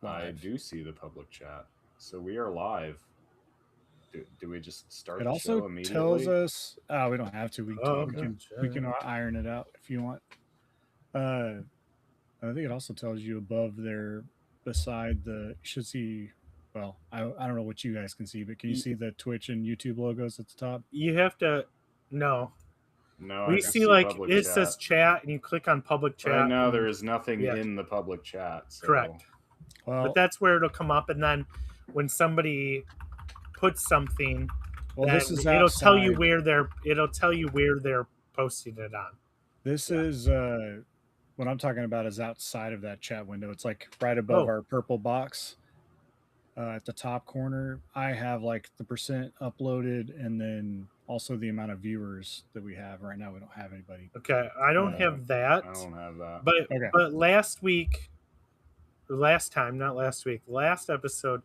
I live. do see the public chat. So we are live. Do we just start It the also show immediately? tells us. Oh, we don't have to. Oh, We can iron it out if you want. I think it also tells you above there, beside the. You should see. Well, I don't know what you guys can see, but can you see the Twitch and YouTube logos at the top? You have to. No. No, I We just see like public it chat. says chat, and you click on public chat. Right now, and- there is nothing yeah. in the public chat. So. Correct. Well, But that's where it'll come up, and then when somebody puts something, well, then this is it'll tell you outside. where they're posting it on. This is what I'm talking about is outside of that chat window. It's like right above Oh. our purple box at the top corner. I have like the percent uploaded and then also the amount of viewers that we have. Right now, we don't have anybody. Okay, I don't have that. I don't have that. But Okay. but last episode,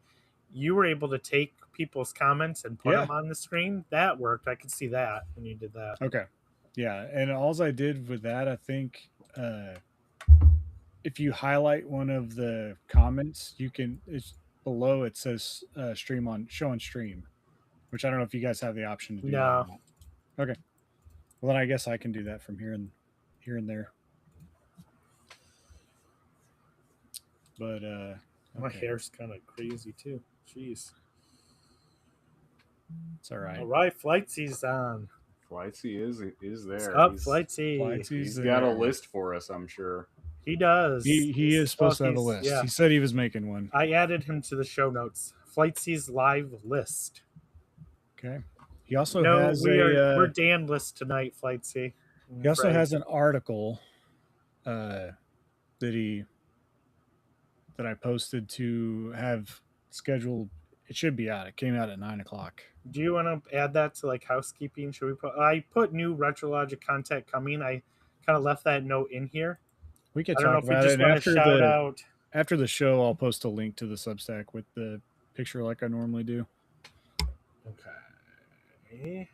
you were able to take people's comments and put Yeah. them on the screen. That worked. I could see that when you did that. Okay. Yeah. And all I did with that, I think if you highlight one of the comments, you can, it's below it says show on stream, which I don't know if you guys have the option to do that. No. or not. Okay. Well, then I guess I can do that from here and there. But My okay. hair's kind of crazy too. Jeez. It's all right. All right, Flightsy's on. Flightsy is there. What's up, He's- Flightsy? Flightsy's He's got a there. list for us, I'm sure. He does. He is supposed to have a list. Yeah. He said he was making one. I added him to the show notes. Flightsy's live list. Okay. He also No, has we're Dan list tonight, Flightsy. he also has an article that I posted to have scheduled. It should be out. It came out at 9:00. Do you want to add that to like housekeeping? Should we put? I put new Retrologic content coming. I kind of left that note in here. We could I don't know talk if we about just it want to shout out. after the show. I'll post a link to the Substack with the picture like I normally do. Okay.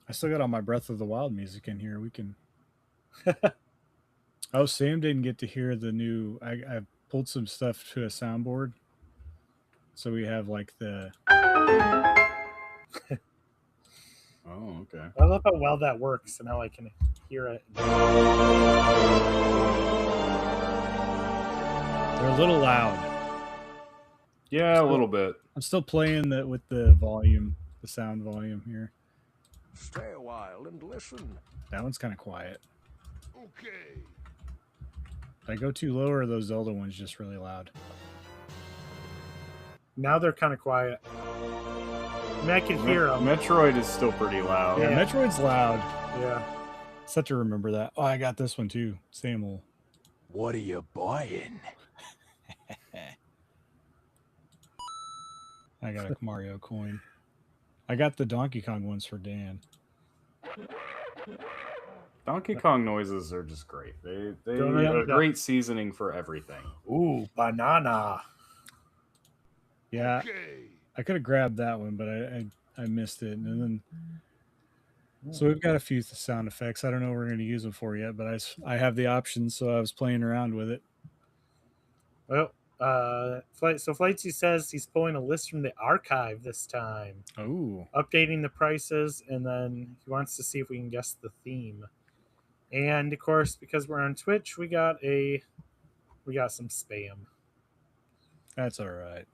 I still got all my Breath of the Wild music in here. We can. Oh, Sam didn't get to hear the new. I pulled some stuff to a soundboard, so we have like the. Oh, okay. I love how well that works and how I can hear it. They're a little loud. Yeah, a little bit. I'm still playing with the volume, the sound volume here. Stay a while and listen. That one's kind of quiet. Okay. If I go too low, or those Zelda ones just really loud? Now they're kind of quiet. I mean, I can hear them. Metroid is still pretty loud. Yeah, Metroid's loud. Yeah. Set to remember that. Oh, I got this one too. Sam will. What are you buying? I got a Mario coin. I got the Donkey Kong ones for Dan. Donkey Kong noises are just great. They Don't have know a that. great seasoning for everything. Ooh, banana. Yeah, Okay. I could have grabbed that one, but I missed it. And then, so we've got a few sound effects. I don't know what we're going to use them for yet, but I have the options, so I was playing around with it. Well, Flightsy says he's pulling a list from the archive this time, Oh, updating the prices, and then he wants to see if we can guess the theme. And of course, because we're on Twitch, we got some spam. that's all right.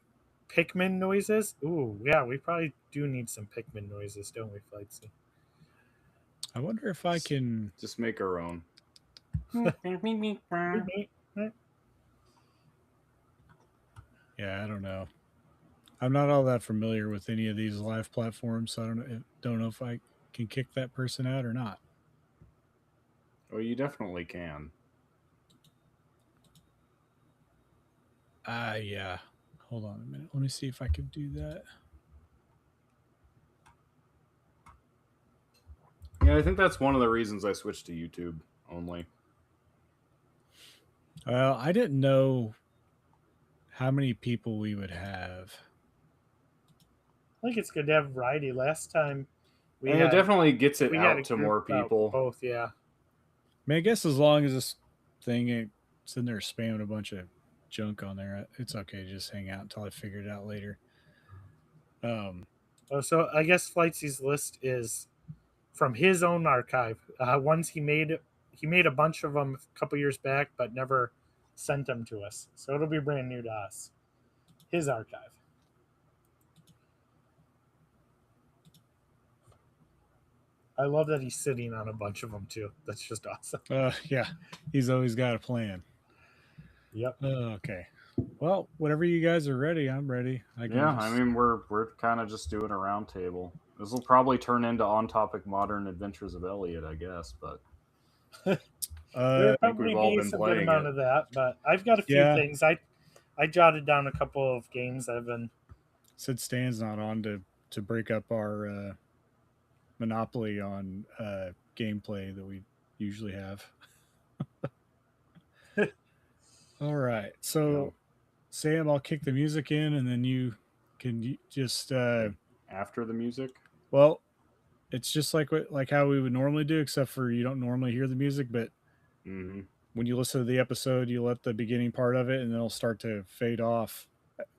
Pikmin noises. Ooh, yeah, we probably do need some Pikmin noises, don't we, Flightsy? I wonder if I can. Just make our own. Yeah, I don't know. I'm not all that familiar with any of these live platforms, so I don't know if I can kick that person out or not. Well, you definitely can. Yeah. Hold on a minute. Let me see if I can do that. Yeah, I think that's one of the reasons I switched to YouTube only. Well, I didn't know how many people we would have. I think it's good to have variety. Last time And it definitely gets it we had a out to group more about people. Both, yeah. I mean, I guess as long as this thing sitting there spamming a bunch of junk on there. It's okay. Just hang out until I figure it out later. Oh, so I guess Flightsy's list is from his own archive. Ones he made a bunch of them a couple years back, but never sent them to us. So it'll be brand new to us. His archive. I love that he's sitting on a bunch of them too. That's just awesome. Yeah, he's always got a plan. Yep. Okay. Well, whenever you guys are ready, I'm ready. I mean, we're kind of just doing a round table. This will probably turn into On Topic Modern Adventures of Elliot, I guess, but There'll think we've probably all be been some good playing amount it. of that, but I've got a few Yeah. things. I jotted down a couple of games I've been. Sid Stan's not on to break up our monopoly on gameplay that we usually have. All right, so Sam, I'll kick the music in, and then you can just after the music, well, it's just like how we would normally do, except for you don't normally hear the music, but when you listen to the episode, you let the beginning part of it, and then it'll start to fade off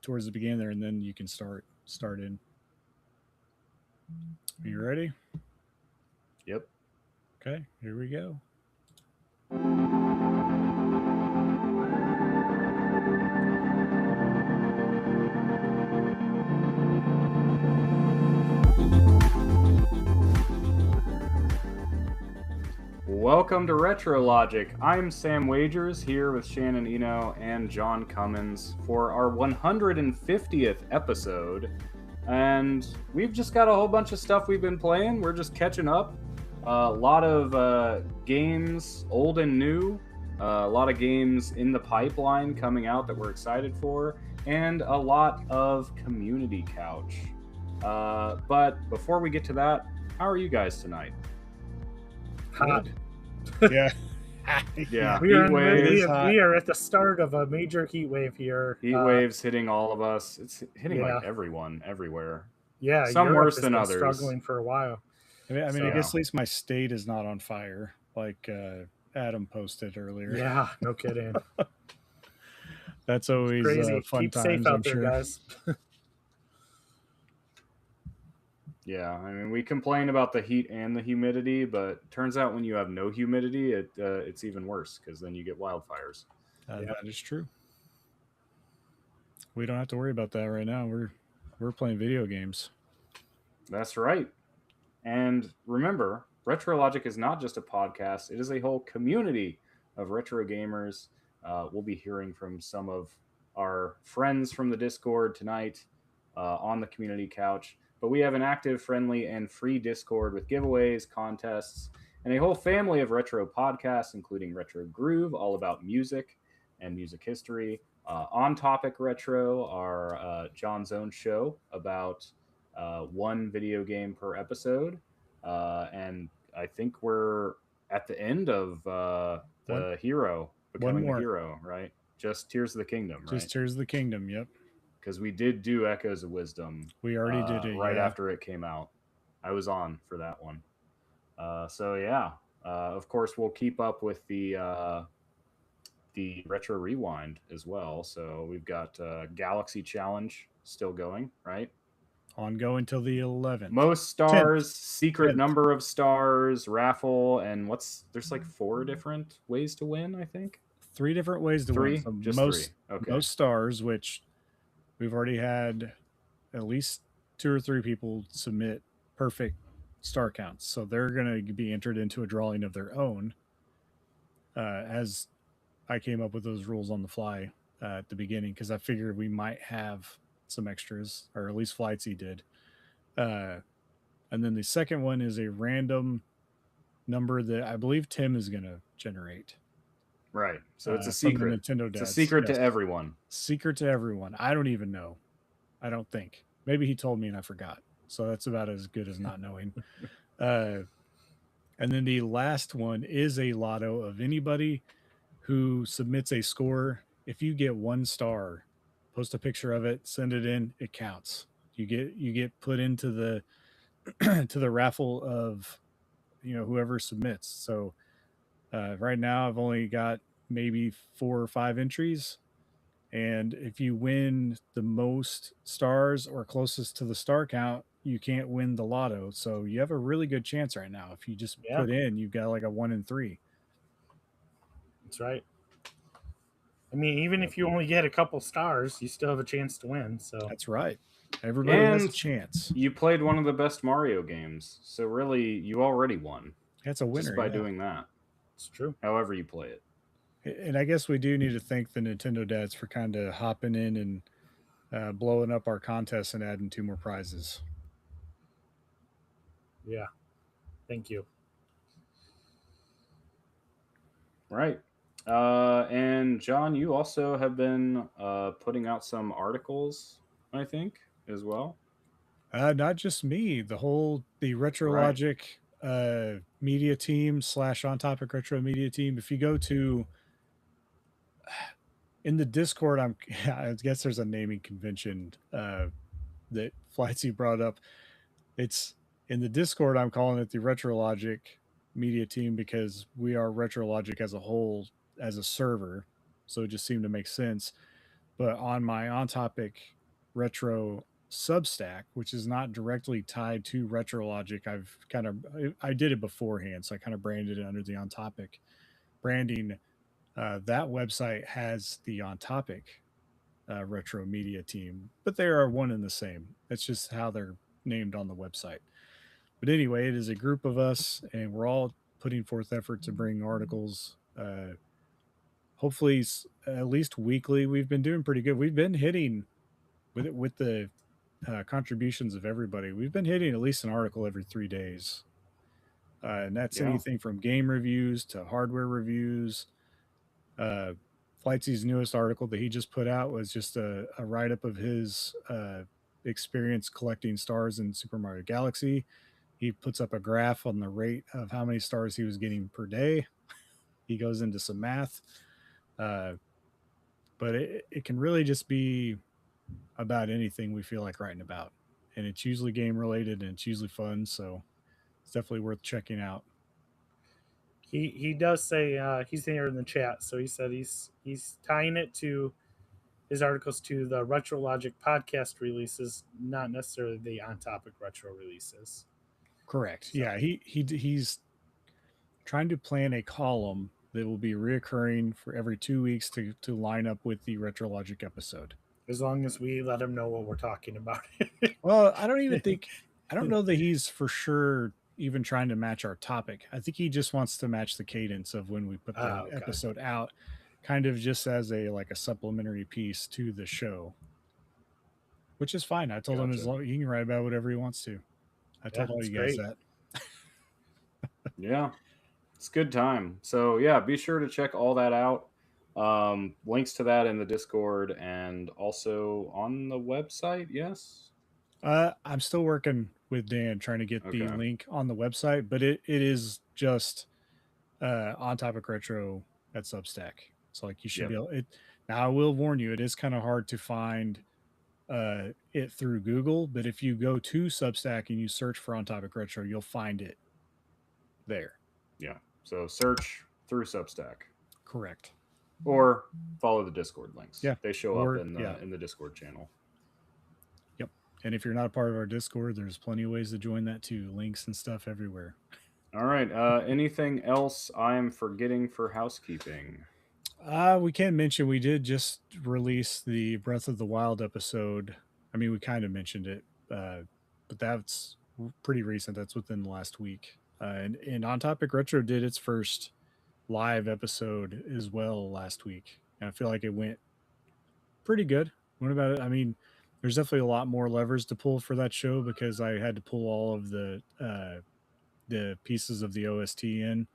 towards the beginning there, and then you can start in. Are you ready? Yep. Okay, here we go. Welcome to Retro Logic. I'm Sam Wagers here with Shannon Eno and John Cummins for our 150th episode. And we've just got a whole bunch of stuff we've been playing. We're just catching up. A lot of games, old and new. A lot of games in the pipeline coming out that we're excited for. And a lot of Community Couch. But before we get to that, how are you guys tonight? Hot. Yeah. Yeah, We are, heat waves. we are at the start of a major heat wave here. Heat waves hitting all of us. It's hitting Yeah. like everyone, everywhere. Yeah, Some Europe worse has than been others. struggling for a while. I mean, So- I guess at least my state is not on fire, like Adam posted earlier. Yeah, no kidding. That's always Crazy. fun Keep times, safe out I'm there, sure. guys. Yeah, I mean, we complain about the heat and the humidity, but turns out when you have no humidity, it's even worse because then you get wildfires. That is true. We don't have to worry about that right now. We're playing video games. That's right. And remember, Retro Logic is not just a podcast, it is a whole community of retro gamers. We'll be hearing from some of our friends from the Discord tonight on the Community Couch. But we have an active, friendly, and free Discord with giveaways, contests, and a whole family of retro podcasts, including Retro Groove, all about music and music history. On Topic Retro, our John's own show about one video game per episode. And I think we're at the end of the hero becoming the hero, right? Just Tears of the Kingdom, right? Just Tears of the Kingdom, yep. Because we did do Echoes of Wisdom. We already did it right after it came out. I was on for that one. Of course, we'll keep up with the Retro Rewind as well. So we've got Galaxy Challenge still going, right? Ongoing till the 11th. Most stars, 10th. secret 10th. number of stars, raffle, and there's like 4 different ways to win, I think. 3 different ways to 3? win. So Just most, 3. Okay. most stars, which we've already had at least 2 or 3 people submit perfect star counts. So they're going to be entered into a drawing of their own. As I came up with those rules on the fly at the beginning, because I figured we might have some extras, or at least Flightsy did. And then the second one is a random number that I believe Tim is going to generate. Right. So it's a from the secret. Nintendo It's a dads. secret Yes. to everyone. Secret to everyone. I don't even know. I don't think. Maybe he told me and I forgot. So that's about as good as not knowing. And then the last one is a lotto of anybody who submits a score. If you get 1 star, post a picture of it, send it in, it counts. You get put into the to the raffle of whoever submits. So right now I've only got maybe 4 or 5 entries. And if you win the most stars or closest to the star count, you can't win the lotto. So you have a really good chance right now. If you just Yeah. put in, you've got like a 1 in 3. That's right. I mean, even if you only get a couple stars, you still have a chance to win. So That's right. Everybody has a And chance. you played one of the best Mario games, so really you already won That's a winner. just by yeah. doing that. it's true. However you play it. And I guess we do need to thank the Nintendo dads for kind of hopping in and blowing up our contest and adding 2 more prizes. Yeah. Thank you. Right. And John, you also have been putting out some articles, I think, as well. Not just me, the RetroLogic media team / On Topic Retro media team. If you go to in the Discord, I guess there's a naming convention that Flightsy brought up. It's in the Discord. I'm calling it the RetroLogic media team because we are RetroLogic as a whole as a server, so it just seemed to make sense. But on my On Topic Retro Substack, which is not directly tied to RetroLogic, I did it beforehand, so I kind of branded it under the On Topic branding. That website has the On Topic retro media team, but they are one and the same. That's just how they're named on the website. But anyway, it is a group of us, and we're all putting forth effort to bring articles. Hopefully, at least weekly. We've been doing pretty good. We've been hitting with the contributions of everybody. We've been hitting at least an article every 3 days, and that's Yeah. anything from game reviews to hardware reviews. Flightsy's newest article that he just put out was just a write up of his experience collecting stars in Super Mario Galaxy. He puts up a graph on the rate of how many stars he was getting per day. He goes into some math. But it can really just be about anything we feel like writing about. And it's usually game related and it's usually fun. So it's definitely worth checking out. He does say he's there in the chat, so he said he's tying it to his articles to the RetroLogic podcast releases, not necessarily the On Topic Retro releases. Correct. So- Yeah, he's trying to plan a column that will be reoccurring for every 2 weeks to line up with the RetroLogic episode. As long as we let him know what we're talking about. Well, I don't know that he's for sure even trying to match our topic. I think he just wants to match the cadence of when we put the Okay. episode out, kind of just as a supplementary piece to the show, which is fine. I told him as long he can write about whatever he wants to. I told all that's you guys great. that. Yeah. It's a good time. So yeah, be sure to check all that out. Links to that in the Discord and also on the website. Yes. I'm still working with Dan trying to get the Okay. link on the website, but it is just On Topic Retro at Substack. So like you should Yep. be able it. Now I will warn you, it is kind of hard to find it through Google, but if you go to Substack and you search for On Topic Retro, you'll find it there. Yeah. So search through Substack Correct. or follow the Discord links. Yeah. They show Or- up in the yeah. in the Discord channel. And if you're not a part of our Discord, there's plenty of ways to join that too. Links and stuff everywhere. All right. Anything else I'm forgetting for housekeeping? We can mention we did just release the Breath of the Wild episode. I mean, we kind of mentioned it, but that's pretty recent. That's within the last week. And On Topic Retro did its first live episode as well last week. And I feel like it went pretty good. What about it? I mean, there's definitely a lot more levers to pull for that show because I had to pull all of the pieces of the OST in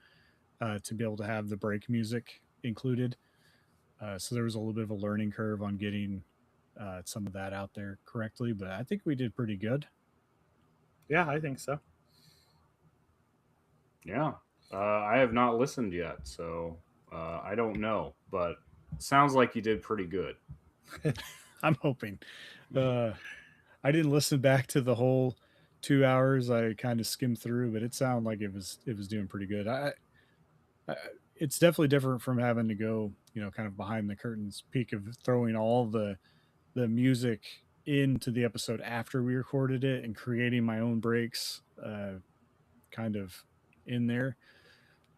to be able to have the break music included. So there was a little bit of a learning curve on getting some of that out there correctly, but I think we did pretty good. Yeah, I think so. Yeah. I have not listened yet, so I don't know, but it sounds like you did pretty good. I'm hoping. I didn't listen back to the whole 2 hours. I kind of skimmed through, but it sounded like it was doing pretty good. it's definitely different from having to go, kind of behind the curtains peek of throwing all the music into the episode after we recorded it and creating my own breaks kind of in there.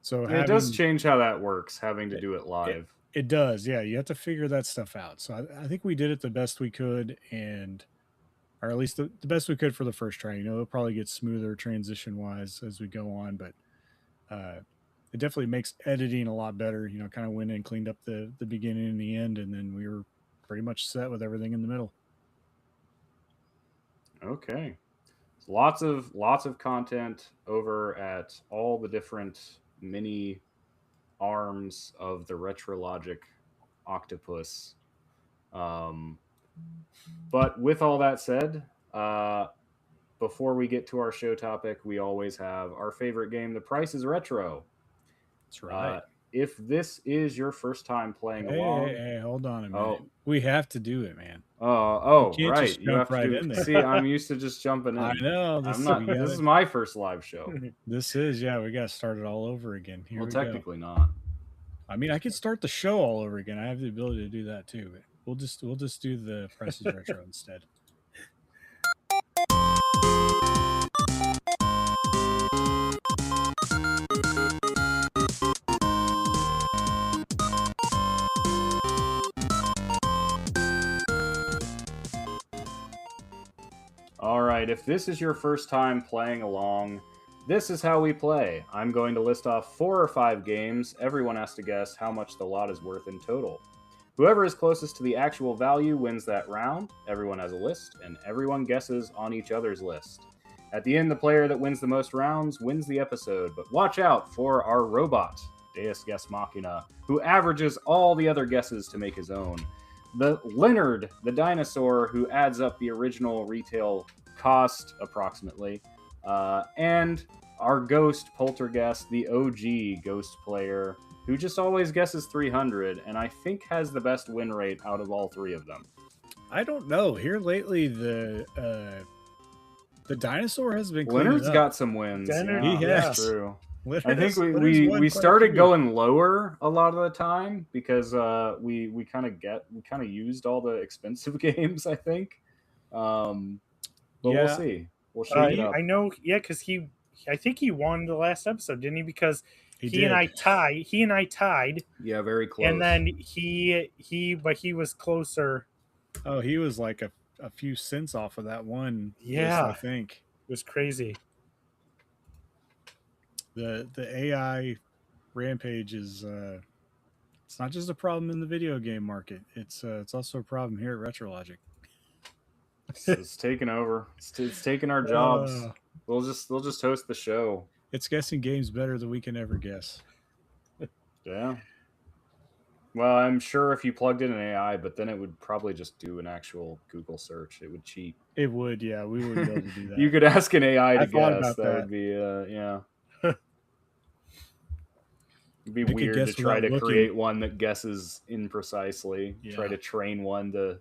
So It does change how that works, having to do it live. It does, yeah. You have to figure that stuff out. So I think we did it the best we could, or at least the best we could for the first try. It'll probably get smoother transition wise as we go on, but it definitely makes editing a lot better. Kind of went in and cleaned up the beginning and the end, and then we were pretty much set with everything in the middle. Okay. Lots of content over at all the different mini arms of the Retrologic octopus. But with all that said, before we get to our show topic, we always have our favorite game, The Price is Retro. That's right. If this is your first time playing along, hey, hold on a minute. We have to do it, man. Right. You have right to in there. See, I'm used to just jumping in. I know. This is my first live show. This is, yeah. We got to start it all over again. Here well, we technically go. not. I mean, I could start the show all over again. I have the ability to do that too. But we'll just do the Price is Retro instead. All right, if this is your first time playing along, this is how we play. I'm going to list off 4 or 5 games. Everyone has to guess how much the lot is worth in total. Whoever is closest to the actual value wins that round. Everyone has a list, and everyone guesses on each other's list. At the end, the player that wins the most rounds wins the episode, but watch out for our robot, Deus Ex Machina, who averages all the other guesses to make his own. The Leonard, the dinosaur, who adds up the original retail cost, approximately. And our ghost Poltergeist, the OG ghost player, who just always guesses 300, and I think has the best win rate out of all 3 of them. I don't know. Here lately, the dinosaur has been Leonard's got some wins. Leonard, yeah, he that's has. true. Leonard's, I think Leonard's won we quite a started few. going lower a lot of the time because we kind of used all the expensive games, I think. But we'll see. We'll shake it up. I know, yeah, because I think he won the last episode, didn't he? Because he did. and I tied. Yeah, very close. And then but he was closer. Oh, he was like a few cents off of that one. Yeah. I think It was crazy. the AI rampage is it's not just a problem in the video game market. It's also a problem here at Retrologic. It's taking over. It's taking our jobs. We'll just host the show. It's guessing games better than we can ever guess. Yeah. Well, I'm sure if you plugged in an AI, but then it would probably just do an actual Google search. It would cheat. It would, yeah. We wouldn't be able to do that. You could ask an AI to I thought guess. about That that. would be, yeah. It'd be It could weird to guess try to without looking. create one that guesses imprecisely. Yeah. Try to train one to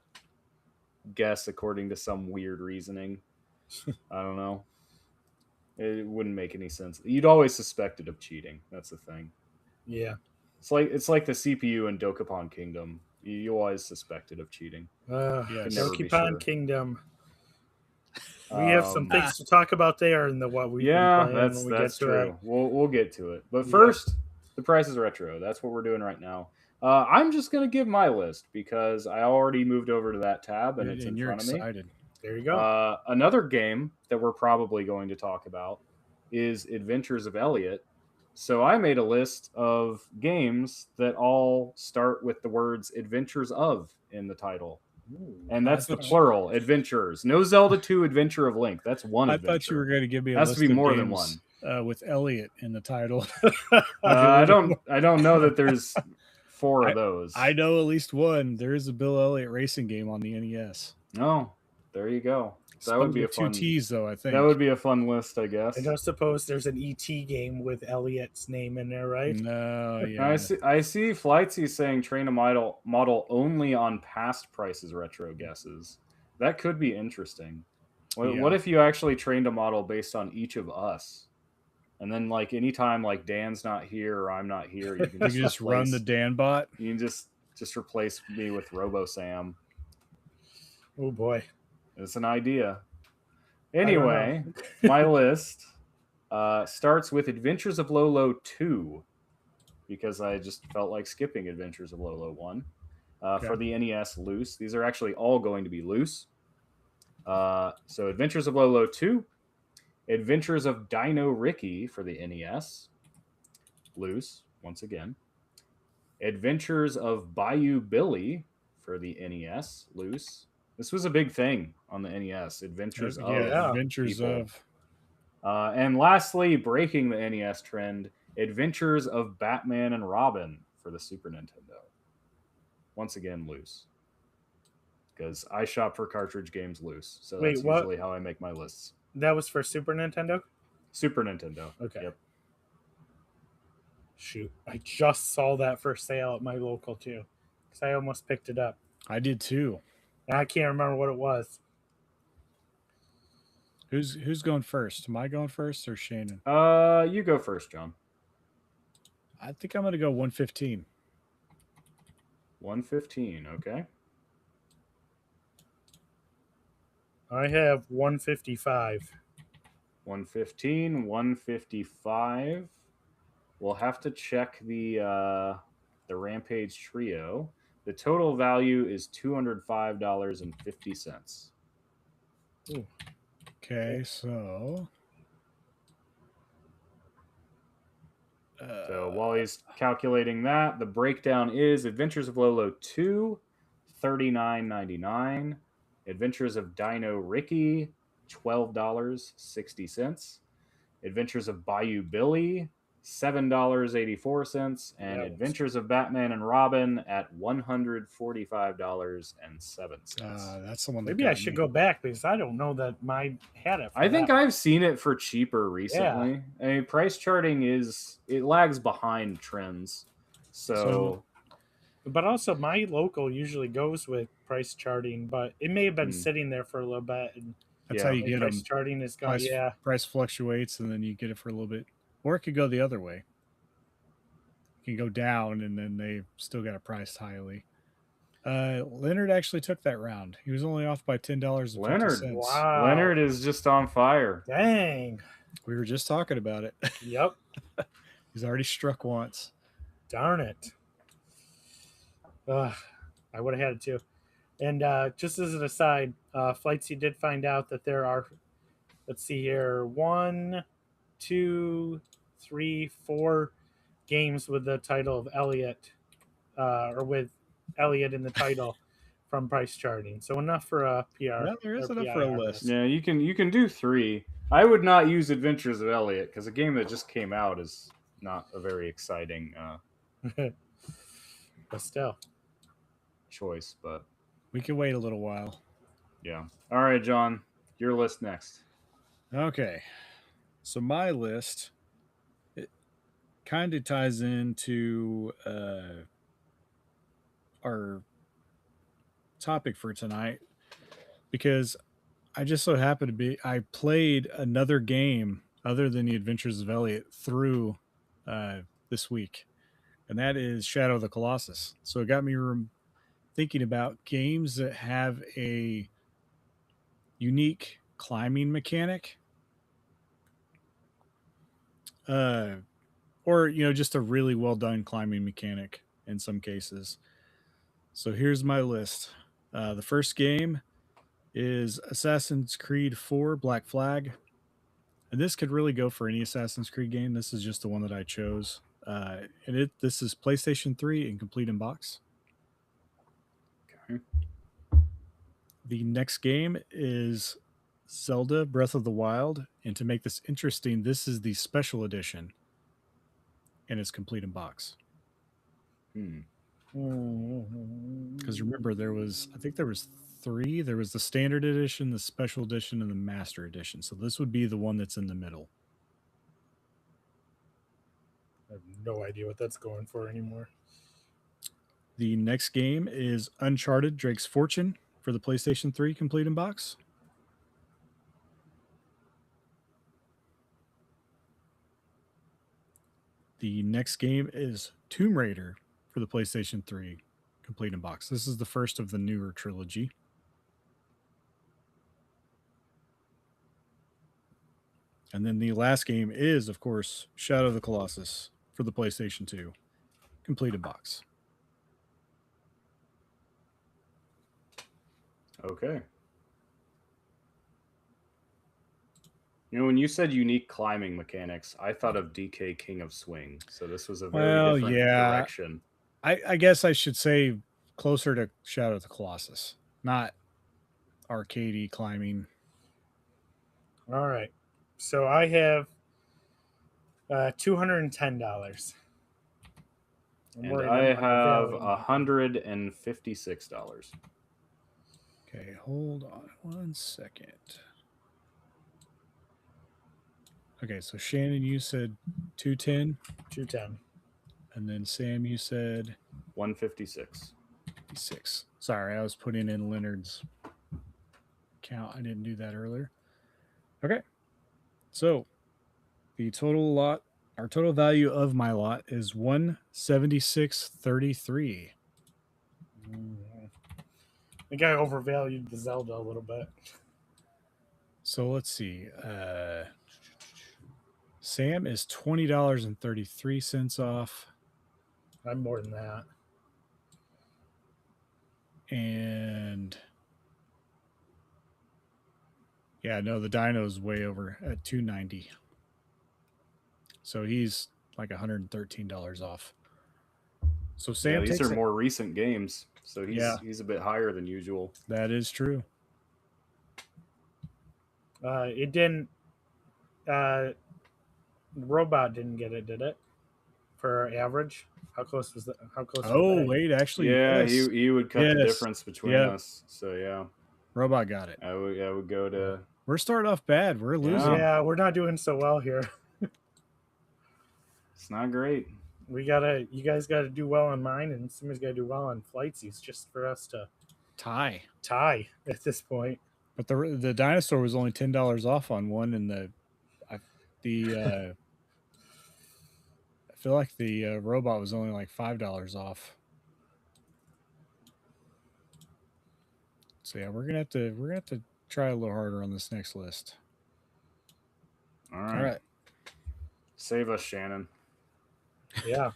guess according to some weird reasoning. I don't know. It wouldn't make any sense. You'd always suspect it of cheating. That's the thing. Yeah. It's like the CPU in Dokapon Kingdom. You always suspect it of cheating. Yes. Can never be Dokapon sure. Kingdom. We have some Um, things to talk about there in the what we've Yeah, been playing that's when we get to true. it. We'll get to it. But Yeah. first, the Price is Retro. That's what we're doing right now. I'm just gonna give my list because I already moved over to that tab and it's in you're front of me. excited. There you go. Another game that we're probably going to talk about is Adventures of Elliot. So I made a list of games that all start with the words Adventures of in the title. And that's the plural, adventures. No Zelda 2 Adventure of Link. That's one I adventure. thought you were going to give me a Has list to be of more than games, with Elliot in the title. I don't know that there's 4 of those. I know at least one. There is a Bill Elliott racing game on the NES. Oh, there you go. That would be a fun. 2 T's though, I think. That would be a fun list, I guess. I don't suppose there's an ET game with Elliot's name in there, right? No, yeah. I see Flightsy saying train a model only on past Prices Retro guesses. That could be interesting. What if you actually trained a model based on each of us? And then like anytime like Dan's not here or I'm not here, you can You just, can just run the Dan bot. You can just replace me with Robo Sam. Oh boy. It's an idea. don't Anyway, my list starts with Adventures of Lolo 2 because I just felt like skipping Adventures of Lolo 1 for the NES loose. These are actually all going to be loose. So Adventures of Lolo 2, Adventures of Dino Ricky for the NES, loose once again. Adventures of Bayou Billy for the NES, loose. This was a big thing on the NES. Adventures of Adventures people. of. And lastly, breaking the NES trend, Adventures of Batman and Robin for the Super Nintendo. Once again, loose. Because I shop for cartridge games loose. So Wait, that's what? usually how I make my lists. That was for Super Nintendo? Super Nintendo. Okay. Yep. Shoot. I just saw that for sale at my local too. Because I almost picked it up. I did too. And I can't remember what it was. Who's going first? Am I going first or Shannon? You go first, John. I think I'm going to go 115. 115, okay. I have 155. 115, 155. We'll have to check the Rampage Trio. The total value is $205.50. Okay, so. So while he's calculating that, the breakdown is Adventures of Lolo 2, $39.99. Adventures of Dino Ricky, $12.60. Adventures of Bayou Billy, $7.84. And Adventures of Batman and Robin at $145.07. That's the one that Maybe I should go back because I don't know that mine had it. I think I've seen it for cheaper recently. I mean, price charting it lags behind trends. So but also my local usually goes with price charting, but it may have been sitting there for a little bit. And that's how you get price them. Charting is gone. Price fluctuates, and then you get it for a little bit, or it could go the other way. It can go down, and then they still got it priced highly. Leonard actually took that round. He was only off by $10. Wow. Leonard is just on fire. Dang. We were just talking about it. Yep. He's already struck once. Darn it. I would have had it too. And just as an aside, Flightsy did find out that there are, let's see here, 1, 2, 3, 4 games with the title of Elliot, or with Elliot in the title from price charting. So enough for a PR. Yeah, there is enough for a list. Yeah, you can do 3. I would not use Adventures of Elliot because a game that just came out is not a very exciting but still choice. But we can wait a little while. Yeah. All right, John, your list next. Okay, so my list, it kind of ties into our topic for tonight because I just so happened to I played another game other than the Adventures of Elliot through this week, and that is Shadow of the Colossus. So it got me thinking about games that have a unique climbing mechanic, or just a really well done climbing mechanic in some cases. So here's my list. The first game is Assassin's Creed 4 Black Flag. And this could really go for any Assassin's Creed game. This is just the one that I chose. This is PlayStation 3 and complete in box. Okay. The next game is Zelda Breath of the Wild. And to make this interesting, this is the special edition. And it's complete in box. Because remember, I think there was 3. There was the standard edition, the special edition, and the master edition. So this would be the one that's in the middle. I have no idea what that's going for anymore. The next game is Uncharted Drake's Fortune for the PlayStation 3 complete in box. The next game is Tomb Raider for the PlayStation 3, complete in box. This is the first of the newer trilogy. And then the last game is, of course, Shadow of the Colossus for the PlayStation 2, complete in box. Okay. You know, when you said unique climbing mechanics, I thought of DK King of Swing. So this was a very different direction. I guess I should say closer to Shadow of the Colossus, not arcadey climbing. All right. So I have $210. And I have $156. Okay, hold on 1 second. Okay, so Shannon, you said 210, 210. and then Sam, you said 156. 56. Sorry, I was putting in Leonard's count. I didn't do that earlier. Okay, so the total lot, our total value of my lot is 176.33. I think I overvalued the Zelda a little bit. So let's see. Sam is $20.33 off. I'm more than that. And yeah, no, the Dino's way over at $290. So he's like $113 off. So Sam, these takes are more recent games, so he's a bit higher than usual. That is true. It didn't. Robot didn't get it, did it? For average, how close was that? How close? Oh wait, actually, yeah, yes. he would cut the difference between us. So yeah, Robot got it. I would go to. We're starting off bad. We're losing. Yeah, we're not doing so well here. It's not great. You guys gotta do well on mine, and somebody's gotta do well on Flightsy's, just for us to tie at this point. But the dinosaur was only $10 off on one, and I feel like the robot was only like $5 off. So yeah, we're gonna have to try a little harder on this next list. All right. Save us, Shannon. Yeah.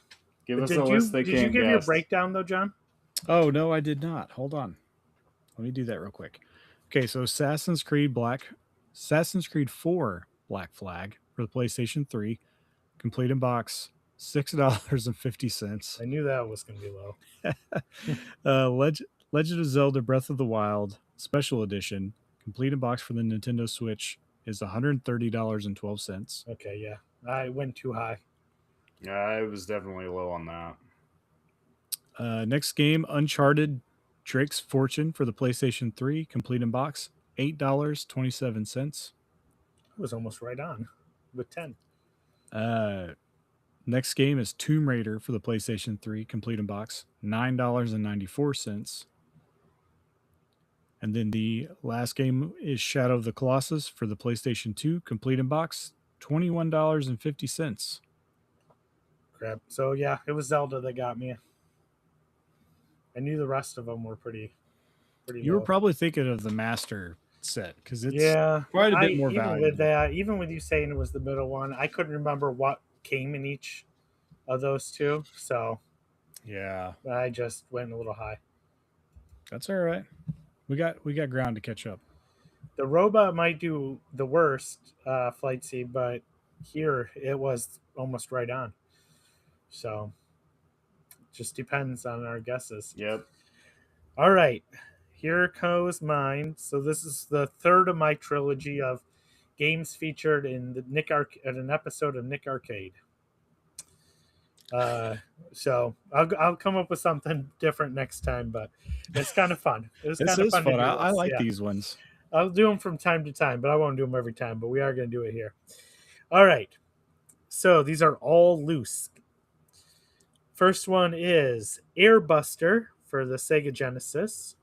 Give us a list they can't guess. Did you give your breakdown though, John? Oh no, I did not. Hold on. Let me do that real quick. Okay, so Assassin's Creed 4 Black Flag for the PlayStation 3, complete in box, $6.50. I knew that was going to be low. Legend of Zelda Breath of the Wild Special Edition, complete in box for the Nintendo Switch, is $130.12. Okay, yeah. I went too high. Yeah, I was definitely low on that. Next game, Uncharted Drake's Fortune for the PlayStation 3, complete in box, $8.27. I was almost right on with 10. Next game is Tomb Raider for the PlayStation 3, complete in box, $9.94. And then the last game is Shadow of the Colossus for the PlayStation 2, complete in box, $21.50. Crap. So yeah, it was Zelda that got me. I knew the rest of them were pretty You low. were probably thinking of the Master set because it's quite a bit more valuable. Even with you saying it was the middle one, I couldn't remember what came in each of those two. So yeah, I just went a little high. That's all right. We got ground to catch up. The robot might do the worst, Flightsy, but here it was almost right on. So just depends on our guesses. Yep. All right. Here goes mine. So this is the third of my trilogy of games featured in the an episode of Nick Arcade. So I'll come up with something different next time, but it's kind of fun. This is fun. I like these ones. I'll do them from time to time, but I won't do them every time. But we are going to do it here. All right. So these are all loose. First one is Airbuster for the Sega Genesis.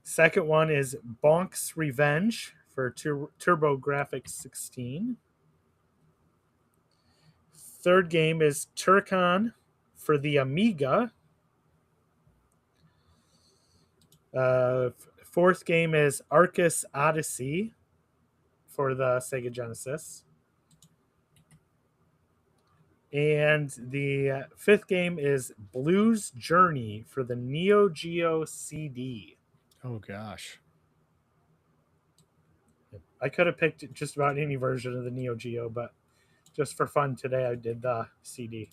Second one is Bonk's Revenge for TurboGrafx 16. Third game is Turrican for the Amiga. Fourth game is Arcus Odyssey for the Sega Genesis. And the fifth game is Blues Journey for the Neo Geo CD. Oh gosh. I could have picked just about any version of the Neo Geo, but just for fun today, I did the CD.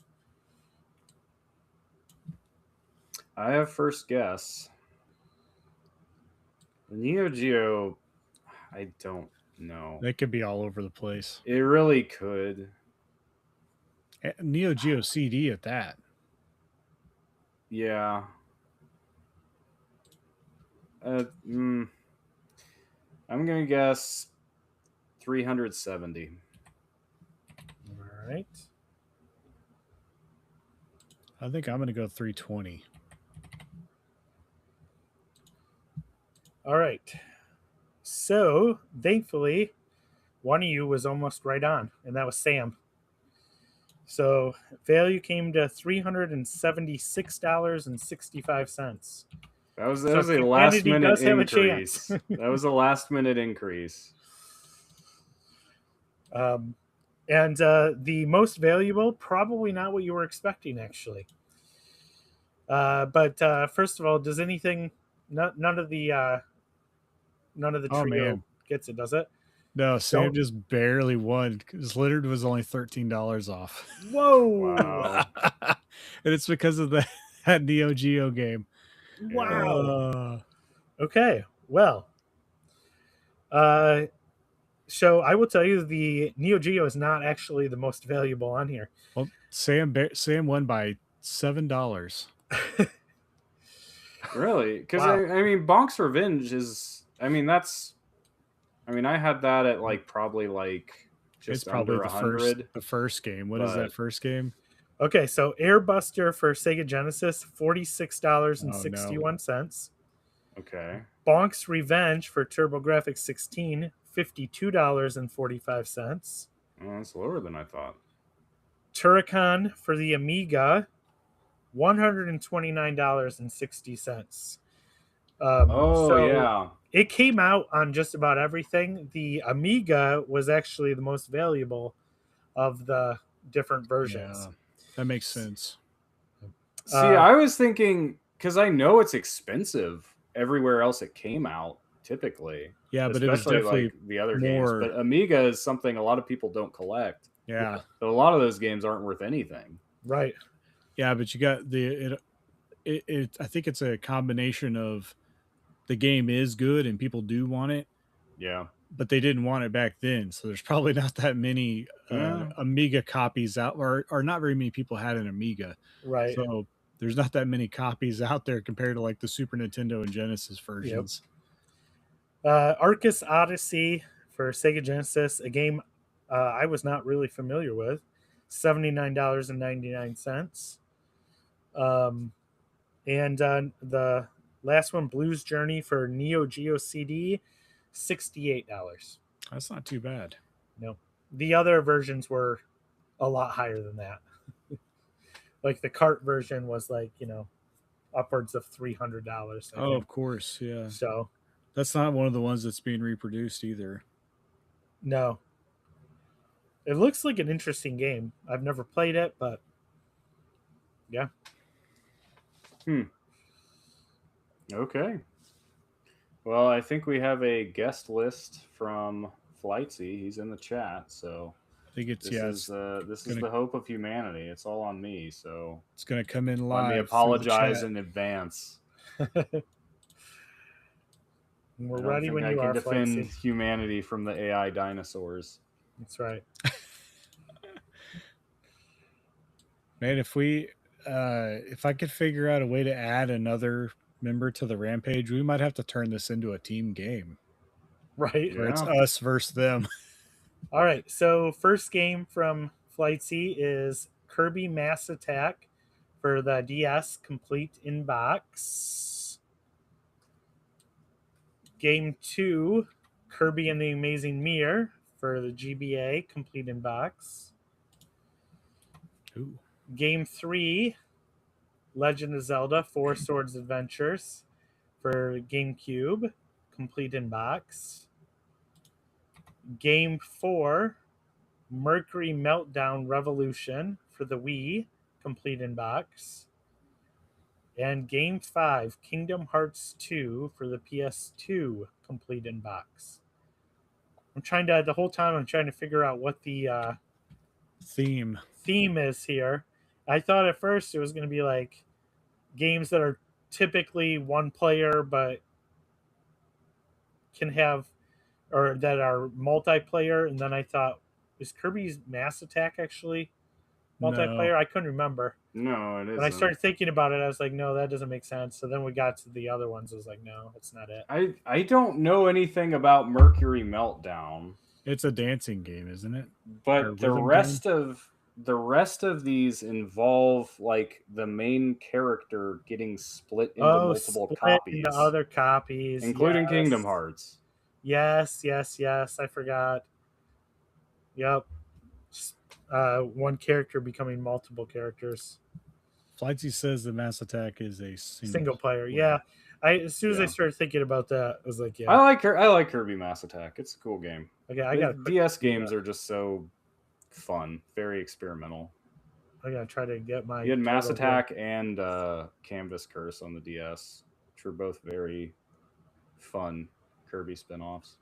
I have first guess. The Neo Geo, I don't know. That could be all over the place. It really could. Neo Geo CD at that. Yeah. I'm gonna guess 370. All right. I think I'm going to go 320. All right. So, thankfully, one of you was almost right on, and that was Sam. So, value came to $376.65. That was So a humanity last minute does have a increase. chance. That was a last minute increase. And the most valuable, probably not what you were expecting, actually. But first of all, does anything? None of the Oh, trio man. gets it, does it? No, Sam Don't- just barely won because Littered was only $13 off. Whoa! Wow. And it's because of that Neo Geo game. Wow! Okay, well, so I will tell you the Neo Geo is not actually the most valuable on here. Well, Sam won by $7. Really? Because Wow. I mean, Bonk's Revenge is. I mean, that's. I mean, I had that at like probably like It's just probably under the 100. first game. What is that but- first game? Okay, so Airbuster for Sega Genesis, $46.61. Okay. Bonk's Revenge for TurboGrafx 16, $52.45. Well, that's lower than I thought. Turrican for the Amiga, $129.60. Yeah. It came out on just about everything. The Amiga was actually the most valuable of the different versions. Yeah, that makes sense. See, I was thinking because I know it's expensive everywhere else it came out typically. Yeah, but it was especially definitely like the other more- games. But Amiga is something a lot of people don't collect. yeah. But a lot of those games aren't worth anything. Right. Yeah, but you got it. I think it's a combination of the game is good and people do want it, Yeah. but they didn't want it back then. So there's probably not that many Yeah. Amiga copies out, or not very many people had an Amiga. Right. So there's not that many copies out there compared to like the Super Nintendo and Genesis versions. Arcus Odyssey for Sega Genesis, a game I was not really familiar with, $79.99. And the last one, Blues Journey for Neo Geo CD, $68. That's not too bad. No, the other versions were a lot higher than that. Like the cart version was like, upwards of $300. I Oh, think. of course. Yeah. So That's not one of the ones that's being reproduced either. no. It looks like an interesting game. I've never played it, but yeah. Okay. Well, I think we have a guest list from Flightsy. He's in the chat, so I think it's this is gonna- the hope of humanity. It's all on me, so it's going to come in live. let me through the apologize chat. in advance. We're I don't ready think when I you can are, defend Flightsy. humanity from the AI dinosaurs. That's right. Man, if I could figure out a way to add another member to the Rampage, we might have to turn this into a team game Right. where it's Yeah. us versus them. All right. So first game from Flightsy is Kirby Mass Attack for the DS, complete in box. Game 2, Kirby and the Amazing Mirror for the GBA, complete in box. Ooh. Game 3, Legend of Zelda: Four Swords Adventures for GameCube, complete in box. Game 4, Mercury Meltdown Revolution for the Wii, complete in box. And Game 5, Kingdom Hearts 2 for the PS2, complete in box. The whole time I'm trying to figure out what the Theme. theme is here. I thought at first it was going to be like games that are typically one player but can have, or that are multiplayer, and then I thought, is Kirby's Mass Attack actually multiplayer? No. I couldn't remember. No, it isn't. When I started thinking about it, I was like, no, that doesn't make sense. So then we got to the other ones. I was like, no, that's not it. I don't know anything about Mercury Meltdown, It's a dancing game, isn't it? but Or the rhythm rest of these involve like the main character getting split into multiple split copies, into other copies, including yes. Kingdom Hearts. Yes. I forgot. Yep. One character becoming multiple characters. Flightsy says the Mass Attack is a Single player. Yeah. As soon as I started thinking about that, I was like, yeah. I like Kirby Mass Attack. It's a cool game. Okay, I got DS games are just so fun, very experimental. I gotta try to get my. You had Mass total Attack and Canvas Curse on the DS, which were both very fun Kirby spin-offs.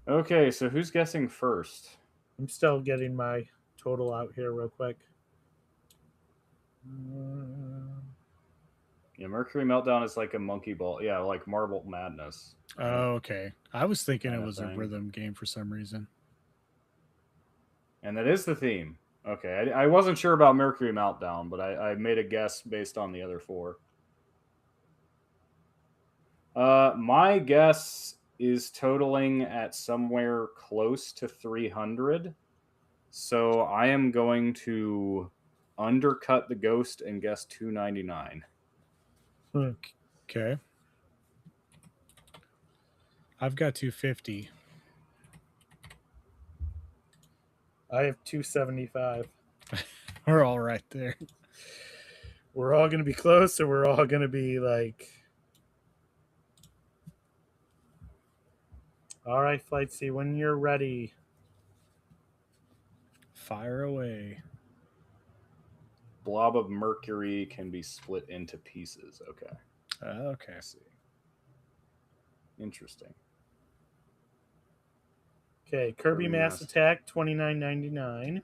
Okay, so who's guessing first? I'm still getting my total out here real quick. Yeah, Mercury Meltdown is like a monkey ball. Yeah, like Marble Madness. Oh, okay. I was thinking it Kinda was a thing. rhythm game for some reason. And that is the theme. Okay, I wasn't sure about Mercury Meltdown, but I made a guess based on the other four. My guess is totaling at somewhere close to 300. So I am going to undercut the ghost and guess 299. Okay. I've got 250. I have 275. We're all right there. We're all gonna be close, or we're all gonna be like. All right, Flightsy, when you're ready. Fire away. Blob of Mercury can be split into pieces. Okay. Okay. I see. Interesting. Okay, Kirby Kirby Mass Mass. Attack, $29.99.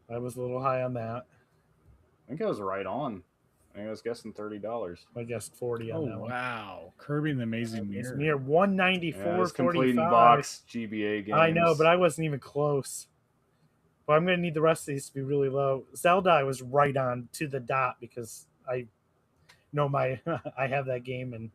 I was a little high on that. I think I was right on. I think I was guessing $30. I guessed 40 on Oh, that one. wow. Kirby and the Amazing It's Mirror. near 194. Yeah, it's complete in box GBA games. I know, but I wasn't even close. But I'm going to need the rest of these to be really low. Zelda, I was right on to the dot because I know I have that game and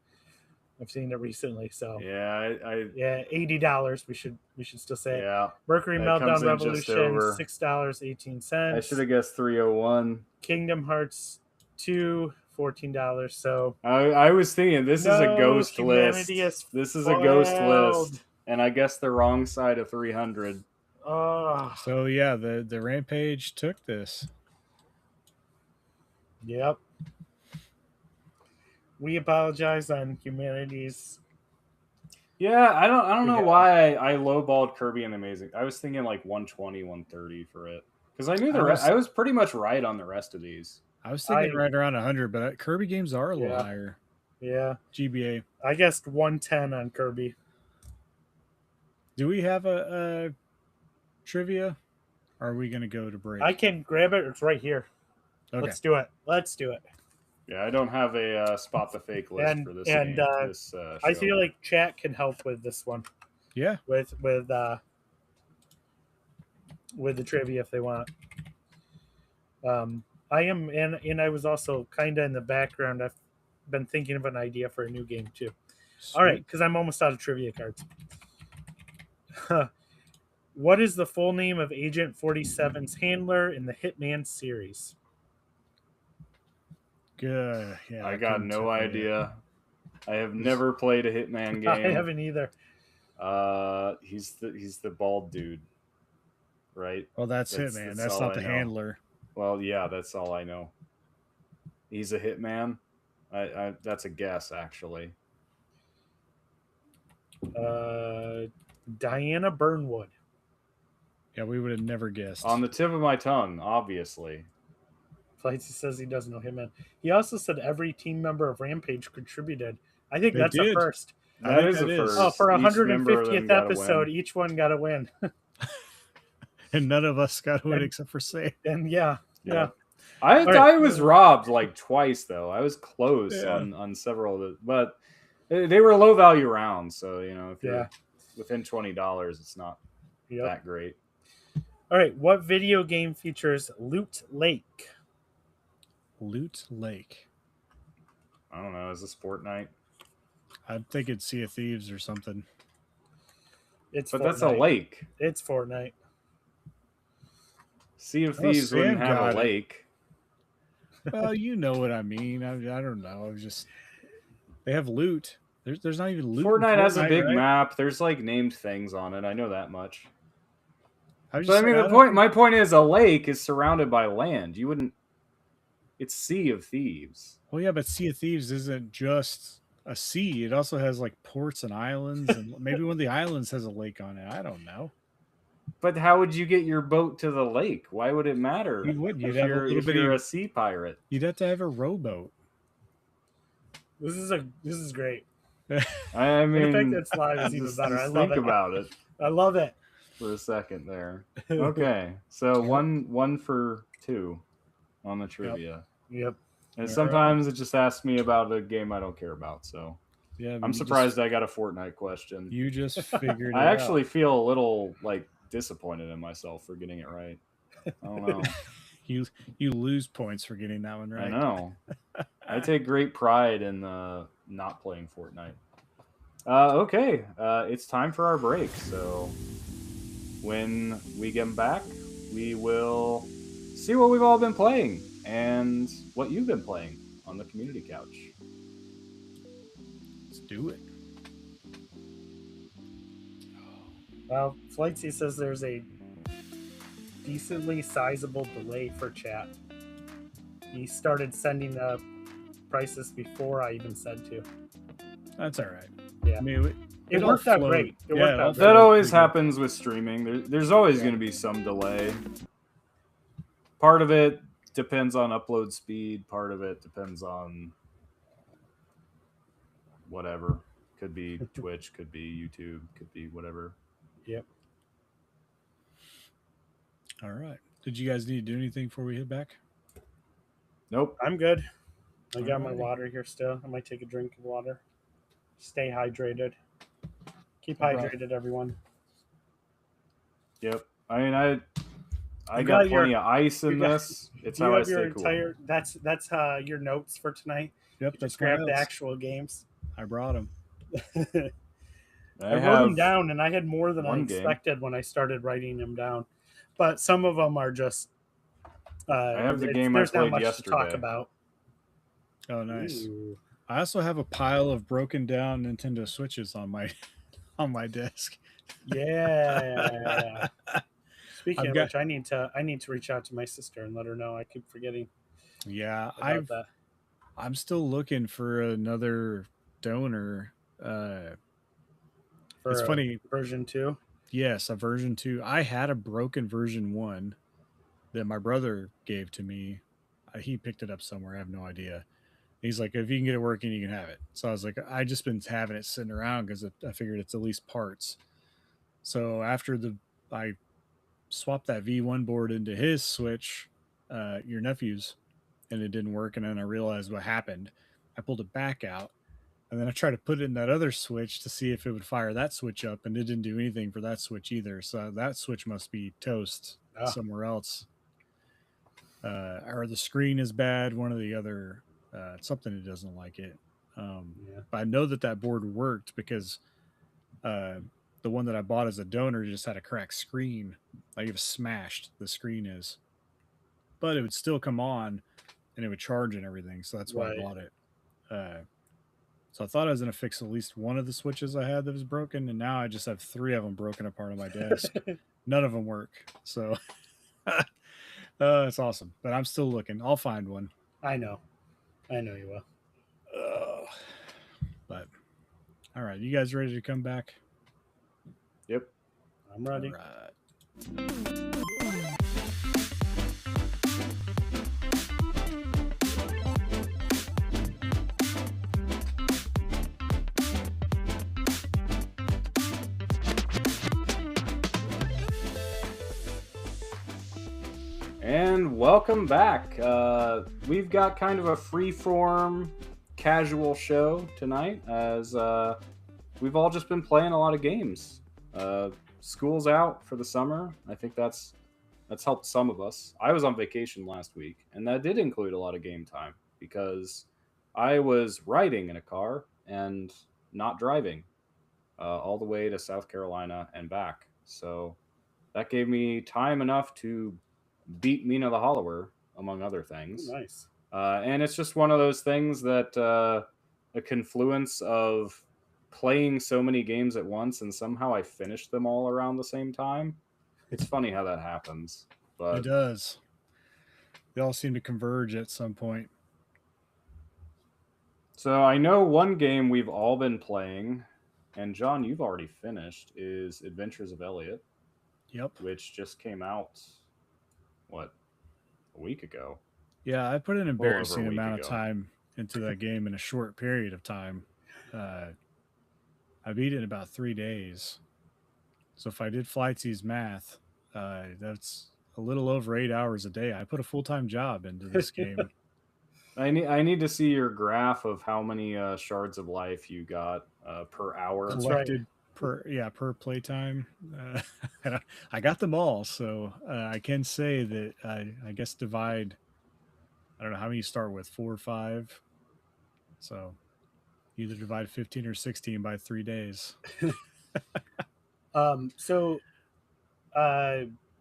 I've seen it recently. So Yeah, yeah, $80. We should still say it. yeah. Mercury That Meltdown comes in just Revolution, over. $6.18. I should have guessed 301. Kingdom Hearts 2, $14. So I was thinking this is a No, ghost list. humanity is This is a ghost failed. list, and I guessed the wrong side of 300. oh So, yeah, the Rampage took this. yep. We apologize on humanity's. Yeah, I don't know Yeah. why I lowballed Kirby and Amazing. I was thinking like 120, 130 for it because I knew I was pretty much right on the rest of these. I was thinking I- right around 100, but Kirby games are a little Yeah. higher. Yeah, GBA. I guessed 110 on Kirby. Do we have a trivia? Or are we going to go to break? I can grab it. It's right here. Okay. Let's do it. Yeah, I don't have a spot the fake list And- for this. and, this I show. feel like chat can help with this one. Yeah. With the trivia if they want. I am, and I was also kind of in the background. I've been thinking of an idea for a new game too. All right, because I'm almost out of trivia cards. What is the full name of Agent 47's handler in the Hitman series? Good. Yeah. I got couldn't no tell you. idea. I have never played a Hitman game. I haven't either. He's the bald dude, right? Oh, that's Hitman. That's all not I the know. handler. Well, yeah, that's all I know. He's a hitman. I that's a guess, actually. Diana Burnwood. Yeah, we would have never guessed. On the tip of my tongue, obviously. Flightsy says he doesn't know Hitman. He also said every team member of Rampage contributed. I think They that's a did. first. I That think is a that is. first. Oh, for Each member of them 150th got a win. episode, each one got a win. And none of us got one And- except for Say. And yeah. I right. was robbed like twice though. I was close Yeah. on several of the, but they were low value rounds. So if you're Yeah. within $20, it's not Yep. that great. All right. What video game features Loot Lake? Loot Lake. I don't know. Is this Fortnite? I'm thinking Sea of Thieves or something. It's But Fortnite. that's a lake. It's Fortnite. Sea of Oh, Thieves wouldn't Sam have got a it. lake. Well, you know what I mean. I don't know. I was just they have loot. There's not even loot. in Fortnite has a big right? map. There's like named things on it. I know that much. was But I just mean, saying, the don't point. think- My point is, a lake is surrounded by land. You wouldn't. It's Sea of Thieves. Well, yeah, but Sea of Thieves isn't just a sea. It also has like ports and islands, and maybe one of the islands has a lake on it. I don't know. But how would you get your boat to the lake? Why would it matter? You would. You'd if have a you're, little if bit you're of- a sea pirate. You'd have to have a rowboat. This is great. I mean, The fact that it's live is even just better. I love think it. about it I love it. for a second there. Okay, so one for two on the trivia. Yep. And All sometimes it just asks me about a game I don't care about. So Yeah, I'm surprised I got a Fortnite question. You just figured. I it actually out. feel a little like disappointed in myself for getting it right. I don't know. you lose points for getting that one right. I know. I take great pride in not playing Fortnite. Okay, it's time for our break. So when we get back, we will see what we've all been playing and what you've been playing on the community couch. Let's do it. Well, Flightsy says there's a decently sizable delay for chat. He started sending the prices before I even said to. That's all right. Yeah. I mean, It all worked out flowed. great. It Yeah, worked it all out That great. flowed always pretty good. happens with streaming. There's always going to be some delay. Part of it depends on upload speed. Part of it depends on whatever. Could be Twitch, could be YouTube, could be whatever. Yep. All right. Did you guys need to do anything before we head back? Nope. I'm good. I got my Alrighty. water here still. I might take a drink of water. Stay hydrated. Keep No problem. hydrated, everyone. Yep. I mean, I You got got your- plenty of ice in you got- this. It's You how I have your stay cool. entire. That's your notes for tonight. Yep, Just that's grab my the notes. actual games. I brought them. I wrote them down, and I had more than I one game. expected when I started writing them down. But some of them are just. have the game I there's not played much to talk yesterday. about. Oh, nice. Ooh. I also have a pile of broken down Nintendo Switches on my on my desk. Yeah. Speaking I've of got- which, I need to reach out to my sister and let her know. I keep forgetting Yeah, about that. I'm still looking for another donor. For It's funny. version 2. Yes, a version 2. I had a broken version 1 that my brother gave to me. He picked it up somewhere. I have no idea. He's like, if you can get it working, you can have it. So I was like, I just been having it sitting around because I figured it's at least parts. So after I swapped that V1 board into his Switch, your nephew's, and it didn't work. And then I realized what happened. I pulled it back out. And then I tried to put it in that other switch to see if it would fire that switch up, and it didn't do anything for that switch either. So that switch must be toast Ah. somewhere else. Or the screen is bad. One or the other, something that doesn't like it. Yeah. But I know that board worked because the one that I bought as a donor just had a cracked screen. Like it was smashed. The screen is, but it would still come on, and it would charge and everything. So that's why Right. I bought it. So I thought I was going to fix at least one of the switches I had that was broken, and now I just have 3 of them broken apart on my desk. None of them work. So it's awesome. But I'm still looking. I'll find one. I know you will. But all right, you guys ready to come back? Yep. I'm ready. All right. And welcome back. We've got kind of a free-form, casual show tonight, as we've all just been playing a lot of games. School's out for the summer. I think that's helped some of us. I was on vacation last week, and that did include a lot of game time because I was riding in a car and not driving all the way to South Carolina and back. So that gave me time enough to beat Mina the Hollower, among other things. Oh, nice. And it's just one of those things that a confluence of playing so many games at once, and somehow I finished them all around the same time. It's funny how that happens. But It does. They all seem to converge at some point. So I know one game we've all been playing, and John, you've already finished, is Adventures of Elliot. Yep. Which just came out, a week ago? Yeah, I put an embarrassing week amount ago. of time into that game in a short period of time. I beat it in about 3 days. So if I did Flightsy's math, that's a little over 8 hours a day. I put a full-time job into this game. I need to see your graph of how many shards of life you got per hour. That's Collected per playtime. I got them all, so I can say that I guess divide. I don't know how many you start with, 4 or 5. So either divide 15 or 16 by 3 days.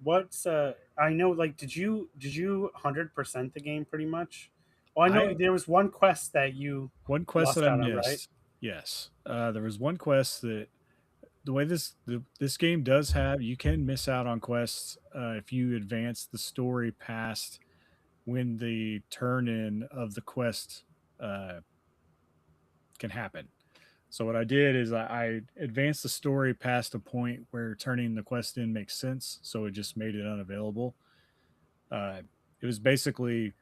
What's I know, like, did you 100% the game pretty much? Oh, I know there was one quest that you one quest that I out missed. on, right? Yes, there was one quest that the way this game does have, you can miss out on quests if you advance the story past when the turn-in of the quest can happen. So what I did is I advanced the story past a point where turning the quest in makes sense, so it just made it unavailable. It was basically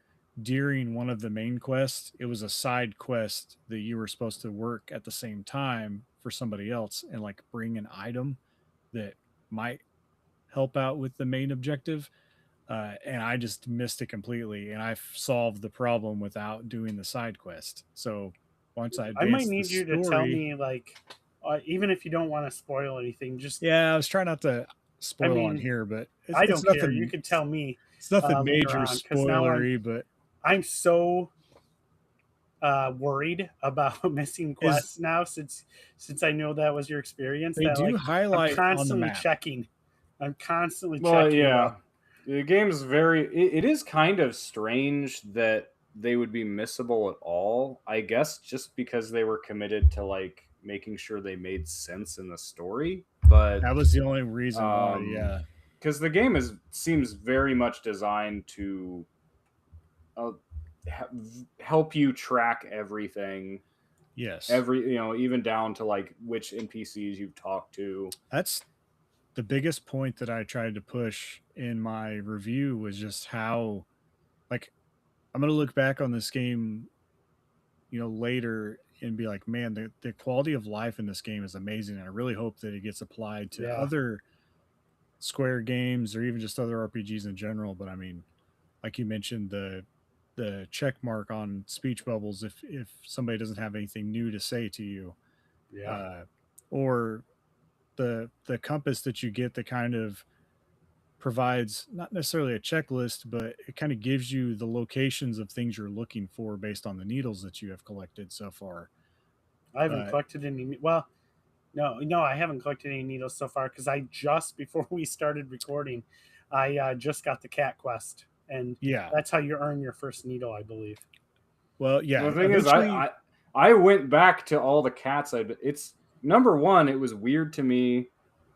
during one of the main quests, it was a side quest that you were supposed to work at the same time for somebody else and like bring an item that might help out with the main objective. And I just missed it completely, and I solved the problem without doing the side quest. So once I might need you to tell me, like, even if you don't want to spoil anything, just I was trying not to spoil on here, but I don't care. You could tell me. It's nothing major on, spoilery, but I'm so worried about missing quests now since I know that was your experience. They do highlight I'm constantly on the map. checking. I'm constantly Well, checking. yeah. The game's it is kind of strange that they would be missable at all. I guess just because they were committed to like making sure they made sense in the story. But that was the only reason why, yeah. Because the game seems very much designed to help you track everything. Yes. Even down to like which NPCs you've talked to. That's the biggest point that I tried to push in my review was just how, like, I'm going to look back on this game, later and be like, man, the quality of life in this game is amazing. And I really hope that it gets applied to other Square games or even just other RPGs in general. But I mean, like you mentioned, the check mark on speech bubbles if somebody doesn't have anything new to say to you, or the compass that you get that kind of provides not necessarily a checklist, but it kind of gives you the locations of things you're looking for based on the needles that you have collected so far. I haven't collected any. Well, no, I haven't collected any needles so far because I just before we started recording, I just got the cat quest, and that's how you earn your first needle, I believe. Well, yeah. The thing is, I I went back to all the cats. It's number one. It was weird to me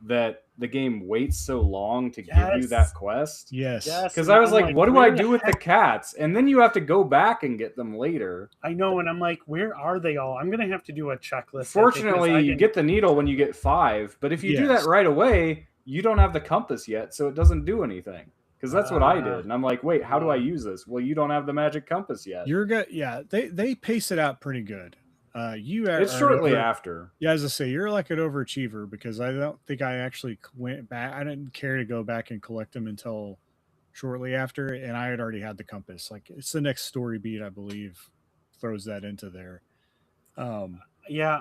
that the game waits so long to give you that Yes. quest. Yes. Yes. Because and I was I'm like, what do I where do with the heck- cats? And then you have to go back and get them later. I know, and I'm like, where are they all? I'm gonna have to do a checklist. I think, 'cause Fortunately, I you didn't- get the needle when you get 5, but if you do Yes. that right away, you don't have the compass yet, so it doesn't do anything. Because that's what I did, and I'm like, wait, how do I use this? Well, you don't have the magic compass yet. You're good. Yeah, they pace it out pretty good. You are It's an shortly over- after. Yeah, as I say, you're like an overachiever because I don't think I actually went back. I didn't care to go back and collect them until shortly after, and I had already had the compass. Like it's the next story beat, I believe, throws that into there. Yeah,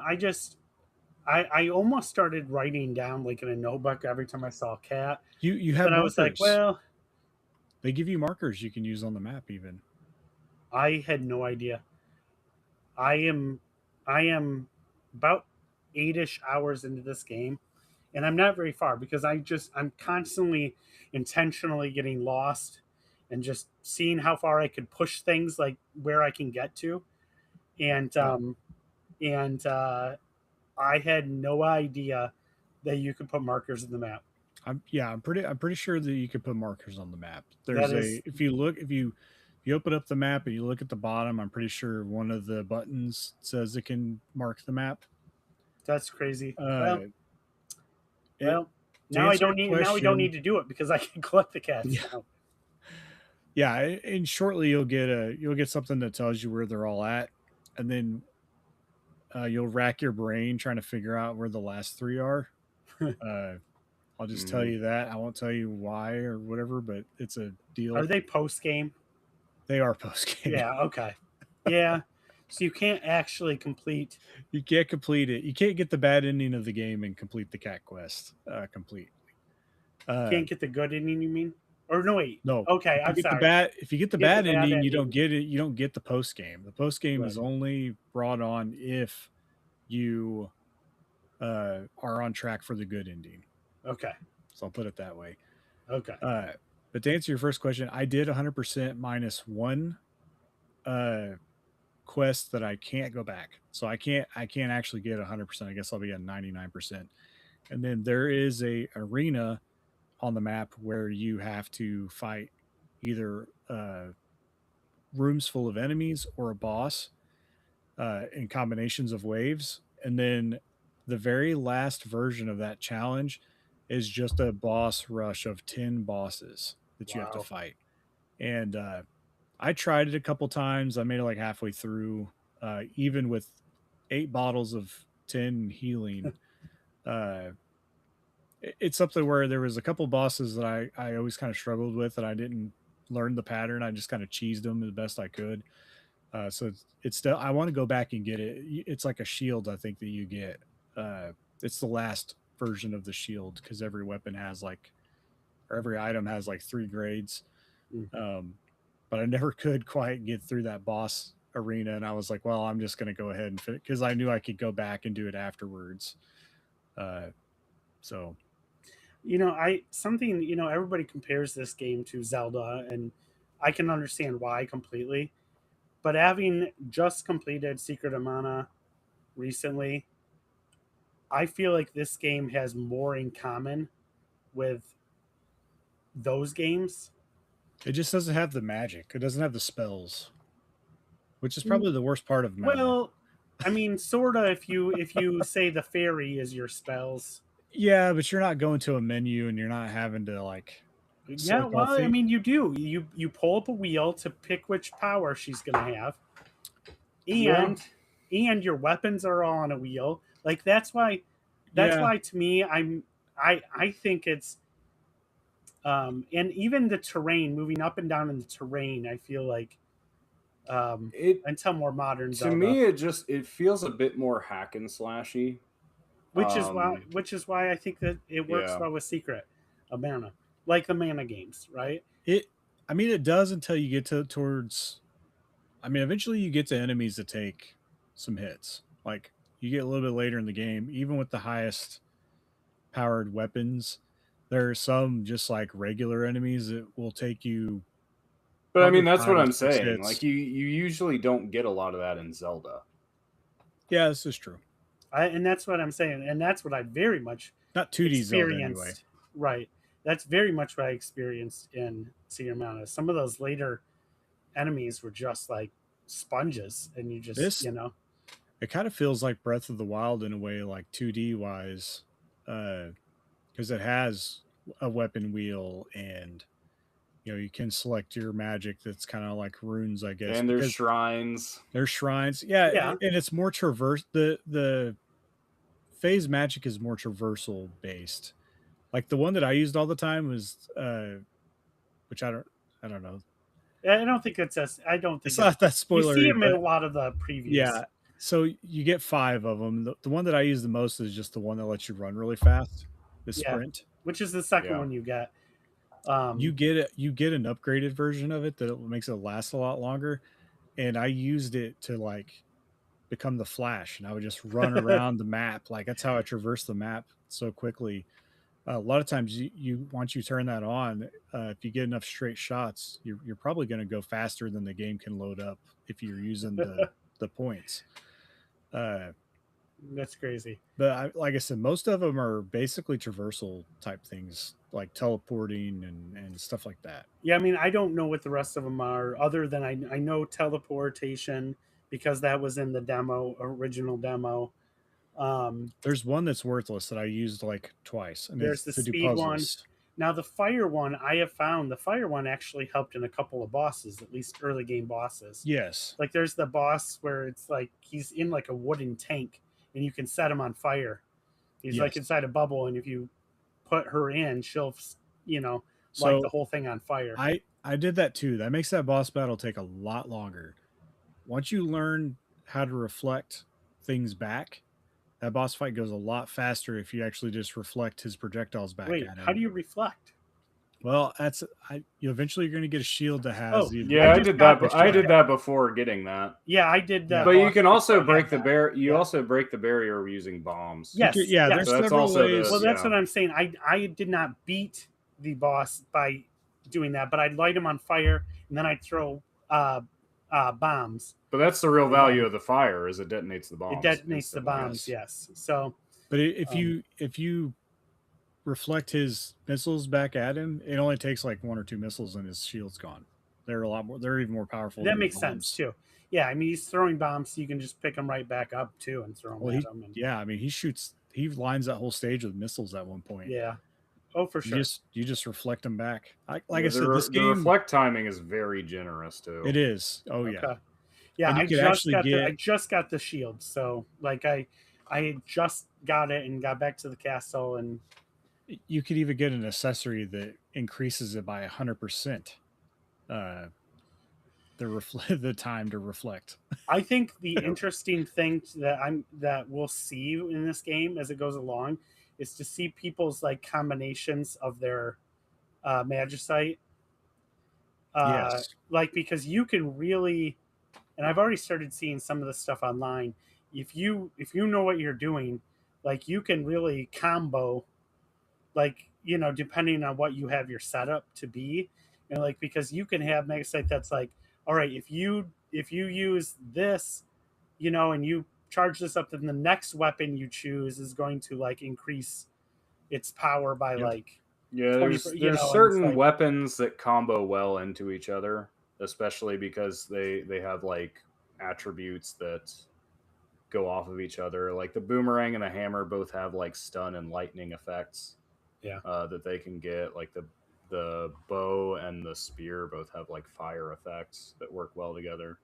I almost started writing down like in a notebook every time I saw a cat. You have But I markers. was like, well, They give you markers you can use on the map even. I had no idea. I am about 8-ish hours into this game, and I'm not very far because I'm constantly intentionally getting lost and just seeing how far I could push things, like where I can get to. And I had no idea that you could put markers in the map. I'm pretty sure that you could put markers on the map. There's That is- if you open up the map and you look at the bottom, I'm pretty sure one of the buttons says it can mark the map. That's crazy. To Now I answer don't your need. Now we don't question- need to do it because I can collect the cats. Yeah. Now. Yeah, and shortly you'll get something that tells you where they're all at, and then you'll rack your brain trying to figure out where the last 3 are. I'll just tell you that. I won't tell you why or whatever, but it's a deal. Are they post game? They are post game. Yeah. Okay. Yeah. So you can't actually complete. You can't complete it. You can't get the bad ending of the game and complete the cat quest completely. Can't get the good ending. You mean? Or no, wait. No. Okay. I'm If sorry. you get the Get bad the bad ending, you don't ending. get it. You don't get the post game. The post game is Right. only brought on if you are on track for the good ending. Okay. So I'll put it that way. Okay. But to answer your first question, I did 100% minus one quest that I can't go back. So I can't actually get 100%. I guess I'll be at 99%. And then there is a arena on the map where you have to fight either rooms full of enemies or a boss in combinations of waves. And then the very last version of that challenge is just a boss rush of 10 bosses that you have to Wow. fight. And I tried it a couple times. I made it like halfway through, even with 8 bottles of 10 healing. It's something where there was a couple bosses that I always kind of struggled with, and I didn't learn the pattern. I just kind of cheesed them the best I could. So it's still, I want to go back and get it. It's like a shield, I think, that you get. It's the last version of the shield because every weapon has like, or every item has like 3 grades. But I never could quite get through that boss arena, and I was like, well, I'm just going to go ahead and fit because I knew I could go back and do it afterwards. So Everybody compares this game to Zelda, and I can understand why completely. But having just completed Secret of Mana recently, I feel like this game has more in common with those games. it just doesn't have the magic. It doesn't have the spells, which is probably the worst part of Mana. Well, I mean, sorta. If you say the fairy is your spells, Yeah, but you're not going to a menu and you're not having to like. yeah. select all Well, I things. mean, you do. You pull up a wheel to pick which power she's gonna have, and your weapons are all on a wheel. Like that's why to me I think it's and even the terrain, moving up and down in the terrain, I feel like It until more modern to Zelda, me it feels a bit more hack and slashy. which is why I think that it works Yeah. well with Secret of Mana, like the Mana games, right? It does until you get towards. I mean, eventually you get to enemies that take some hits. Like you get a little bit later in the game, even with the highest powered weapons, there are some just like regular enemies that will take you. But I mean, Probably that's what 5 or I'm 6 saying. hits. Like you usually don't get a lot of that in Zelda. Yeah, this is true. And that's what I'm saying, and that's what I very much Not 2D Zelda experienced. anyway. Right, that's very much what I experienced in Secret of Mana. Some of those later enemies were just like sponges, and you just This it kind of feels like Breath of the Wild in a way, like 2D wise, because it has a weapon wheel and you can select your magic that's kind of like runes, I guess. And there's because shrines. there's shrines, yeah, Yeah. and it's more traverse. The phase magic is more traversal based. Like the one that I used all the time was, which I don't know. I don't think it's as I don't think It's not that you spoilery, see them in but a lot of the previews. yeah. So you get 5 of them. The one that I use the most is just the one that lets you run really fast, the Yeah. sprint. Which is the second Yeah. one you get. You get an upgraded version of it that makes it last a lot longer. And I used it to like become the Flash, and I would just run around the map. Like that's how I traverse the map so quickly. A lot of times, you once you turn that on, if you get enough straight shots, you're probably going to go faster than the game can load up if you're using the points. That's crazy. But like I said, most of them are basically traversal type things, like teleporting and stuff like that. Yeah, I mean, I don't know what the rest of them are, other than I know teleportation because that was in the original demo. There's one that's worthless that I used like twice, and There's it's the to do speed one. puzzles. Now the fire one, I have found the fire one actually helped in a couple of bosses, at least early game bosses. Yes. Like there's the boss where it's like he's in like a wooden tank and you can set him on fire. He's like Yes. inside a bubble, and if you put her in, she'll light So the whole thing on fire. I did that too. That makes that boss battle take a lot longer. Once you learn how to reflect things back, that boss fight goes a lot faster if you actually just reflect his projectiles back Wait, at him. how do you reflect? Well, you eventually you're going to get a shield that has the Yeah, I just did got that. the I shield. did that before getting that. Yeah, I did that. But you boss can also before I break got the that. barrier. You Yeah. also break the barrier using bombs. Yes. yeah, yes. there's So that's several also the- ways. Well, that's Yeah. what I'm saying. I did not beat the boss by doing that, but I'd light him on fire and then I'd throw bombs. But that's the real value of the fire, is it detonates the bombs. It detonates the instantly. bombs. Yes. So But if you reflect his missiles back at him, it only takes like 1 or 2 missiles and his shield's gone. They're a lot more. They're even more powerful. that than makes bombs. sense too. Yeah, I mean he's throwing bombs, so you can just pick them right back up too and throw them Well, at him. And, yeah, I mean he lines that whole stage with missiles at one point. yeah. Oh, for sure. You just reflect them back. Like Yeah, I said, this the game reflect timing is very generous too. it is. Oh yeah. Okay. Yeah, And you I could just actually got get- I just got the shield, so like I just got it and got back to the castle, and You could even get an accessory that increases it by 100%. The time to reflect. I think the interesting thing that we'll see in this game as it goes along is to see people's like combinations of their magicite. Yes. Like because you can really, and I've already started seeing some of this stuff online. If you know what you're doing, like you can really combo, like depending on what you have your setup to be, and like because you can have magicite that's like, all right, if you use this, and you charge this up, then the next weapon you choose is going to like increase its power by Yep. like Yeah, 20, there's and it's certain like- weapons that combo well into each other, especially because they have like attributes that go off of each other. Like the boomerang and the hammer both have like stun and lightning effects. Yeah. That they can get. Like the bow and the spear both have like fire effects that work well together.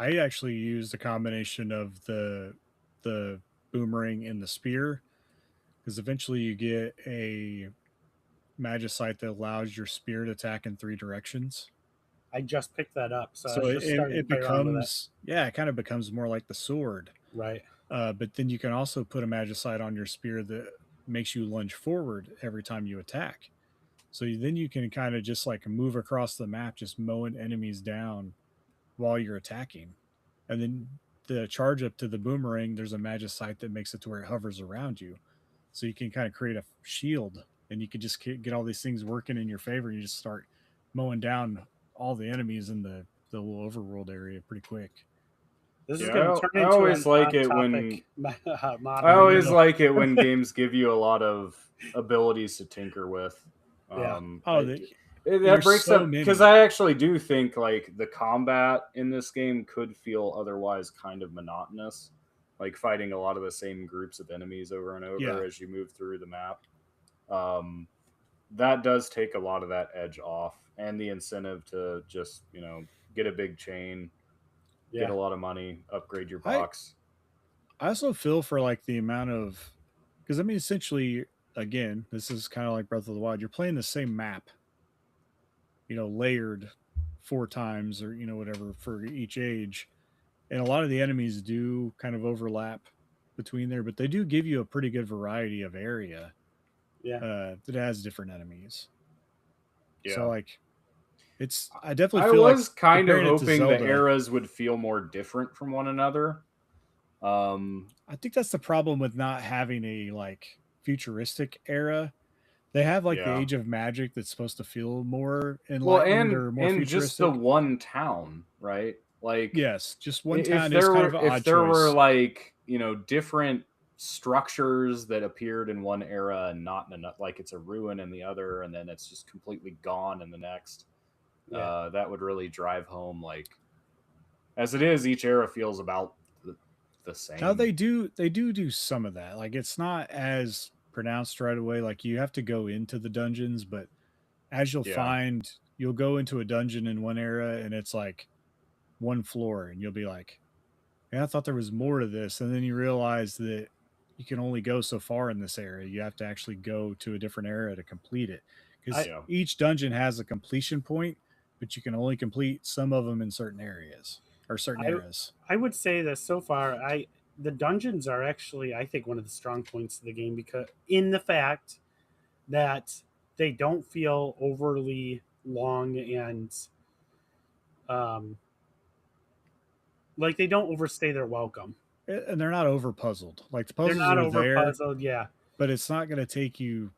I actually used a combination of the boomerang and the spear, because eventually you get a magicite that allows your spear to attack in 3 directions. I just picked that up, so, I So was just starting it to play around with becomes it kind of becomes more like the sword. right. But then you can also put a magicite on your spear that makes you lunge forward every time you attack. So then you can kind of just like move across the map, just mowing enemies down while you're attacking. And then the charge up to the boomerang, there's a magicite that makes it to where it hovers around you. So you can kind of create a shield, and you can just get all these things working in your favor. You just start mowing down all the enemies in the little overworld area pretty quick. This is Yeah, going to turn I into always an like it when modern. I always like it when games give you a lot of abilities to tinker with. Yeah. Oh, That there's breaks so up because many. I actually do think like the combat in this game could feel otherwise kind of monotonous, like fighting a lot of the same groups of enemies over and over Yeah. as you move through the map. Um, that does take a lot of that edge off, and the incentive to just get a big chain, get Yeah. a lot of money, upgrade your I box. I also feel for like the amount of, because I mean, essentially, again, this is kind of like Breath of the Wild. You're playing the same map, layered 4 times or whatever for each age, and a lot of the enemies do kind of overlap between there, but they do give you a pretty good variety of area Yeah. that has different enemies. So Yeah. like, I definitely I feel like was kind of comparing it to hoping the Zelda. eras would feel more different from one another. I think that's the problem with not having a like futuristic era. They have like the Yeah. Age of Magic that's supposed to feel more Well, enlightened or more and just the futuristic. one town, right? Like Yes, just one town is kind of an if odd there were choice. like different structures that appeared in one era and not in another, like it's a ruin in the other, and then it's just completely gone in the next. Yeah. That would really drive home. Like as it is, each era feels about the Now same. they do some of that. Like it's not as pronounced right away. Like you have to go into the dungeons, but as Yeah. you'll go into a dungeon in one era and it's like one floor, and you'll be like, "Yeah, I thought there was more to this," and then you realize that you can only go so far in this area. You have to actually go to a different area to complete it because Yeah. each dungeon has a completion point, but you can only complete some of them in certain areas or certain I eras. I would say that so far, the dungeons are actually, I think, one of the strong points of the game, because in the fact that they don't feel overly long, and um like they don't overstay their welcome. And they're not over puzzled. Like the They're puzzles not are over there, puzzled. Yeah, but it's not going to take you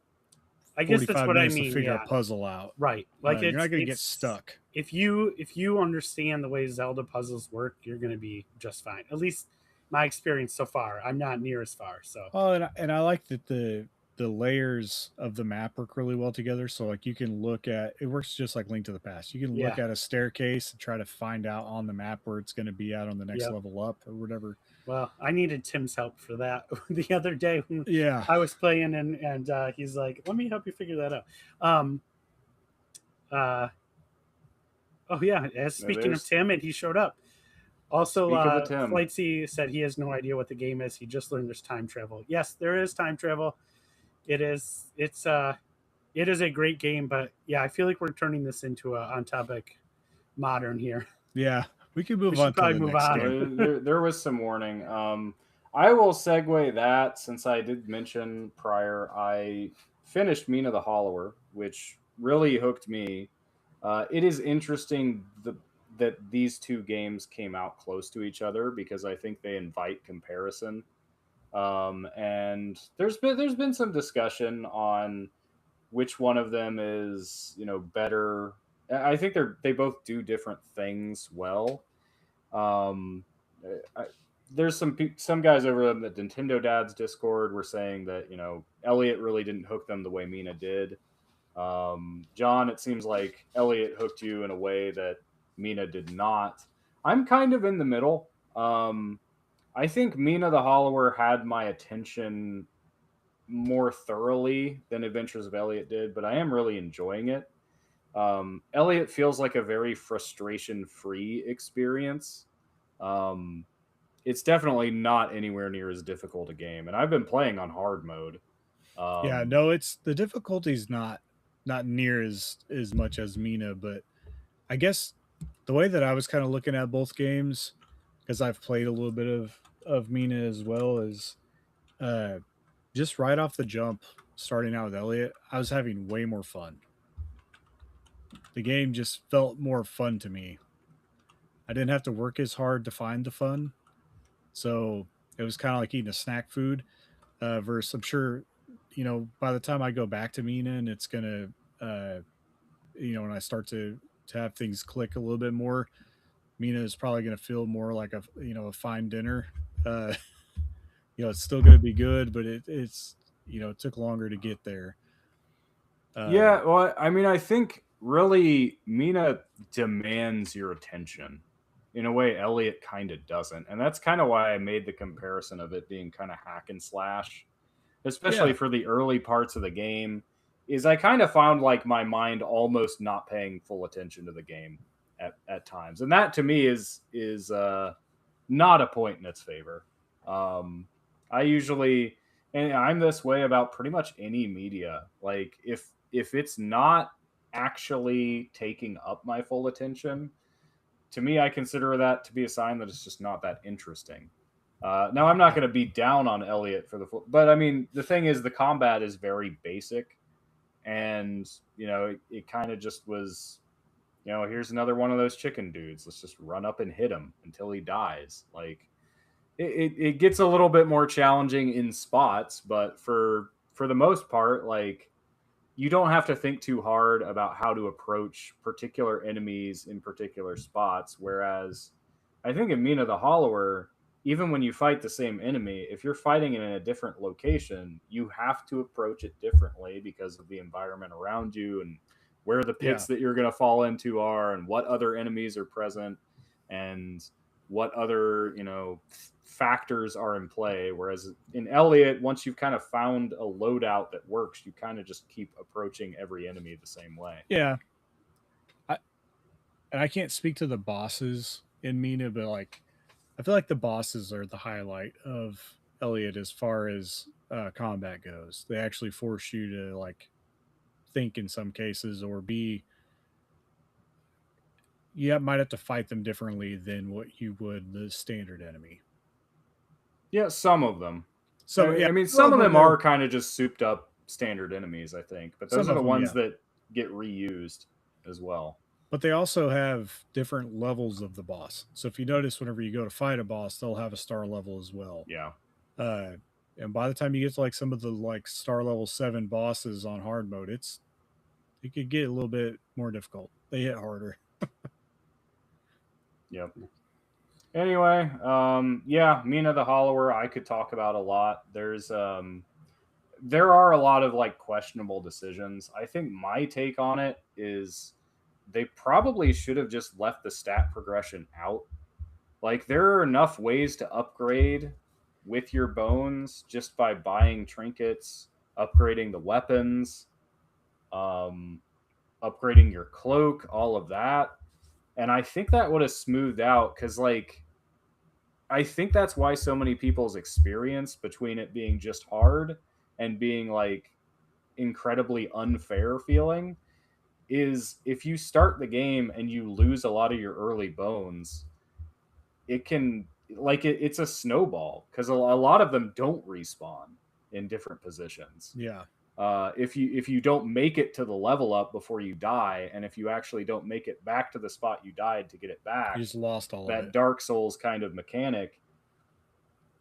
I guess that's 45 what I minutes to mean. figure a Yeah, puzzle out. right. Like You're not going to get it's stuck. if you understand the way Zelda puzzles work, you're going to be just fine. At least my experience so far. I'm not near as far, so Oh, and I like that the layers of the map work really well together. So like you can look at it works just like Link to the Past. You can yeah. look at a staircase and try to find out on the map where it's going to be at on the next Yep. level up or whatever. Well, I needed Tim's help for that the other day when Yeah. I was playing, and he's like, "Let me help you figure that out." Um, uh, oh yeah. Speaking of Tim, and he showed up. Also, Speak of a Tim. Flightsy said he has no idea what the game is. He just learned there's time travel. Yes, there is time travel. It is. It is a great game, but yeah, I feel like we're turning this into a on topic modern here. Yeah. We can move should on to probably the move next on. game. There was some warning. I will segue that since I did mention prior, I finished Mina the Hollower, which really hooked me. It is interesting that these two games came out close to each other because I think they invite comparison. And there's been some discussion on which one of them is better. I think they both do different things well. Um, I, there's some guys over on the Nintendo Dads Discord were saying that Elliot really didn't hook them the way Mina did. John, it seems like Elliot hooked you in a way that Mina did not. I'm kind of in the middle. I think Mina the Hollower had my attention more thoroughly than Adventures of Elliot did, but I am really enjoying it. Elliot feels like a very frustration-free experience. It's definitely not anywhere near as difficult a game, and I've been playing on hard mode. Yeah, no, it's the difficulty's not near as much as Mina, but I guess the way that I was kind of looking at both games, because I've played a little bit of Mina as well, is uh just right off the jump, starting out with Elliot, I was having way more fun. The game just felt more fun to me. I didn't have to work as hard to find the fun. So it was kind of like eating a snack food. Versus, I'm sure, by the time I go back to Mina and it's gonna, when I start to have things click a little bit more, Mina is probably going to feel more like a fine dinner. Uh, it's still going to be good, but it's it took longer to get there. Yeah, well, I mean, I think really Mina demands your attention in a way Elliot kind of doesn't. And that's kind of why I made the comparison of it being kind of hack and slash, especially Yeah. for the early parts of the game, is I kind of found like my mind almost not paying full attention to the game at times. And that to me is not a point in its favor. I usually, and I'm this way about pretty much any media. Like if it's not actually taking up my full attention, to me, I consider that to be a sign that it's just not that interesting. Now, I'm not going to be down on Elliot for but I mean, the thing is, the combat is very basic, and it kind of just was, here's another one of those chicken dudes. Let's just run up and hit him until he dies. Like, it gets a little bit more challenging in spots, but for the most part, like, you don't have to think too hard about how to approach particular enemies in particular spots. Whereas I think in Mina the Hollower, even when you fight the same enemy, if you're fighting in a different location, you have to approach it differently because of the environment around you and where the pits that you're going to fall into are and what other enemies are present and what other, factors are in play. Whereas in Elliot, once you've kind of found a loadout that works, you kind of just keep approaching every enemy the same way. Yeah. I can't speak to the bosses in Mina, but like, I feel like the bosses are the highlight of Elliot as far as combat goes. They actually force you to like think in some cases, or might have to fight them differently than what you would the standard enemy. Yeah, some of them. So I mean, some of them are kind of just souped up standard enemies, I think, but those are the ones that get reused as well. But they also have different levels of the boss. So if you notice, whenever you go to fight a boss, they'll have a star level as well. Yeah. And by the time you get to like some of the like star level 7 bosses on hard mode, it could get a little bit more difficult. They hit harder. Yep. Anyway, Mina the Hollower, I could talk about a lot. There are a lot of like questionable decisions. I think my take on it is they probably should have just left the stat progression out. Like, there are enough ways to upgrade with your bones just by buying trinkets, upgrading the weapons, upgrading your cloak, all of that. And I think that would have smoothed out, because like, I think that's why so many people's experience between it being just hard and being like incredibly unfair feeling is, if you start the game and you lose a lot of your early bones, it can like it's a snowball, because a lot of them don't respawn in different positions. Yeah. If you don't make it to the level up before you die, and if you actually don't make it back to the spot you died to get it back, you just lost all that of it. Dark Souls kind of mechanic.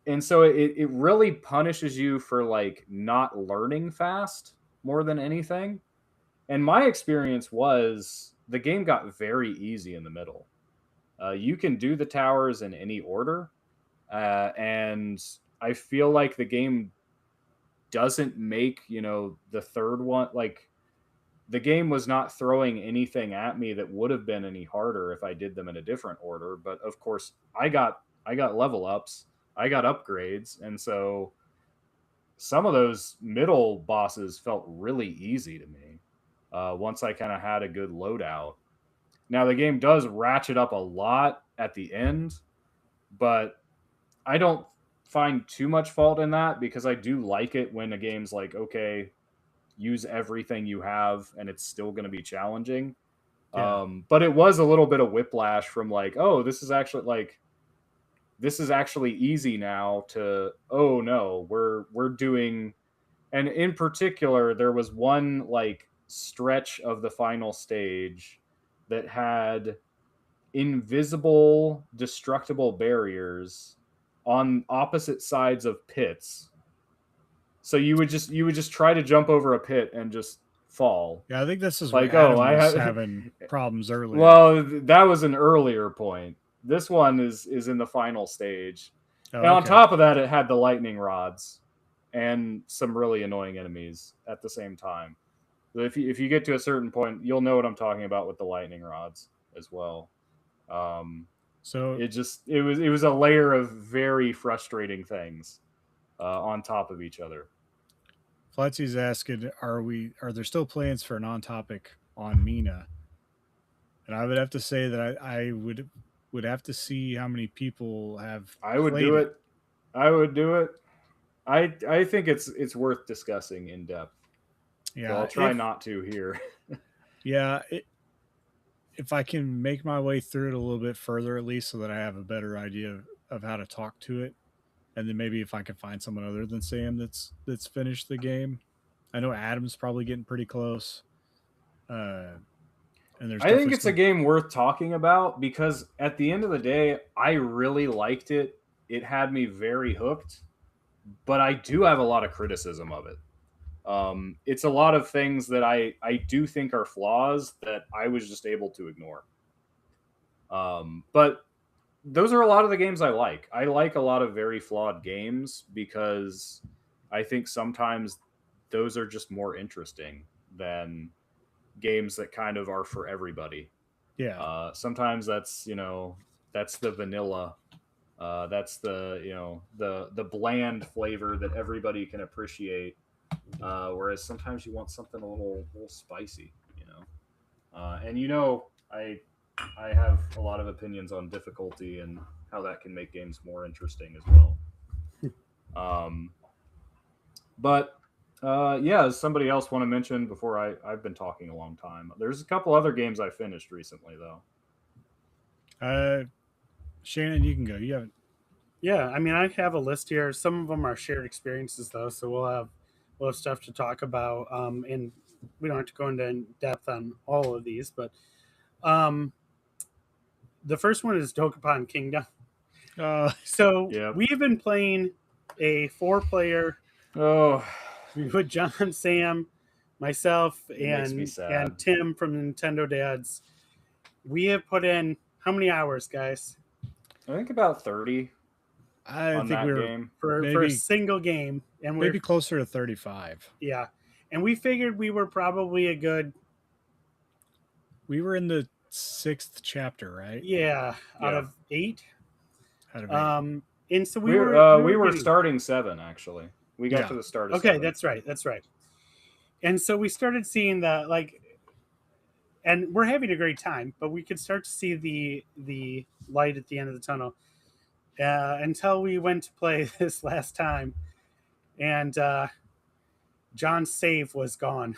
And so it really punishes you for like not learning fast more than anything. And my experience was the game got very easy in the middle. You can do the towers in any order, and I feel like the game doesn't make the third one, like, the game was not throwing anything at me that would have been any harder if I did them in a different order. But of course, I got level ups, I got upgrades, and so some of those middle bosses felt really easy to me once I kind of had a good loadout. Now, the game does ratchet up a lot at the end, but I don't find too much fault in that, because I do like it when a game's like, okay, use everything you have and it's still going to be challenging. Yeah. But it was a little bit of whiplash from like, oh, this is actually easy now, to, oh no, we're doing. And in particular, there was one like stretch of the final stage that had invisible destructible barriers on opposite sides of pits. So you would just try to jump over a pit and just fall. Yeah, I think this is like, where Adam I was have having problems earlier. Well, that was an earlier point. This one is in the final stage. Oh, And on okay. top of that, it had the lightning rods and some really annoying enemies at the same time. So if you get to a certain point, you'll know what I'm talking about with the lightning rods as well. Um, So it was a layer of very frustrating things on top of each other. Flatsy's asking, are there still plans for an on topic on Mina? And I would have to say that I would have to see how many people have I would played do it. I would do it. I think it's worth discussing in depth. Yeah, So I'll try not to here. Yeah, if I can make my way through it a little bit further, at least, so that I have a better idea of how to talk to it, and then maybe if I can find someone other than Sam that's finished the game. I know Adam's probably getting pretty close. And there's I think it's a game worth talking about because at the end of the day, I really liked it. It had me very hooked, but I do have a lot of criticism of it. It's a lot of things that I do think are flaws that I was just able to ignore. But those are a lot of the games I like. I like a lot of very flawed games because I think sometimes those are just more interesting than games that kind of are for everybody. Yeah. Sometimes that's that's the vanilla. That's the the bland flavor that everybody can appreciate. Whereas sometimes you want something a little spicy, and I have a lot of opinions on difficulty and how that can make games more interesting as well. But yeah, does somebody else want to mention before I've been talking a long time? There's a couple other games I finished recently though. Shannon, you can go. You haven't. Yeah, I mean, I have a list here. Some of them are shared experiences, though, so we'll have stuff to talk about. And we don't have to go into depth on all of these, but the first one is Dokapon Kingdom. So Yep. we have been playing a 4-player Oh, with John, Sam, myself, makes me sad. and Tim from Nintendo Dads. We have put in how many hours, guys? I think about 30 I on think that we were game. For maybe a single game, and we're maybe closer to 35. yeah, and we figured we were probably a good We were in the 6th chapter, right? out of 8. Out of 8. And so We were getting- starting 7 actually. We got to the start of okay, 7. that's right. And so we started seeing that, like, and we're having a great time, but we could start to see the light at the end of the tunnel until we went to play this last time, and John's save was gone.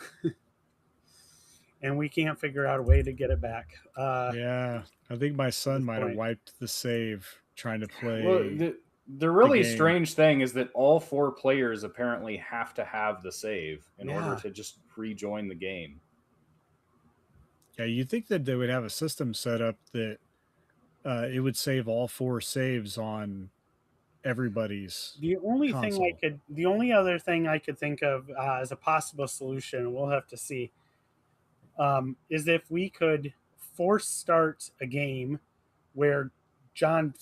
And we can't figure out a way to get it back. Yeah, I think my son this might have point. wiped the save trying to play. Well, the really game. strange thing is that all 4 players apparently have to have the save in Yeah. order to just rejoin the game. Yeah, you'd think that they would have a system set up that it would save all 4 saves on everybody's. The only console. the only other thing I could think of as a possible solution, we'll have to see, is if we could force start a game where John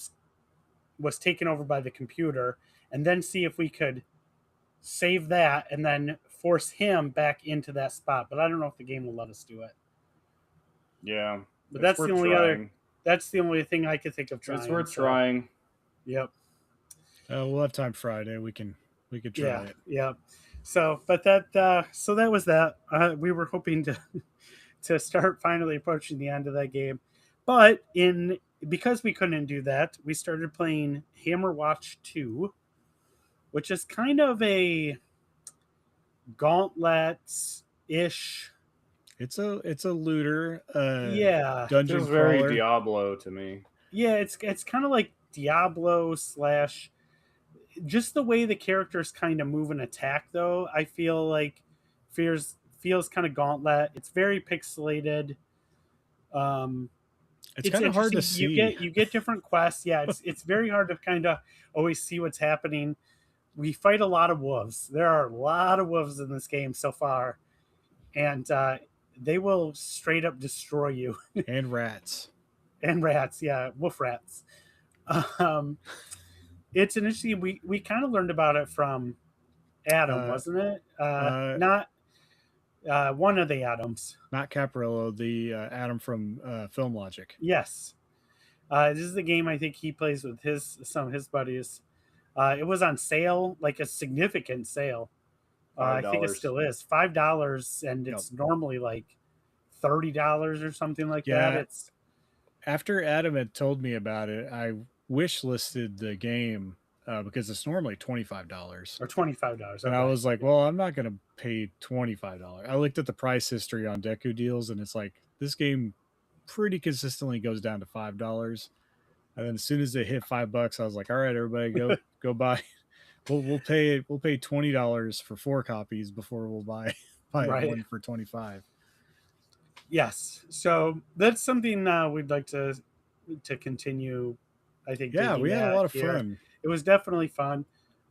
was taken over by the computer, and then see if we could save that and then force him back into that spot. But I don't know if the game will let us do it. Yeah. But it's that's the worth only trying. that's the only thing I could think of trying. It's worth so, trying. Yep. We'll have time Friday. We could try it. Yeah. So, but that so that was that. We were hoping to start finally approaching the end of that game, but because we couldn't do that, we started playing Hammer Watch 2, which is kind of a Gauntlet-ish. It's a looter. Yeah. Dungeon Feels very crawler. Diablo to me. Yeah, it's kind of like Diablo / just the way the characters kind of move and attack, though. I feel like feels kind of Gauntlet. It's very pixelated. It's kind of hard to interesting. see. You get different quests. Yeah, it's very hard to kind of always see what's happening. We fight a lot of wolves. There are a lot of wolves in this game so far, and they will straight up destroy you. And rats. and rats. Yeah, wolf rats. Um, it's an interesting. We kind of learned about it from Adam, Uh, wasn't it? uh, Not one of the Adams. not Caparillo, the Adam from Film Logic. Yes. This is the game I think he plays with some of his buddies. It was on sale, like a significant sale. I think it $5. still is $5, and it's normally like $30 or something like that. Yeah. It's After Adam had told me about it, I wish listed the game because it's normally $25. or $25. And I was like, well, I'm not going to pay $25. I looked at the price history on Deku deals, and it's like this game pretty consistently goes down to $5. And then as soon as it hit $5, I was like, all right, everybody, go buy. We'll pay $20 for 4 copies before we'll buy Right. one for 25. Yes, so that's something we'd like to continue. I think. Yeah, we had a lot of here. fun. It was definitely fun,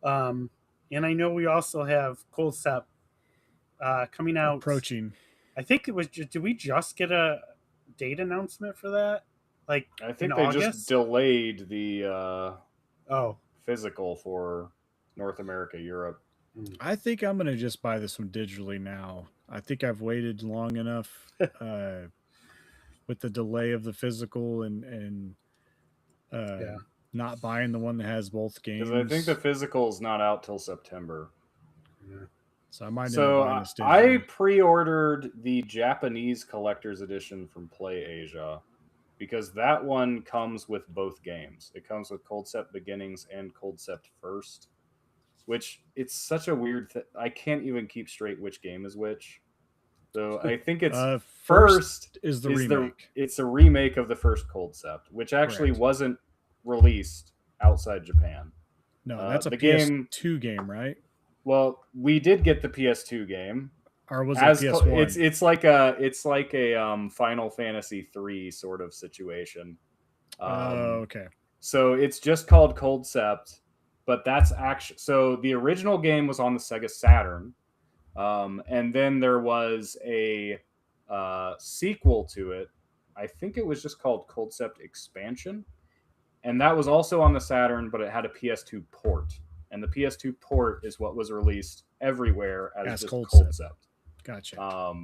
and I know we also have Cold Step coming out. Approaching. I think it was. Did we just get a date announcement for that? Like I think in they August? just delayed the Oh, physical for North America, Europe. I think I'm gonna just buy this one digitally now. I think I've waited long enough with the delay of the physical and not buying the one that has both games. Because I think the physical is not out till September. So I might. So end up buying this I digitally. pre-ordered the Japanese collector's edition from Play Asia because that one comes with both games. It comes with Cold Step Beginnings and Cold Step First, which it's such a weird thing. I can't even keep straight which game is which. So I think it's first is the remake. It's a remake of the first Cold Step, which actually Correct. wasn't released outside Japan. No, that's a the PS2 game, right? Well, we did get the PS2 game. Or was it PS1? It's like a Final Fantasy 3 sort of situation. Okay. So it's just called Cold Sept, but that's actually so the original game was on the Sega Saturn, and then there was a sequel to it. I think it was just called Cold Sept Expansion, and that was also on the Saturn, but it had a PS2 port. And the PS2 port is what was released everywhere as just Cold Sept. Gotcha.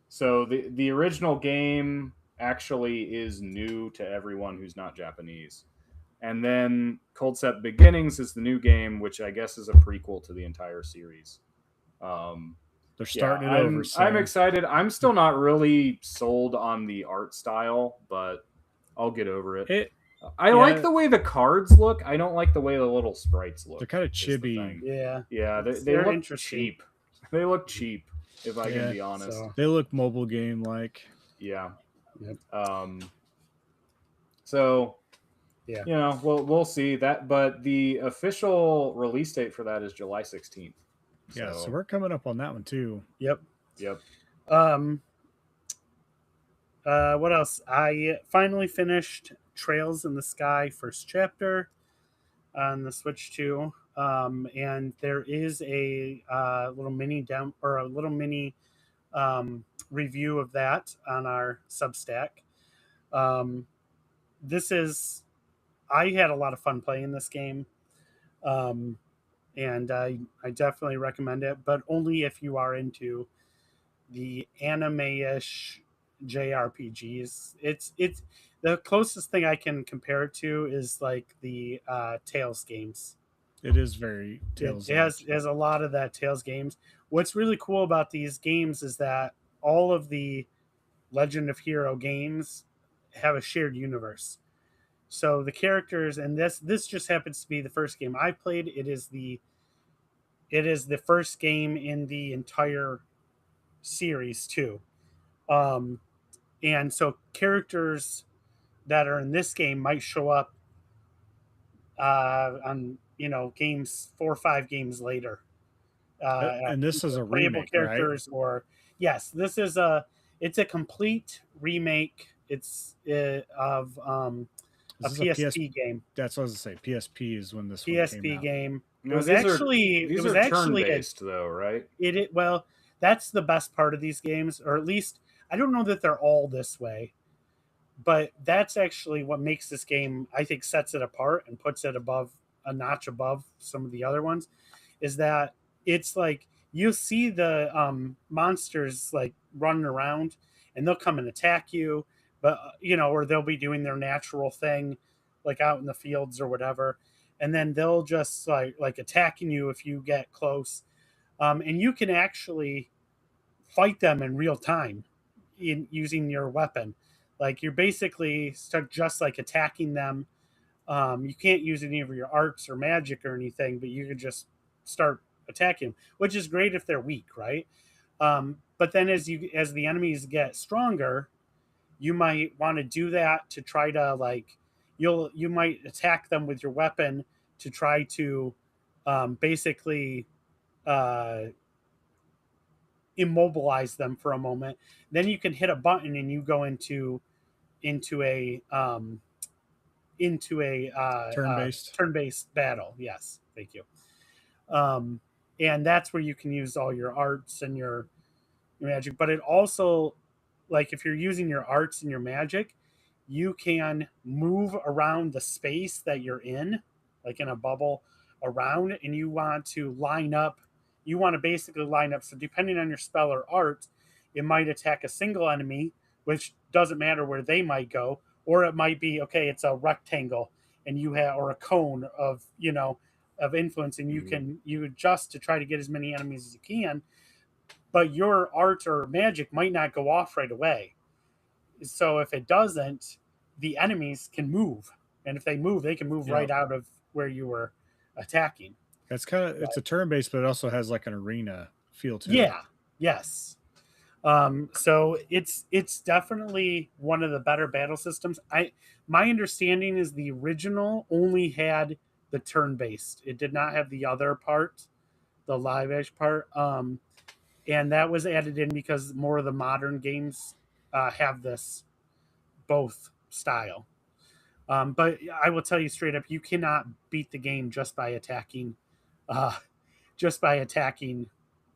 So the original game actually is new to everyone who's not Japanese. And then Cold Sept Beginnings is the new game, which I guess is a prequel to the entire series. They're starting it over. So. I'm excited. I'm still not really sold on the art style, but I'll get over it. I like the way the cards look. I don't like the way the little sprites look. They're kind of chibi. Yeah, they look cheap. They look cheap, if I can be honest. So. They look mobile game like. Yeah. Yep. So, yeah, you know, we'll see that, but the official release date for that is July 16th. Yeah, so we're coming up on that one too. Yep. What else? I finally finished Trails in the Sky first chapter on the Switch 2, and there is a little mini review of that on our Substack. I had a lot of fun playing this game, and I definitely recommend it, but only if you are into the anime-ish JRPGs. It's the closest thing I can compare it to is like the Tales games. It is very Tales. It has a lot of that Tales games. What's really cool about these games is that all of the Legend of Hero games have a shared universe. So the characters, and this just happens to be the first game I played. It is the first game in the entire series too. And so characters that are in this game might show up on games 4 or 5 games later. And this is a remake, characters, right? Or yes, this is a complete remake. It's of a PSP game. That's what I was going to say. PSP is when this PSP came out. game. It was actually turn-based though, right? That's the best part of these games, or at least I don't know that they're all this way, but that's actually what makes this game, I think, sets it apart and puts it above a notch above some of the other ones, is that it's like you see the monsters like running around and they'll come and attack you, but or they'll be doing their natural thing like out in the fields or whatever, and then they'll just like attacking you if you get close, and you can actually fight them in real time in using your weapon. Like you're basically start just like attacking them. You can't use any of your arts or magic or anything, but you can just start attacking them, which is great if they're weak, right? But then as the enemies get stronger, you might want to do that to try to like you might attack them with your weapon to try to basically uh, immobilize them for a moment. Then you can hit a button and you go into a Turn-based. turn-based battle. Yes, thank you. And that's where you can use all your arts and your magic. But it also, like if you're using your arts and your magic, you can move around the space that you're in, like in a bubble around, and you want to line up. You want to basically line up. So depending on your spell or art, it might attack a single enemy, which doesn't matter where they might go, or it might be okay. It's a rectangle, and you have or a cone of of influence, and you adjust to try to get as many enemies as you can. But your art or magic might not go off right away. So if it doesn't, the enemies can move, and if they move, they can move right out of where you were attacking. It's it's a turn-based, but it also has like an arena feel to it. Yeah. Yes. So it's definitely one of the better battle systems. My understanding is the original only had the turn-based. It did not have the other part, the live edge part. And that was added in because more of the modern games have this both style. But I will tell you straight up, you cannot beat the game just by attacking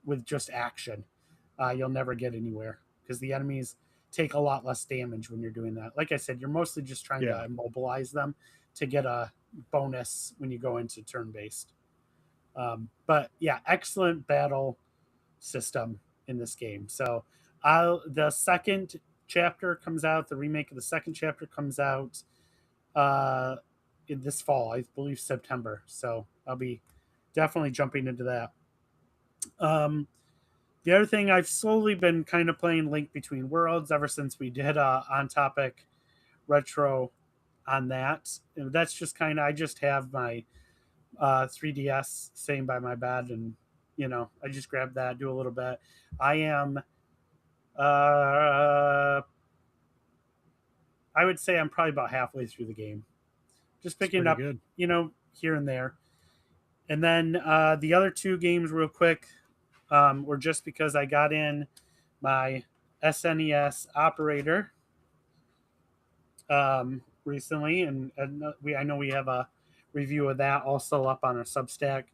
with just action. You'll never get anywhere because the enemies take a lot less damage when you're doing that. Like I said, you're mostly just trying to immobilize them to get a bonus when you go into turn-based. But yeah, excellent battle system in this game. So the second chapter comes out, the remake of the second chapter comes out in this fall, I believe September. So I'll be definitely jumping into that. The other thing, I've slowly been kind of playing Link Between Worlds ever since we did on topic retro on that. And that's just kind of, I just have my 3DS sitting by my bed, and I just grab that, do a little bit. I am I would say I'm probably about halfway through the game, just picking up good. Here and there. And then the other two games real quick were just because I got in my SNES operator recently, and I know we have a review of that also up on our Substack.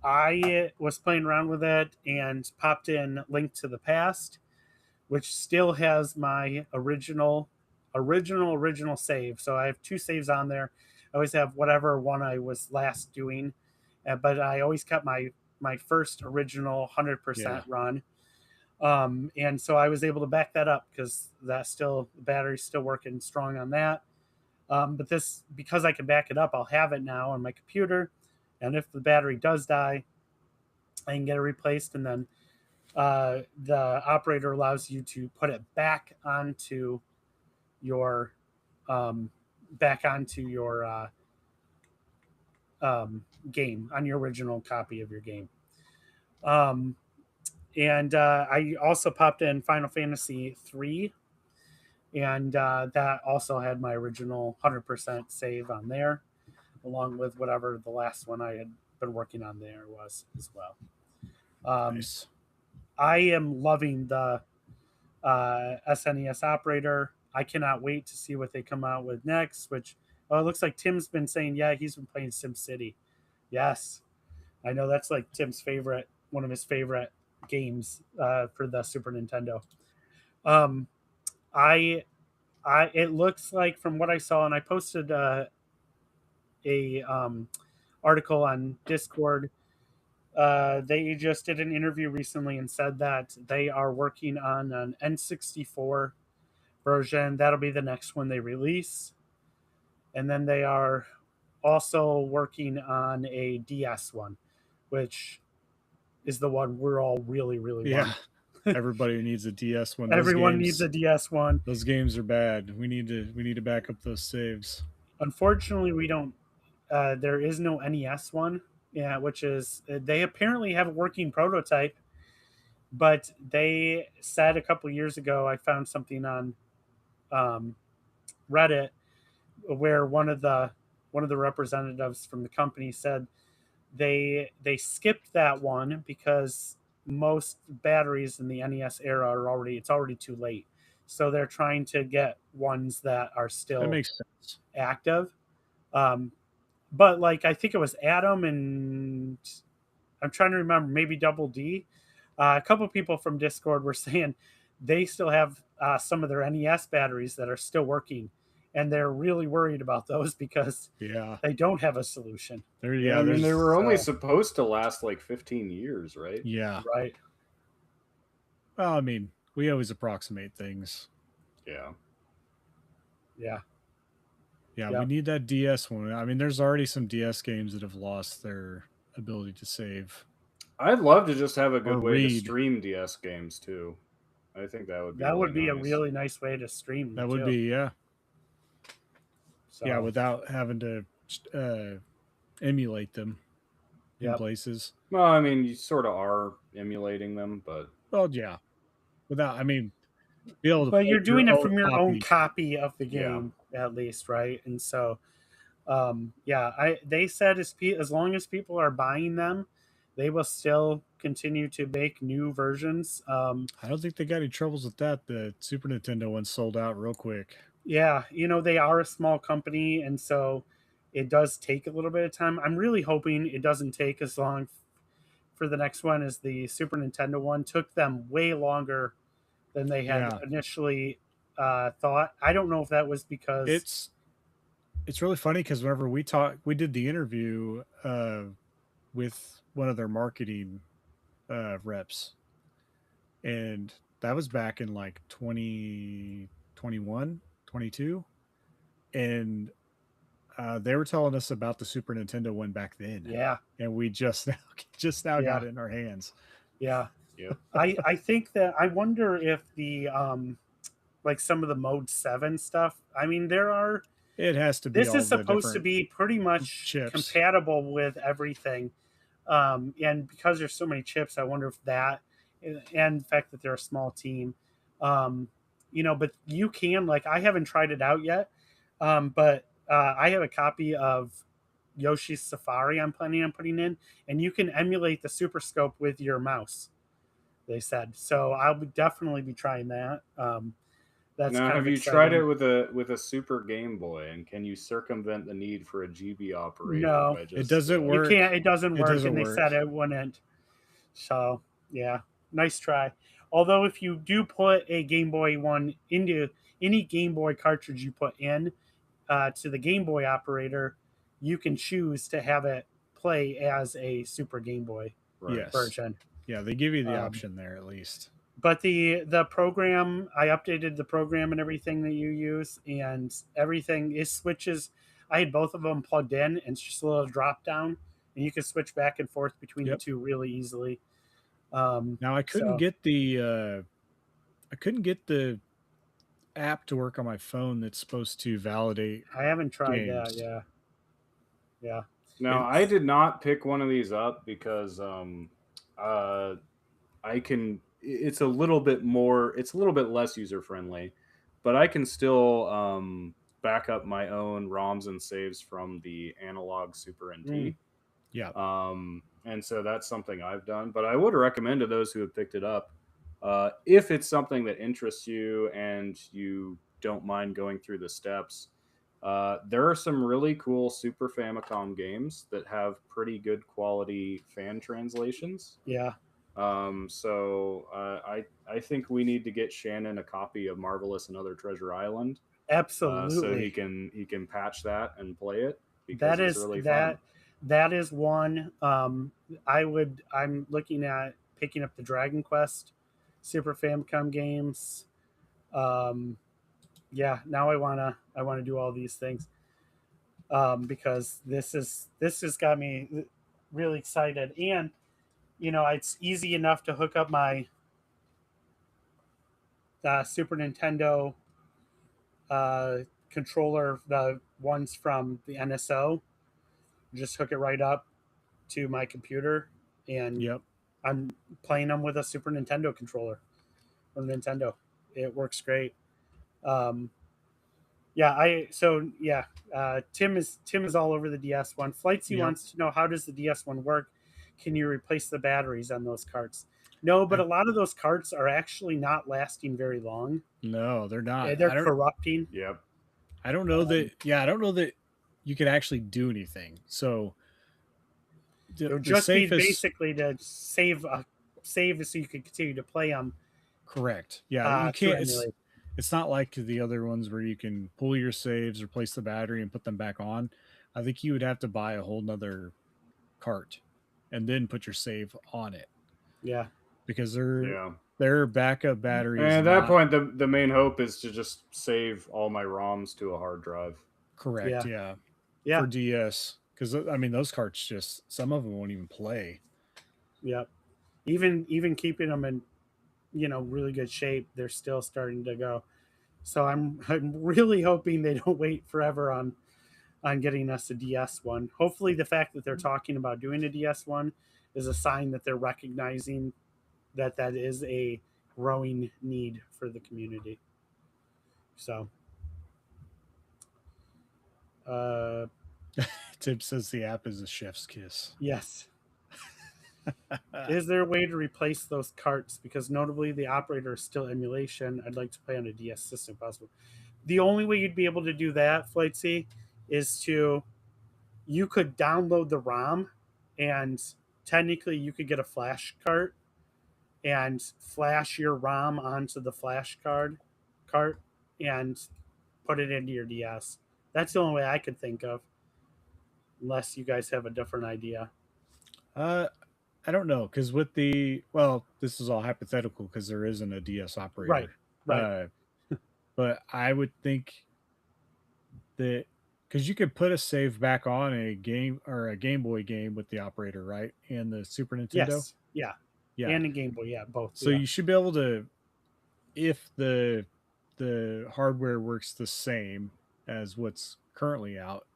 I was playing around with it and popped in Link to the Past, which still has my original save. So I have two saves on there. I always have whatever one I was last doing, but I always kept my first original 100% run. And so I was able to back that up because the battery's still working strong on that. But this, because I can back it up, I'll have it now on my computer. And if the battery does die, I can get it replaced. And then the operator allows you to put it back onto your game, on your original copy of your game. And I also popped in Final Fantasy 3, and that also had my original 100% save on there, along with whatever the last one I had been working on there was as well. Nice. I am loving the SNES operator. I cannot wait to see what they come out with next, which it looks like Tim's been saying, he's been playing SimCity. Yes. I know that's like Tim's one of his favorite games for the Super Nintendo. It looks like from what I saw, and I posted a article on Discord. They just did an interview recently and said that they are working on an N64 version. That'll be the next one they release, and then they are also working on a DS one, which is the one we're all really Yeah. want. Everybody needs a DS one. Everyone needs a DS one. Those games are bad. We need to back up those saves. Unfortunately, we don't. There is no NES one. Yeah, which is they apparently have a working prototype, but they said a couple years ago. I found something on Reddit where one of the representatives from the company said they skipped that one because most batteries in the NES era are already too late. So they're trying to get ones that are still That makes sense. active. But like I think it was Adam and I'm trying to remember maybe Double D. A couple of people from Discord were saying they still have some of their NES batteries that are still working, and they're really worried about those because they don't have a solution. I mean, they were only supposed to last like 15 years, right? Yeah. Right. Well, I mean, we always approximate things. Yeah. Yeah. Yeah, we need that DS one. I mean, there's already some DS games that have lost their ability to save. I'd love to just have a good way to stream DS games too. I think that would be a really nice way to stream. That would be, yeah. So, yeah, without having to emulate them in places. Well, I mean, you sort of are emulating them, but yeah, without. I mean, be able to. But you're doing it from your own copy of the game, at least, right? And so, they said as long as people are buying them, they will still continue to make new versions. I don't think they got any troubles with that. The Super Nintendo one sold out real quick. Yeah, they are a small company, and so it does take a little bit of time. I'm really hoping it doesn't take as long for the next one as the Super Nintendo one. Took them way longer than they had initially thought. I don't know if that was because it's really funny because whenever we did the interview with one of their marketing reps, and that was back in like 2021, 22, and they were telling us about the Super Nintendo one back then. Yeah, and we just now got it in our hands. Yeah. Yeah. I think that I wonder if the like some of the Mode 7 stuff. I mean, it has to be. This is supposed to be pretty much compatible with everything. And because there's so many chips, I wonder if that and the fact that they're a small team. But you can, like, I haven't tried it out yet. But I have a copy of Yoshi's Safari I'm planning on putting in, and you can emulate the Super Scope with your mouse, they said. So I'll definitely be trying that. That's now, kind have of you exciting. tried it with a Super Game Boy, and can you circumvent the need for a GB operator? No, by just, it doesn't work. You can't. It doesn't work, doesn't and work. They said it wouldn't. So yeah, nice try. Although if you do put a Game Boy one into any Game Boy cartridge you put in to the Game Boy operator, you can choose to have it play as a Super Game Boy version. Yeah, they give you the option there at least. But the program, I updated the program and everything that you use, and everything is switches. I had both of them plugged in, and it's just a little drop down, and you can switch back and forth between the two really easily. Now I couldn't get the app to work on my phone that's supposed to validate. I haven't tried that. Yeah. Now I did not pick one of these up because I can. It's a little bit less user friendly, but I can still back up my own ROMs and saves from the analog Super NT. Yeah. And so that's something I've done, but I would recommend to those who have picked it up, if it's something that interests you and you don't mind going through the steps. There are some really cool Super Famicom games that have pretty good quality fan translations. Yeah. I think we need to get Shannon a copy of Marvelous and Other Treasure Island, so Absolutely. he can patch that and play it because That it's is really fun. that is one. I'm looking at picking up the Dragon Quest Super Famicom games. Um, yeah, now I wanna do all these things because this has got me really excited. And it's easy enough to hook up my Super Nintendo uh, controller, the ones from the NSO. Just hook it right up to my computer, and Yep. I'm playing them with a Super Nintendo controller from Nintendo. It works great. Um, yeah, Tim is all over the DS one. Flightsy Yep. wants to know, how does the DS one work? Can you replace the batteries on those carts? No, but a lot of those carts are actually not lasting very long. No, they're not. They're corrupting. Yep. I don't know that. Yeah, I don't know that you could actually do anything. So It would the just be safest. basically to save so you could continue to play them Correct. Yeah, you through can't. emulate. It's not like the other ones where you can pull your saves, replace the battery, and put them back on. I think you would have to buy a whole nother cart and then put your save on it Yeah, because Yeah. their backup battery And is at that not point, the main hope is to just save all my ROMs to a hard drive. correct. yeah, Yeah, yeah, for DS because I mean those carts just some of them won't even play. yeah. Even keeping them in really good shape, they're still starting to go. So I'm really hoping they don't wait forever on getting us a DS one. Hopefully, the fact that they're talking about doing a DS one is a sign that they're recognizing that is a growing need for the community. So, uh, Tip says the app is a chef's kiss. yes. Is there a way to replace those carts? Because notably, the operator is still emulation. I'd like to play on a DS system, if possible. The only way you'd be able to do that, Flight C, is you could download the ROM, and technically you could get a flash cart and flash your ROM onto the flash cart and put it into your DS. That's the only way I could think of, unless you guys have a different idea. uh, I don't know because this is all hypothetical because there isn't a DS Right, operator. right. Uh, but I would think that because you could put a save back on a game or a Game Boy game with the operator, right? And the Super Nintendo. Yes, yeah, Yeah. and the Game Boy, yeah, both, So yeah, you should be able to, if the hardware works the same as what's currently out,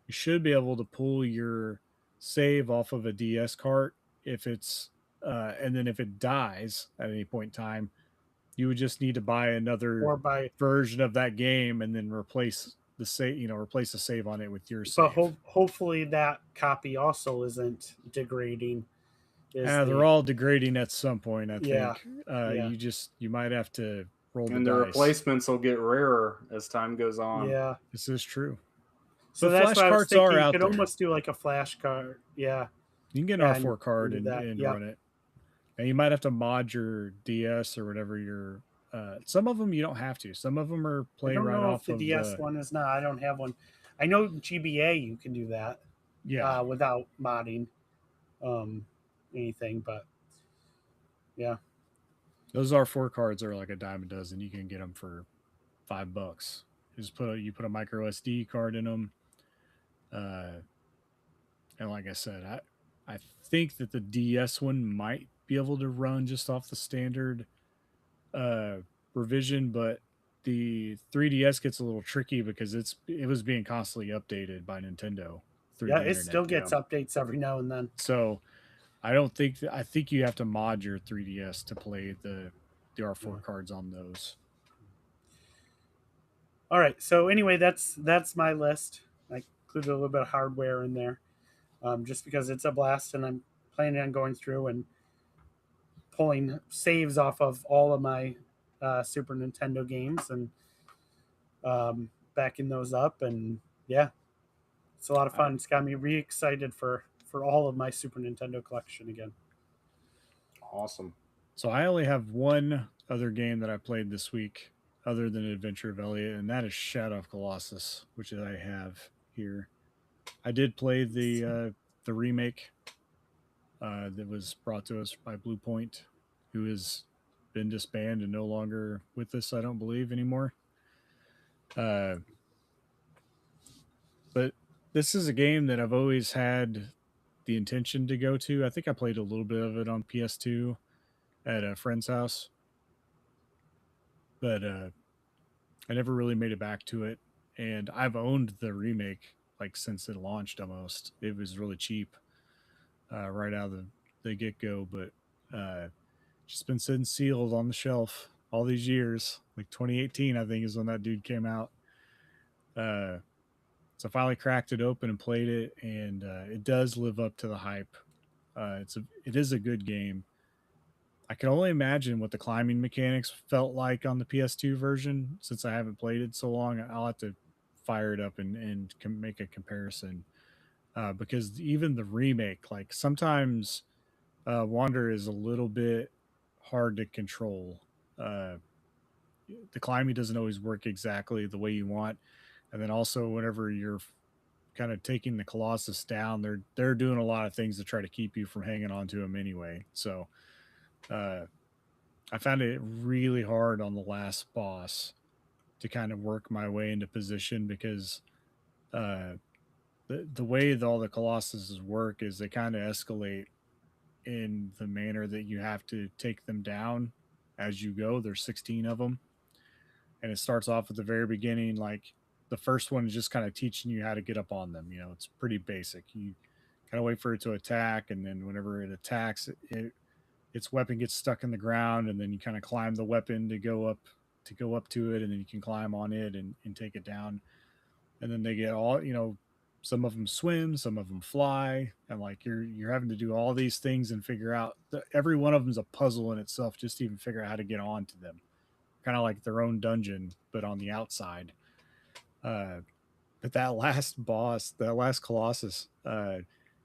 you should be able to pull your save off of a DS cart if it's and then if it dies at any point in time, you would just need to buy another or by. version of that game and then replace the save on it with your But save. hopefully that copy also isn't degrading. Is They're the all degrading at some point, I Yeah, think. yeah, You might have to roll the And the dice. replacements will get rarer as time goes on. yeah. This is true. So But that's flash why I was carts are thinking you out could there. almost do like a flash card, yeah, You can get an and R4 card do that. and Yep. run it. And you might have to mod your DS or whatever some of them you don't have to. Some of them are I play don't right know if off the of DS the one is not. I don't have one. I know GBA you can do that yeah. without modding anything, but yeah, Those R4 cards are like a dime a dozen. You can get them for $5. You put a micro SD card in them. And like I said, I think that the DS one might be able to run just off the standard uh, revision, but the 3DS gets a little tricky because it was being constantly updated by Nintendo through yeah, the it internet. still gets Yeah. updates every now and then. So I think you have to mod your 3DS to play the R4 cards on those. All right, so anyway, that's my list. I included a little bit of hardware in there, just because it's a blast, and I'm planning on going through and pulling saves off of all of my Super Nintendo games and backing those up, and yeah, it's a lot of fun. It's got me re excited for all of my Super Nintendo collection again. Awesome. So I only have one other game that I played this week other than Adventure of Elliot, and that is Shadow of Colossus, which I have here. I did play the remake that was brought to us by Blue Point, who has been disbanded and no longer with us, I don't believe, anymore. But this is a game that I've always had the intention to go to. I think I played a little bit of it on PS2 at a friend's house, but I never really made it back to it. And I've owned the remake like since it launched almost. It was really cheap right out of the get go, but just been sitting sealed on the shelf all these years. Like 2018, I think, is when that dude came out. So I finally cracked it open and played it, and it does live up to the hype. It is a good game. I can only imagine what the climbing mechanics felt like on the PS2 version. Since I haven't played it so long, I'll have to fire it up and make a comparison. Because even the remake, like sometimes Wander is a little bit hard to control. The climbing doesn't always work exactly the way you want, and then also whenever you're kind of taking the Colossus down, they're doing a lot of things to try to keep you from hanging on to him anyway. So I found it really hard on the last boss to kind of work my way into position because the way that all the Colossuses work is they kind of escalate in the manner that you have to take them down as you go. There's 16 of them, and it starts off at the very beginning. Like the first one is just kind of teaching you how to get up on them. You know, it's pretty basic. You kind of wait for it to attack, and then whenever it attacks, its weapon gets stuck in the ground, and then you kind of climb the weapon to go up to it, and then you can climb on it and take it down. And then they get all, you know, some of them swim, some of them fly, and like you're having to do all these things and figure out every one of them is a puzzle in itself just to even figure out how to get onto them. Kind of like their own dungeon, but on the outside. But that last boss, that last Colossus,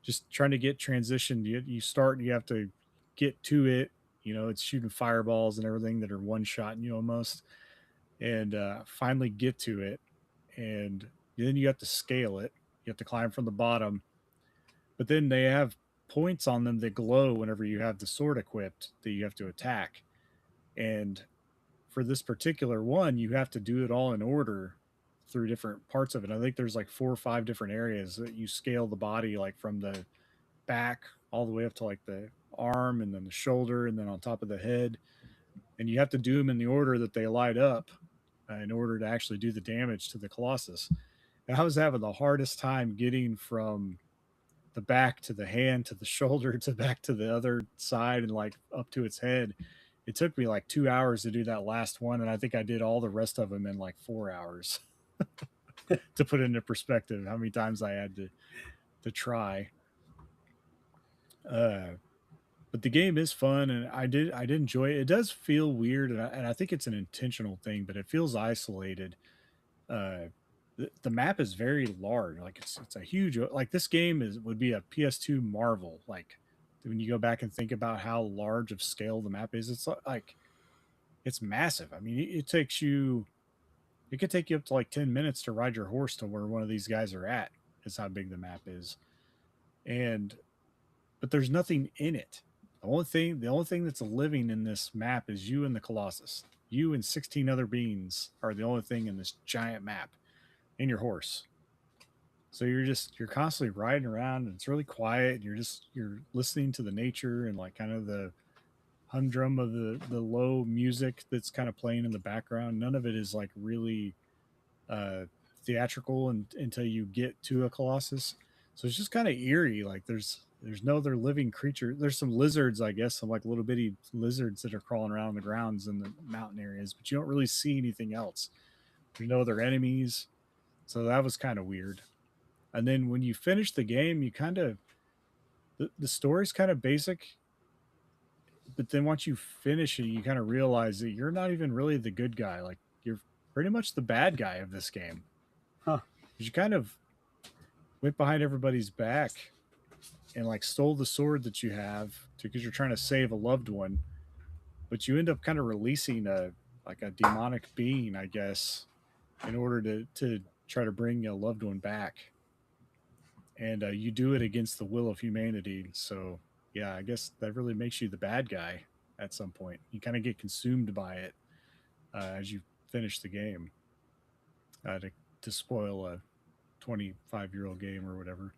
just trying to get transitioned. You start, and you have to get to it. You know, it's shooting fireballs and everything that are one shotting you almost, and finally get to it, and then you have to scale it. You have to climb from the bottom, but then they have points on them that glow whenever you have the sword equipped that you have to attack. And for this particular one, you have to do it all in order through different parts of it. I think there's like 4 or 5 different areas that you scale the body, like from the back all the way up to like the arm and then the shoulder and then on top of the head. And you have to do them in the order that they light up in order to actually do the damage to the Colossus. And I was having the hardest time getting from the back to the hand to the shoulder to back to the other side and like up to its head. It took me like 2 hours to do that last one, and I think I did all the rest of them in like 4 hours. To put into perspective how many times I had to try. But the game is fun, and I did enjoy it. It does feel weird, and I think it's an intentional thing, but it feels isolated. The map is very large, like it's a huge, like this game would be a PS2 marvel. Like when you go back and think about how large of scale the map is, it's like it's massive. I mean, it takes you, it could take you up to like 10 minutes to ride your horse to where one of these guys are at. Is how big the map is, and but there's nothing in it. The only thing that's living in this map is you and the Colossus. You and 16 other beings are the only thing in this giant map, and your horse. So you're constantly riding around, and it's really quiet. You're listening to the nature and like kind of the humdrum of the low music that's kind of playing in the background. None of it is like really theatrical until you get to a Colossus. So it's just kind of eerie. Like there's no other living creature. There's some lizards, I guess, some like little bitty lizards that are crawling around the grounds in the mountain areas, but you don't really see anything else. There's no other enemies. So that was kind of weird. And then when you finish the game, you kind of, the story's kind of basic, but then once you finish it, you kind of realize that you're not even really the good guy. Like you're pretty much the bad guy of this game. Huh. You kind of went behind everybody's back and like stole the sword that you have because you're trying to save a loved one, but you end up kind of releasing a demonic being, I guess, in order to try to bring a loved one back, and you do it against the will of humanity. So yeah, I guess that really makes you the bad guy at some point. You kind of get consumed by it as you finish the game. To spoil a 25-year-old game or whatever.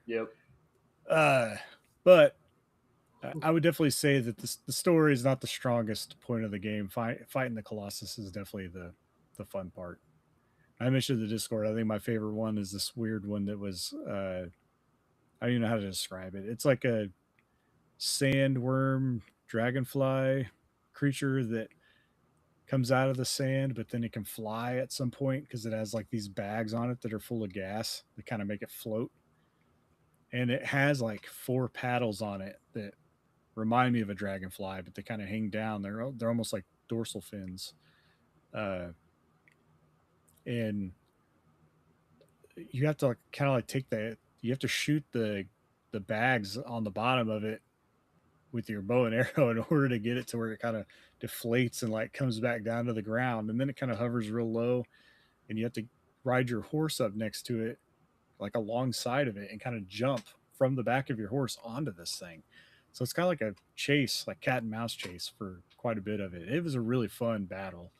Yep. But I would definitely say that the story is not the strongest point of the game. Fighting the Colossus is definitely the fun part. I mentioned the Discord. I think my favorite one is this weird one that was I don't even know how to describe it. It's like a sandworm dragonfly creature that comes out of the sand, but then it can fly at some point because it has like these bags on it that are full of gas that kind of make it float. And it has like 4 paddles on it that remind me of a dragonfly, but they kind of hang down. They're almost like dorsal fins. And you have to like, kind of like you have to shoot the bags on the bottom of it with your bow and arrow in order to get it to where it kind of deflates and like comes back down to the ground, and then it kind of hovers real low, and you have to ride your horse up next to it, like alongside of it, and kind of jump from the back of your horse onto this thing. So it's kind of like a chase, like cat and mouse chase for quite a bit of it. It was a really fun battle.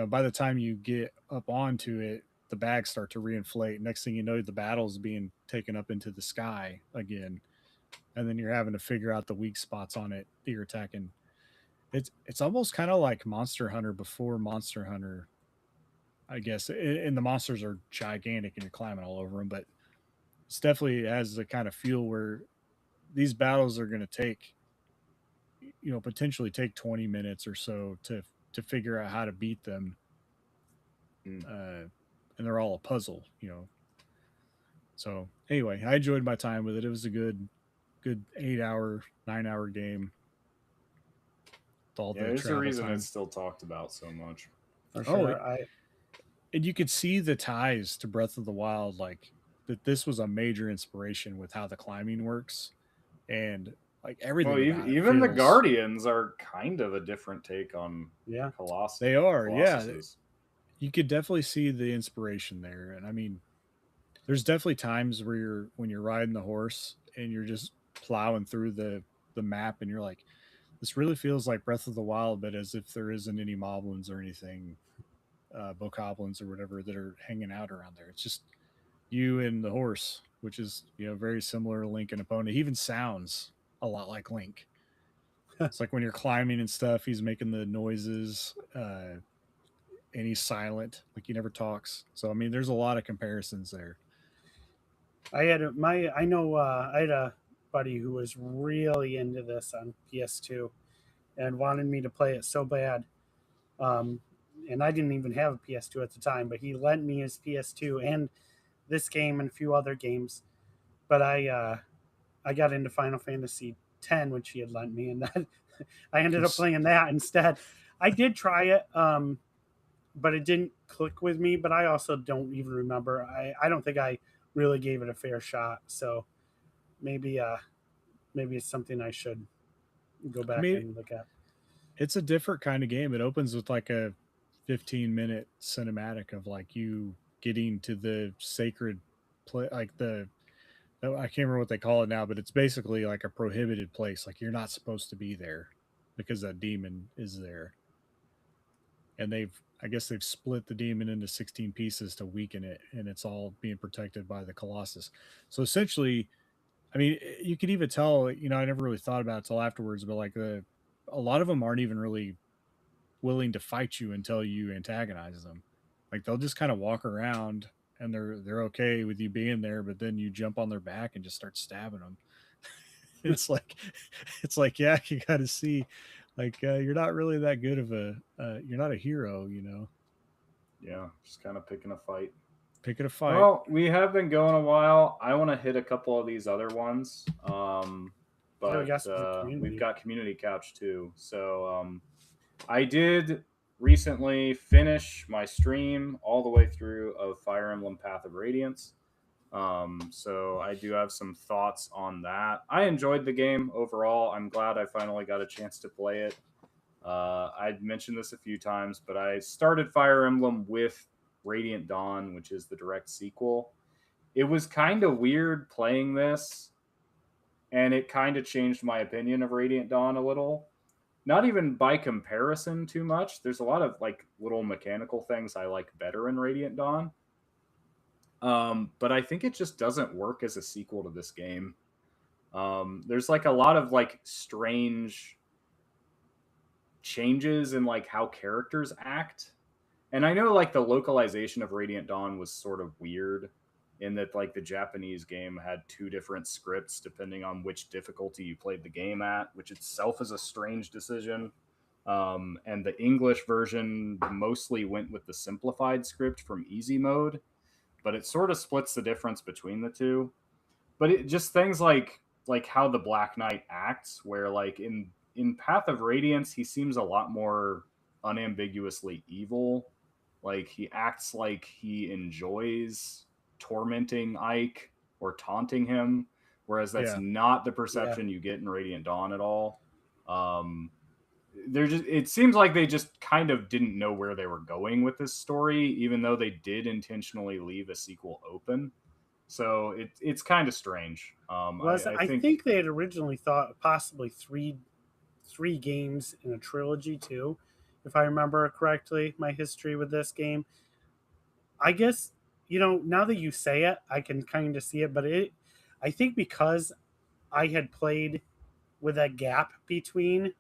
By the time you get up onto it, the bags start to reinflate. Next thing you know, the battle's being taken up into the sky again, and then you're having to figure out the weak spots on it that you're attacking. It's almost kind of like Monster Hunter before Monster Hunter, I guess. And the monsters are gigantic and you're climbing all over them, but it's definitely has the kind of feel where these battles are going to take, potentially take 20 minutes or so to figure out how to beat them. And they're all a puzzle. So anyway, I enjoyed my time with it. It was a good 8-hour, 9-hour game. There's a reason it's still talked about so much. For sure. And you could see the ties to Breath of the Wild, like that this was a major inspiration with how the climbing works, and like everything. Well, even the Guardians are kind of a different take on Colossus. They are, Colossuses. Yeah. You could definitely see the inspiration there, and I mean, there's definitely times where when you're riding the horse and you're just plowing through the map, and you're like, this really feels like Breath of the Wild, but as if there isn't any moblins or anything, bokoblins or whatever that are hanging out around there. It's just you and the horse, which is very similar to Link and Epona. He even sounds a lot like Link. It's like when you're climbing and stuff, he's making the noises, and he's silent, like he never talks. So I mean, there's a lot of comparisons there. I had a buddy who was really into this on PS2 and wanted me to play it so bad. And I didn't even have a PS2 at the time, but he lent me his PS2 and this game and a few other games. But I got into Final Fantasy X, which he had lent me, and that I ended up playing that instead. I did try it, but it didn't click with me. But I also don't even remember. I don't think I really gave it a fair shot. So maybe it's something I should go back and look at. It's a different kind of game. It opens with like a 15-minute cinematic of like you getting to the sacred place, like I can't remember what they call it now, but it's basically like a prohibited place. Like you're not supposed to be there because that demon is there. And I guess they've split the demon into 16 pieces to weaken it, and it's all being protected by the Colossus. So essentially, I mean, you could even tell, I never really thought about it till afterwards, but like a lot of them aren't even really willing to fight you until you antagonize them. Like they'll just kind of walk around and they're okay with you being there, but then you jump on their back and just start stabbing them. it's like, yeah, you got to see, like, you're not really that good of you're not a hero, Yeah, just kind of picking a fight. Well, we have been going a while. I want to hit a couple of these other ones. But we've got Community Couch too. So I did recently finish my stream all the way through of Fire Emblem Path of Radiance. So I do have some thoughts on that. I enjoyed the game overall. I'm glad I finally got a chance to play it. I'd mentioned this a few times, but I started Fire Emblem with Radiant Dawn, which is the direct sequel. It was kind of weird playing this, and it kind of changed my opinion of Radiant Dawn a little. Not even by comparison too much. There's a lot of like little mechanical things I like better in Radiant Dawn. But I think it just doesn't work as a sequel to this game. There's like a lot of like strange changes in like how characters act. And I know like the localization of Radiant Dawn was sort of weird in that like the Japanese game had two different scripts depending on which difficulty you played the game at, which itself is a strange decision. And the English version mostly went with the simplified script from easy mode, but it sort of splits the difference between the two. But it just things like how the Black Knight acts, where like in Path of Radiance, he seems a lot more unambiguously evil. Like he acts like he enjoys tormenting Ike or taunting him, whereas that's not the perception you get in Radiant Dawn at all. It seems like they just kind of didn't know where they were going with this story, even though they did intentionally leave a sequel open. So it's kind of strange. I think they had originally thought possibly three games in a trilogy too, if I remember correctly. My history with this game, I guess, now that you say it, I can kind of see it. But I think because I had played with that gap between,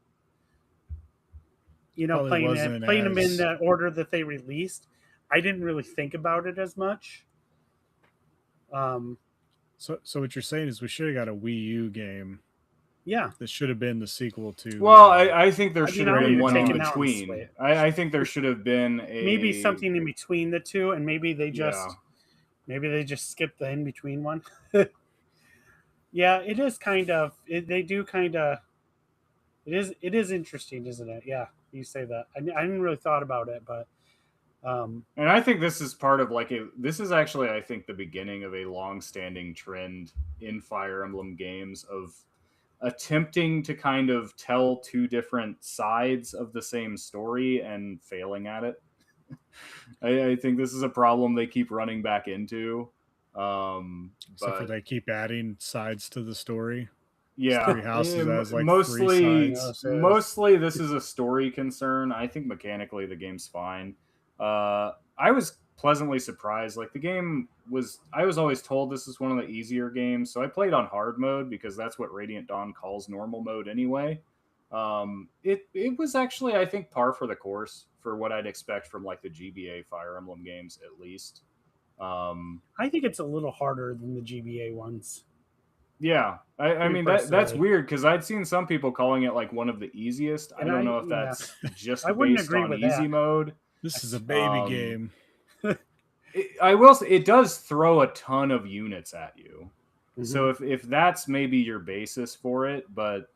playing them in the order that they released, I didn't really think about it as much. So what you're saying is we should have got a Wii U game. Yeah, this should have been the sequel to. Well, I think there should have been one in between. I think there should have been maybe something in between the two, and maybe they just skipped the in between one. Yeah, it is kind of. They do kind of. It is interesting, isn't it? Yeah, you say that. I didn't really thought about it, but. And I think this is part of this is actually, I think, the beginning of a long-standing trend in Fire Emblem games of attempting to kind of tell two different sides of the same story and failing at it. I think this is a problem they keep running back into. Except for they keep adding sides to the story. Yeah, Three Houses has like mostly 3 sides. Mostly this is a story concern. I think mechanically the game's fine. I was pleasantly surprised. Like I was always told this is one of the easier games, so I played on hard mode because that's what Radiant Dawn calls normal mode anyway. It was actually, I think, par for the course for what I'd expect from like the GBA Fire Emblem games, at least. I think it's a little harder than the GBA ones. Yeah, I mean that's weird because I'd seen some people calling it like one of the easiest. I don't know if that's just based on easy mode. This is a baby game. I will say it does throw a ton of units at you. Mm-hmm. So if that's maybe your basis for it, but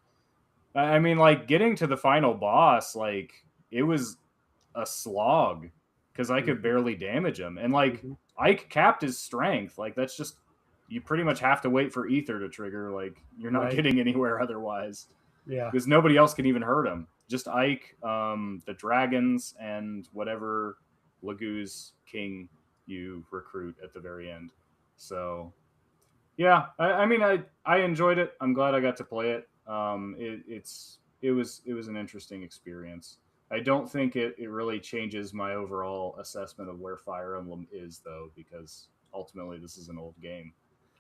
I mean, like getting to the final boss, like it was a slog because I could barely damage him. And like Ike capped his strength. Like that's just, you pretty much have to wait for Ether to trigger. Like you're not getting anywhere otherwise. Yeah. Because nobody else can even hurt him. Just Ike, the dragons, and whatever Lagoo's king you recruit at the very end. So, yeah, I mean, I enjoyed it. I'm glad I got to play it. It was an interesting experience. I don't think it really changes my overall assessment of where Fire Emblem is, though, because ultimately this is an old game.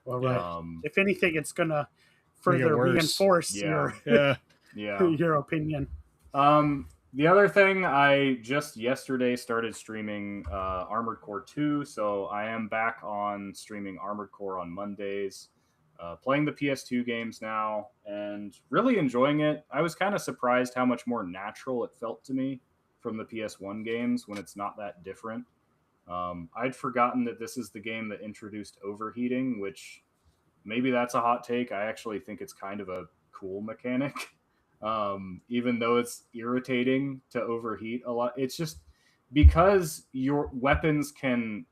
Well, right. If anything, it's gonna further reinforce your opinion. The other thing, I just yesterday started streaming Armored Core 2, so I am back on streaming Armored Core on Mondays, playing the PS2 games now, and really enjoying it. I was kind of surprised how much more natural it felt to me from the PS1 games when it's not that different. I'd forgotten that this is the game that introduced overheating, which maybe that's a hot take. I actually think it's kind of a cool mechanic. Even though it's irritating to overheat a lot. It's just because your weapons can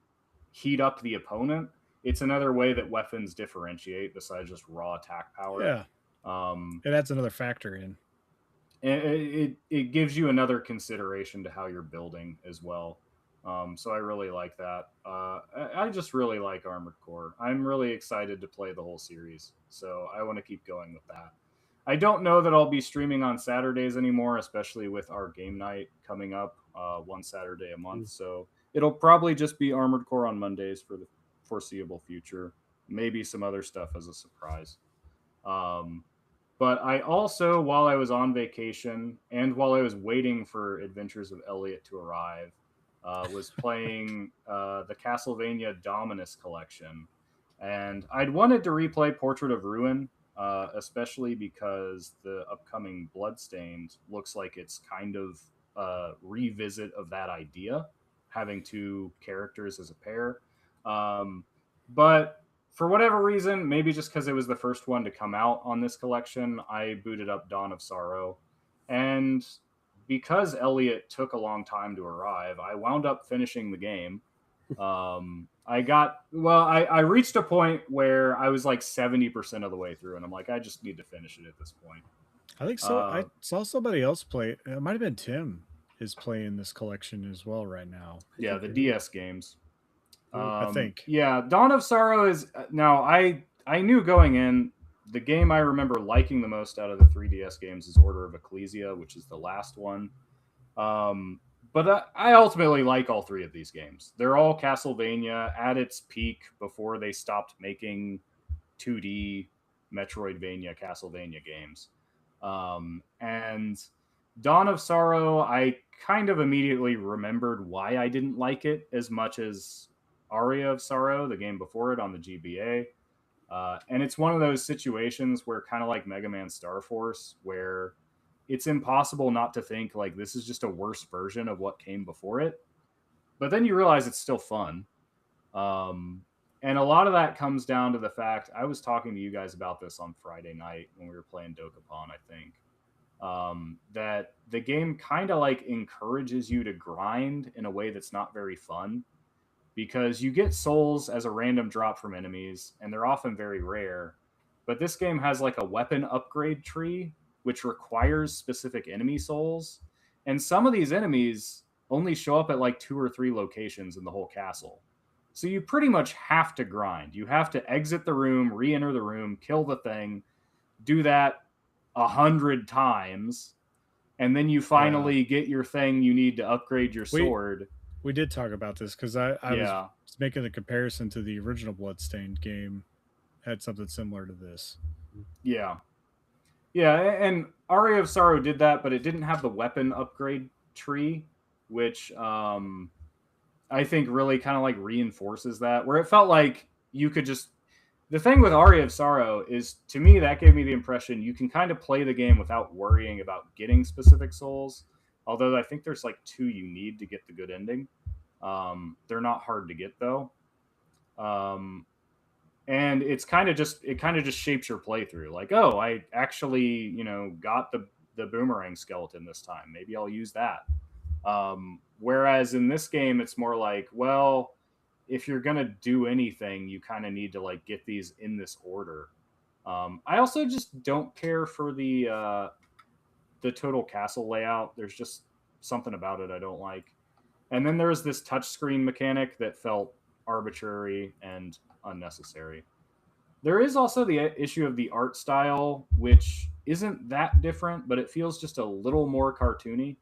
heat up the opponent, it's another way that weapons differentiate besides just raw attack power. Yeah, it adds another factor in. It gives you another consideration to how you're building as well. So I really like that. I just really like Armored Core. I'm really excited to play the whole series. So I want to keep going with that. I don't know that I'll be streaming on Saturdays anymore, especially with our game night coming up one Saturday a month. So it'll probably just be Armored Core on Mondays for the foreseeable future. Maybe some other stuff as a surprise. But I also, while I was on vacation and while I was waiting for Adventures of Elliot to arrive, was playing the Castlevania Dominus collection. And I'd wanted to replay Portrait of Ruin, especially because the upcoming Bloodstained looks like it's kind of a revisit of that idea, having two characters as a pair. But for whatever reason, maybe just because it was the first one to come out on this collection, I booted up Dawn of Sorrow. And because Elliot took a long time to arrive, I wound up finishing the game. I reached a point where I was like 70% of the way through, and I'm like, I just need to finish it at this point. I think so. I saw somebody else play. It might have been Tim is playing this collection as well right now. Yeah, the DS games. I think. Yeah, Dawn of Sorrow is now. I knew going in, the game I remember liking the most out of the 3DS games is Order of Ecclesia, which is the last one. But I ultimately like all three of these games. They're all Castlevania at its peak before they stopped making 2D Metroidvania Castlevania games. And Dawn of Sorrow, I kind of immediately remembered why I didn't like it as much as Aria of Sorrow, the game before it on the GBA. And it's one of those situations where, kind of like Mega Man Star Force, where it's impossible not to think like this is just a worse version of what came before it. But then you realize it's still fun. And a lot of that comes down to the fact, I was talking to you guys about this on Friday night when we were playing Dokapon, I think, that the game kind of like encourages you to grind in a way that's not very fun, because you get souls as a random drop from enemies, and they're often very rare. But this game has like a weapon upgrade tree, which requires specific enemy souls. And some of these enemies only show up at like 2 or 3 locations in the whole castle. So you pretty much have to grind. You have to exit the room, re-enter the room, kill the thing, do that 100 times, and then you finally get your thing you need to upgrade your sword. We did talk about this because I was making the comparison to the original Bloodstained game. Had something similar to this. Yeah. Yeah, and Aria of Sorrow did that, but it didn't have the weapon upgrade tree, which I think really kind of like reinforces that, where it felt like you could just... The thing with Aria of Sorrow is, to me, that gave me the impression you can kind of play the game without worrying about getting specific souls. Although I think there's like 2 you need to get the good ending. They're not hard to get though. And it kind of just shapes your playthrough. Like, oh, I actually, got the boomerang skeleton this time. Maybe I'll use that. Whereas in this game, it's more like, well, if you're going to do anything, you kind of need to like get these in this order. I also just don't care for the total castle layout. There's just something about it I don't like. And then there's this touchscreen mechanic that felt arbitrary and unnecessary. There is also the issue of the art style, which isn't that different, but it feels just a little more cartoony.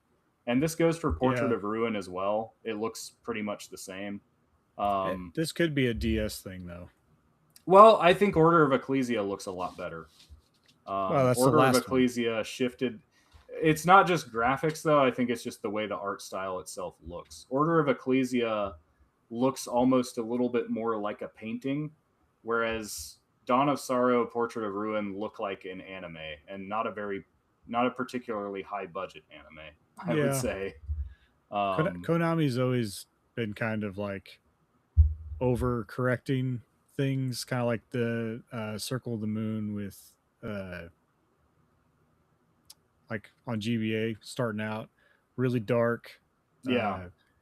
And this goes for Portrait of Ruin as well. It looks pretty much the same. This could be a DS thing, though. Well, I think Order of Ecclesia looks a lot better. That's Order the last of Ecclesia shifted. It's not just graphics, though. I think it's just the way the art style itself looks. Order of Ecclesia looks almost a little bit more like a painting, whereas Dawn of Sorrow, Portrait of Ruin look like an anime, and not a particularly high budget anime, I would say. Konami's always been kind of like overcorrecting things, kind of like the Circle of the Moon with like on GBA, starting out really dark.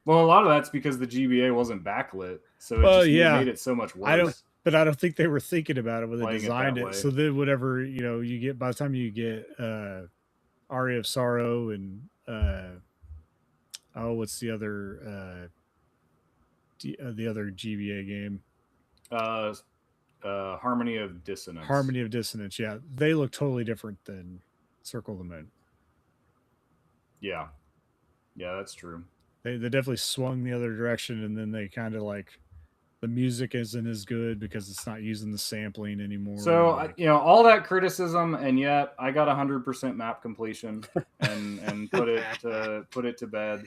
Well, a lot of that's because the GBA wasn't backlit, so it Well, just yeah. made it so much worse. I don't think they were thinking about it when they Playing it that designed it. way. So then whatever, you get by the time you get Aria of Sorrow and what's the other the other GBA game? Harmony of Dissonance. Harmony of Dissonance. Yeah, they look totally different than Circle of the Moon. Yeah, that's true. They definitely swung the other direction, and then they kind of like the music isn't as good because it's not using the sampling anymore. So like, all that criticism, and yet I got 100% map completion and put it to bed.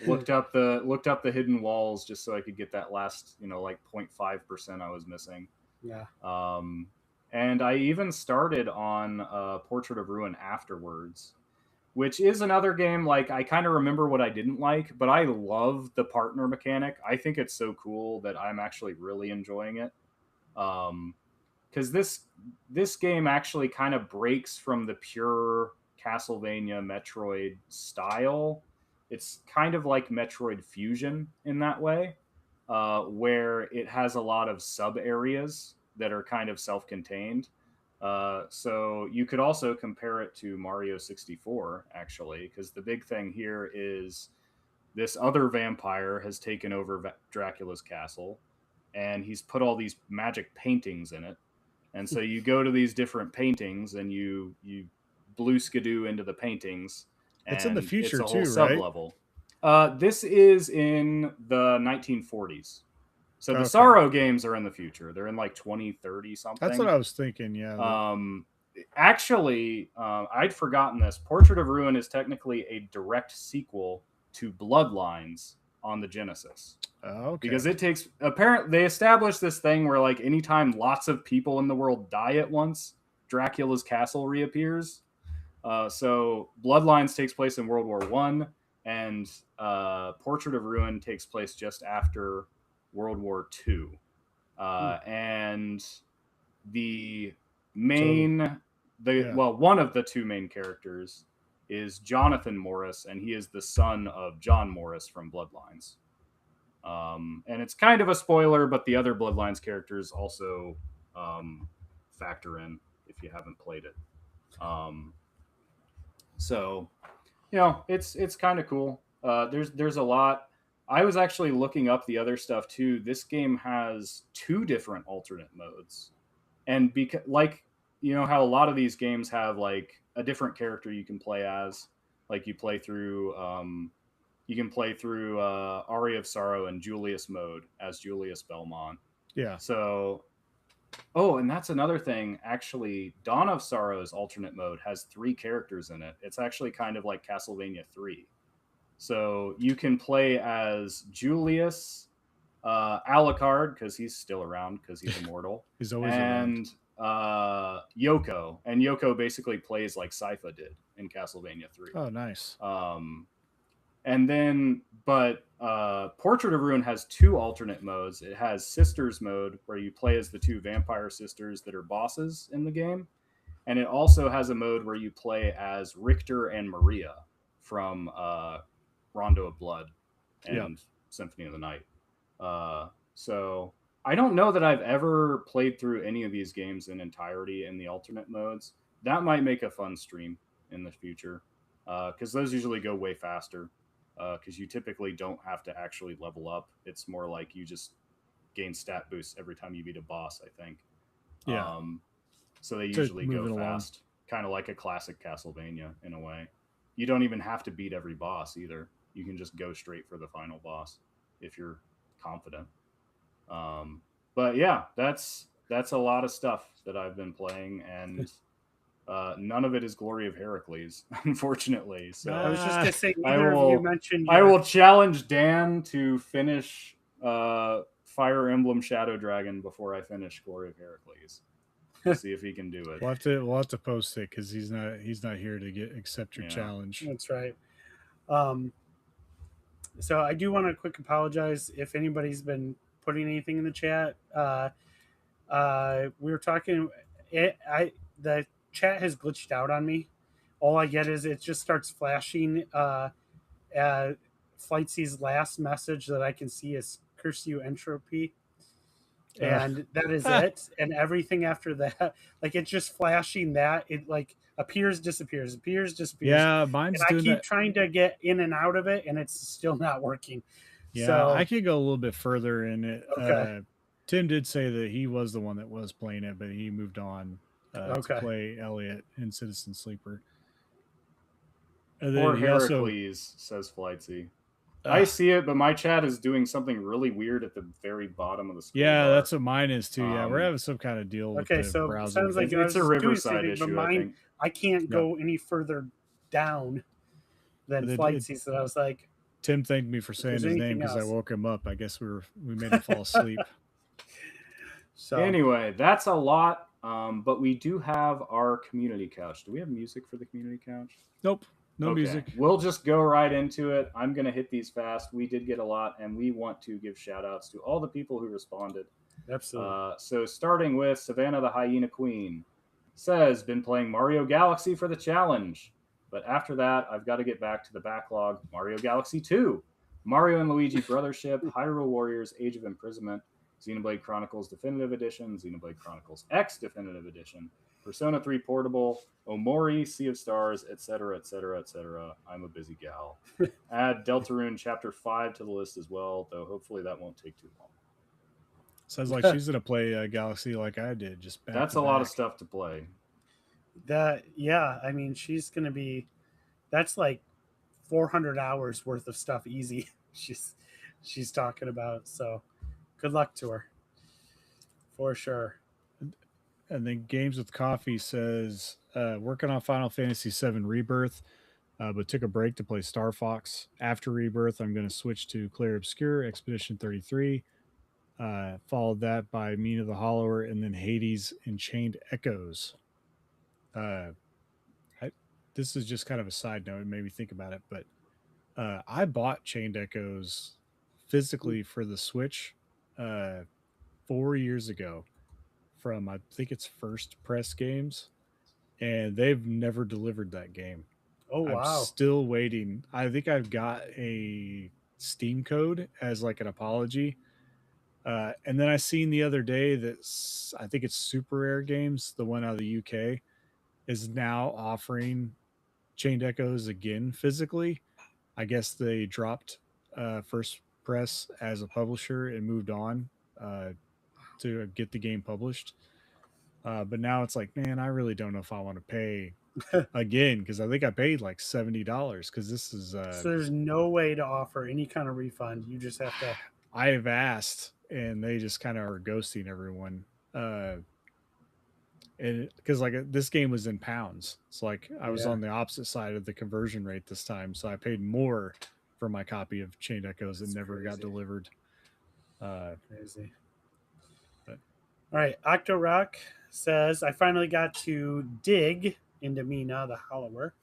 Looked up the hidden walls just so I could get that last 0.5% I was missing. Yeah. And I even started on Portrait of Ruin afterwards, which is another game like I kind of remember what I didn't like, but I love the partner mechanic. I think it's so cool that I'm actually really enjoying it. Because this game actually kind of breaks from the pure Castlevania Metroid style. It's kind of like Metroid Fusion in that way, where it has a lot of sub areas that are kind of self-contained. So you could also compare it to Mario 64, actually, because the big thing here is this other vampire has taken over Dracula's castle, and he's put all these magic paintings in it. And so you go to these different paintings, and you blue skidoo into the paintings. It's in the future it's a whole too, sub-level. This is in the 1940s. So the Okay. Sorrow games are in the future. They're in like 2030 something. that's what I was thinking. Yeah. Actually, I'd forgotten this. Portrait of Ruin is technically a direct sequel to Bloodlines on the Genesis. Okay. Because it takes apparently they established this thing where like anytime lots of people in the world die at once, Dracula's castle reappears. So Bloodlines takes place in World War One, and Portrait of Ruin takes place just after World War II. And the main one of the two main characters is Jonathan Morris, and he is the son of John Morris from Bloodlines. And it's kind of a spoiler, but the other Bloodlines characters also factor in if you haven't played it. So, it's kind of cool. There's a lot. I was actually looking up the other stuff too. This game has 2 different alternate modes, and because how a lot of these games have like a different character you can play as, like you play through. You can play through Aria of Sorrow and Julius mode as Julius Belmont. Yeah. So, and that's another thing. Actually, Dawn of Sorrow's alternate mode has 3 characters in it. It's actually kind of like Castlevania 3. So you can play as Julius, Alucard, because he's still around because he's immortal. He's always around. And Yoko. And Yoko basically plays like Sypha did in Castlevania 3. Oh, nice. And then, but Portrait of Ruin has 2 alternate modes. It has Sisters mode, where you play as the 2 vampire sisters that are bosses in the game. And it also has a mode where you play as Richter and Maria from Rondo of Blood and Symphony of the Night. So I don't know that I've ever played through any of these games in entirety in the alternate modes. That might make a fun stream in the future, because those usually go way faster. Because you typically don't have to actually level up. It's more like you just gain stat boosts every time you beat a boss, I think. Yeah. So they usually go fast, kind of like a classic Castlevania in a way. You don't even have to beat every boss either. You can just go straight for the final boss if you're confident. But yeah, that's a lot of stuff that I've been playing, and none of it is Glory of Heracles, unfortunately. So I was just gonna say, neither of you mentioned. I will challenge Dan to finish Fire Emblem Shadow Dragon before I finish Glory of Heracles. See if he can do it. We'll have to post it because he's not here to accept your challenge. That's right. So I do want to quick apologize if anybody's been putting anything in the chat. We were talking. The chat has glitched out on me. All I get is it just starts flashing Flightsy's last message that I can see is "Curse you, entropy," and that is it. And everything after that, like it's just flashing that it like appears, disappears, appears, disappears. Yeah, And mine's I doing keep that. trying to get in and out of it, and it's still not working. Yeah, So I could go a little bit further in it. Okay. Tim did say that he was the one that was playing it, but he moved on to Okay. play Elliot in Citizen Sleeper. And then Or he also, Heracles, says Flightsy. I see it, but my chat is doing something really weird at the very bottom of the screen. yeah, that's what mine is too. Yeah, we're Um, having some kind of deal with Okay, the so browser. sounds like It's, I it's a was doing Riverside something, but issue, I mine think. I can't go any further down than Flightsy. So I was like, Tim thanked me for saying there's his name anything because I else. woke him up. I guess we made him fall asleep. so Anyway, that's a lot, but we do have our community couch. Do we have music for the community couch? Nope, no Okay, music. We'll just go right into it. I'm going to hit these fast. We did get a lot, and we want to give shout outs to all the people who responded. absolutely. So starting with Savannah the Hyena Queen, says, been playing Mario Galaxy for the challenge, but after that, I've got to get back to the backlog. Mario Galaxy 2, Mario and Luigi Brothership, Hyrule Warriors Age of Imprisonment, Xenoblade Chronicles Definitive Edition, Xenoblade Chronicles X Definitive Edition, Persona 3 Portable, Omori, Sea of Stars, etc., etc., etc. I'm a busy gal. Add Deltarune Chapter 5 to the list as well, though hopefully that won't take too long. Sounds like she's gonna play Galaxy like I did. Just back That's to a lot of back. stuff to play. I mean, she's gonna be. That's like 400 hours worth of stuff easy. she's talking about. So, good luck to her, for sure. And then Games with Coffee says, working on Final Fantasy VII Rebirth, but took a break to play Star Fox. After Rebirth, I'm going to switch to Clair Obscur, Expedition 33. Followed that by Mina the Hollower, and then Hades and Chained Echoes. This is just kind of a side note. It made me think about it, but I bought Chained Echoes physically for the Switch 4 years ago from, I think it's First Press Games, and they've never delivered that game. Oh wow! I'm still waiting. I think I've got a Steam code as like an apology. And then I seen the other day that I think it's Super Rare Games, the one out of the UK, is now offering Chained Echoes again physically. I guess they dropped First Press as a publisher and moved on to get the game published. But now it's like, man, I really don't know if I want to pay again, because I think I paid like $70 because this is so there's no way to offer any kind of refund. You just have to. I have asked, and they just kind of are ghosting everyone. And because like this game was in pounds, it's like I was on the opposite side of the conversion rate this time, so I paid more for my copy of Chained Echoes that never got delivered. Crazy. But. All right, Octorock says, I finally got to dig into Mina the Hollower.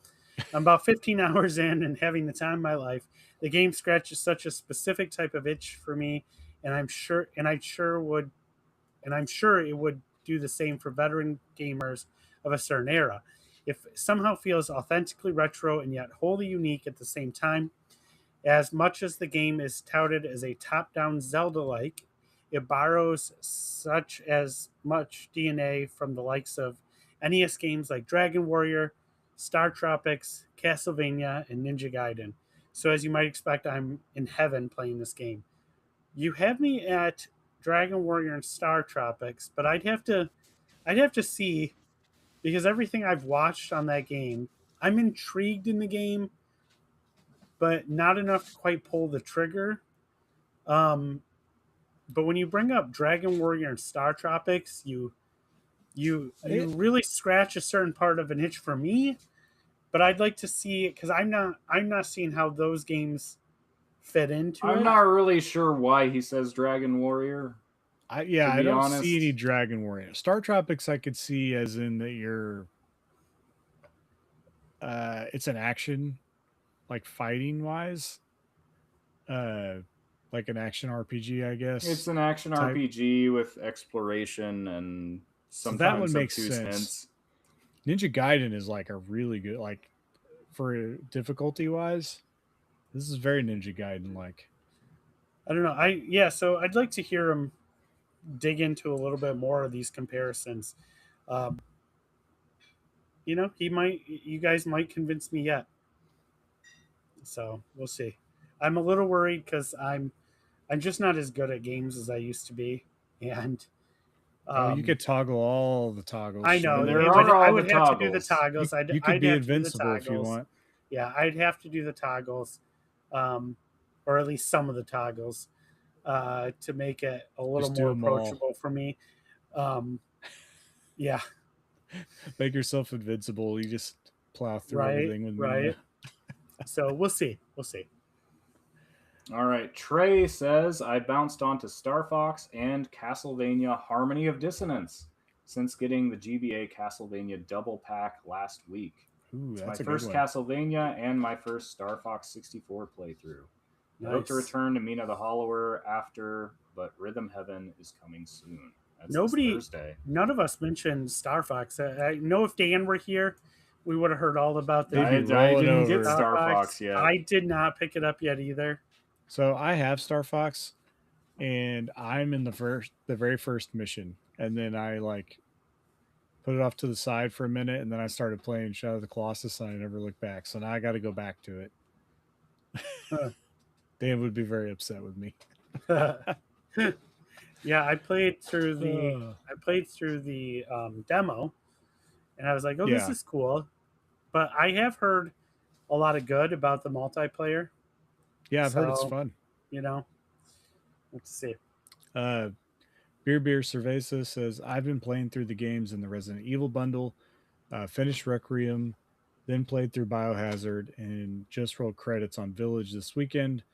I'm about 15 hours in and having the time of my life. The game scratches such a specific type of itch for me, and I'm sure it would do the same for veteran gamers of a certain era. It somehow feels authentically retro and yet wholly unique at the same time. As much as the game is touted as a top-down Zelda-like, it borrows such as much DNA from the likes of NES games like Dragon Warrior, Star Tropics, Castlevania, and Ninja Gaiden. So as you might expect, I'm in heaven playing this game. You have me at Dragon Warrior and Star Tropics, but I'd have to see, because everything I've watched on that game, I'm intrigued in the game, but not enough to quite pull the trigger. But when you bring up Dragon Warrior and Star Tropics, you really scratch a certain part of an itch for me. But I'd like to see it because I'm not seeing how those games fit into it. I'm not really sure why he says Dragon Warrior. I don't see any Dragon Warrior. Star Tropics I could see as in that you're it's an action, like fighting wise. Like an action RPG, I guess. It's an action RPG with exploration and sometimes so that one makes sense. Hints. Ninja Gaiden is like a really good, like for difficulty wise, This is very Ninja Gaiden like. I don't know. So I'd like to hear him dig into a little bit more of these comparisons. Um, you guys might convince me yet. So we'll see. I'm a little worried because I'm just not as good at games as I used to be, and You could toggle all the toggles. I know. And there I are would all the have to do the toggles. toggles. You could I'd be have to do the invincible if you toggles. want. Yeah, I'd have to do the toggles, or at least some of the toggles, to make it a little Just do more 'em all. approachable for me. Yeah, Make yourself invincible. You just plow through right, everything with right. Mina. So we'll see. We'll see. All right. Trey says, I bounced onto Star Fox and Castlevania Harmony of Dissonance since getting the GBA Castlevania double pack last week. Ooh, It's my that's a first good one. Castlevania and my first Star Fox 64 playthrough. I hope to Nice. return to Mina the Hollower after, but Rhythm Heaven is coming soon. That's this Nobody- Thursday. None of us mentioned Star Fox. I know if Dan were here, we would have heard all about They'd that. be I rolling didn't over. get Star Fox yet. I did not pick it up yet either. So I have Star Fox, and I'm in the very first mission, and then I like put it off to the side for a minute, and then I started playing Shadow of the Colossus, and I never looked back. So now I got to go back to it. Huh. Dan would be very upset with me. Yeah, I played through the demo, and I was like, "Oh, this Yeah. is cool," but I have heard a lot of good about the multiplayer. Yeah, I've heard it's So- fun. You know, let's see. Beer Cerveza says, I've been playing through the games in the Resident Evil bundle, finished Requiem, then played through Biohazard, and just rolled credits on Village this weekend.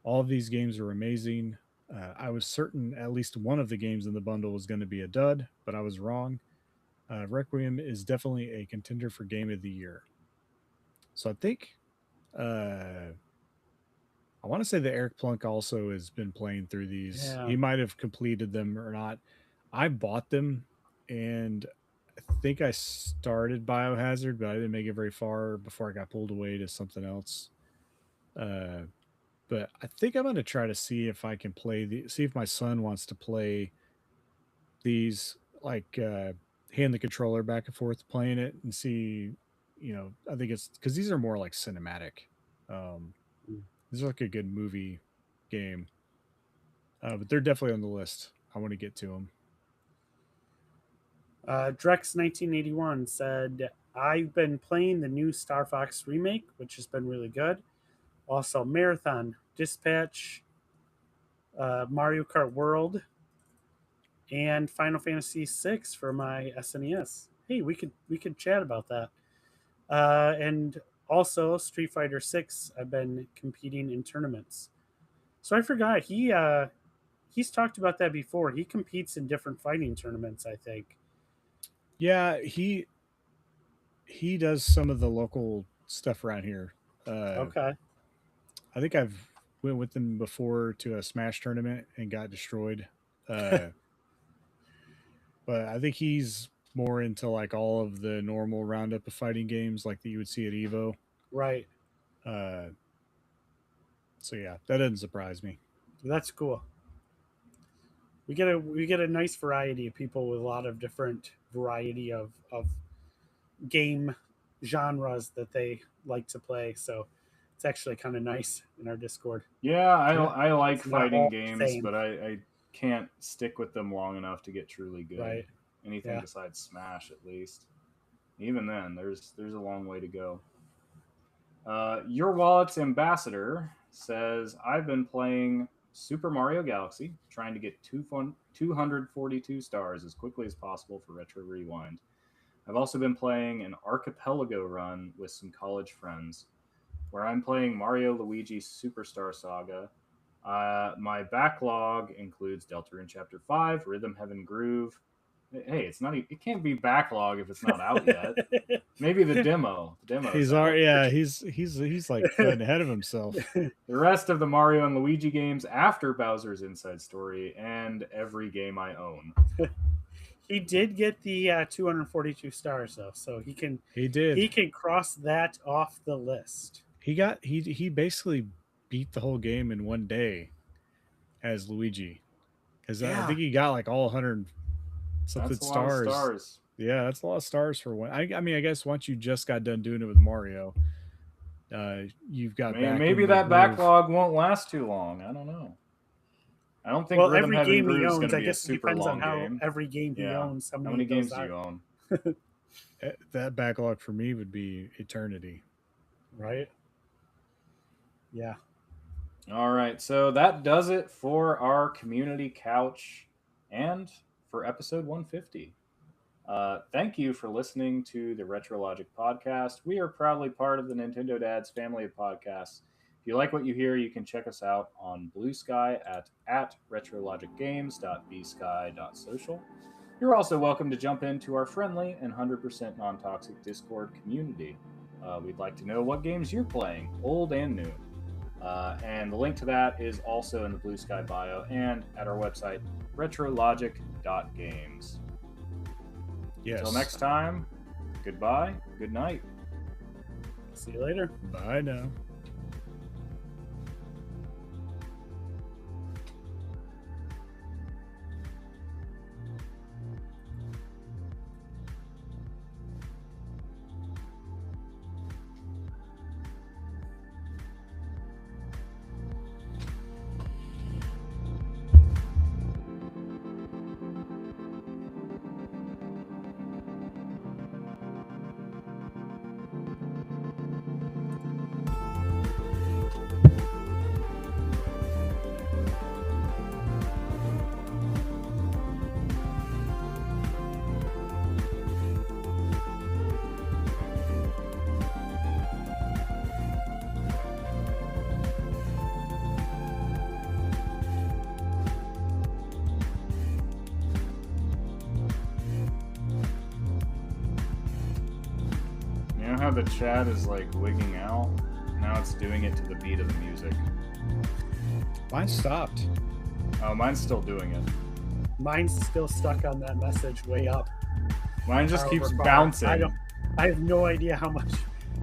All of these games are amazing. I was certain at least one of the games in the bundle was going to be a dud, but I was wrong. Requiem is definitely a contender for Game of the Year. So I think I want to say that Eric Plunk also has been playing through these. Yeah. He might have completed them or not. I bought them, and I think I started Biohazard, but I didn't make it very far before I got pulled away to something else. But I think I'm going to try to see if I can see if my son wants to play these, like hand the controller back and forth playing it and see, I think it's because these are more like cinematic. This is like a good movie game. But they're definitely on the list. I want to get to them. Drex1981 said, I've been playing the new Star Fox remake, which has been really good. Also, Marathon, Dispatch, Mario Kart World, and Final Fantasy VI for my SNES. Hey, we could chat about that. And also Street Fighter 6. I've been competing in tournaments. So I forgot he's talked about that before. He competes in different fighting tournaments, I think. Yeah, he does some of the local stuff around here. Okay. I think I've went with him before to a Smash tournament and got destroyed. But I think he's more into like all of the normal roundup of fighting games like that you would see at Evo. Right. So yeah, that doesn't surprise me. That's cool. We get a nice variety of people with a lot of different variety of game genres that they like to play. So it's actually kind of nice in our Discord. Yeah, I like It's not fighting all the games, same. but I can't stick with them long enough to get truly good. Right. Anything Yeah. besides Smash, at least. Even then, there's a long way to go. Your Wallet's Ambassador says, I've been playing Super Mario Galaxy, trying to get 242 stars as quickly as possible for Retro Rewind. I've also been playing an Archipelago run with some college friends, where I'm playing Mario Luigi Superstar Saga. My backlog includes Deltarune Chapter 5, Rhythm Heaven Groove. Hey, it can't be backlog if it's not out yet. Maybe the demo. He's like getting ahead of himself. The rest of the Mario and Luigi games after Bowser's Inside Story and every game I own. He did get the 242 stars though, so he He did. can cross that off the list. He basically beat the whole game in one day as Luigi. Because I Yeah. think he got like all 100 something That's a lot of stars. stars. Yeah, that's a lot of stars for one. I mean, I guess once you just got done doing it with Mario, you've got back Maybe in the that groove. backlog won't last too long. I don't know. I don't think Well, Rhythm every Heaven game he Groove is going owns, to I be a guess it super depends long on how game. every game he Yeah. owns. How How many of games those do you are, own? That backlog for me would be eternity. right? Yeah. All right, so that does it for our community couch and for episode 150. Thank you for listening to the RetroLogic podcast. We are proudly part of the Nintendo Dads family of podcasts. If you like what you hear, you can check us out on Blue Sky at retrologicgames.bsky.social. You're also welcome to jump into our friendly and 100% non-toxic Discord community. We'd like to know what games you're playing, old and new. And the link to that is also in the Blue Sky bio and at our website, retrologic.games. Yes. Until next time, goodbye, good night. See you later. Bye now. You know how the chat is like wigging out? Now it's doing it to the beat of the music. Mine stopped. Oh, mine's still doing it. Mine's still stuck on that message way up. Mine just Far keeps over far. bouncing. I have no idea how much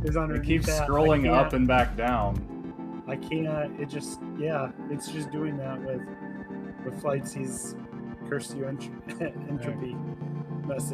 is It underneath keeps that. scrolling I up and back down. can't. It just, yeah, it's just doing that with Flight C's Curse You Entropy message.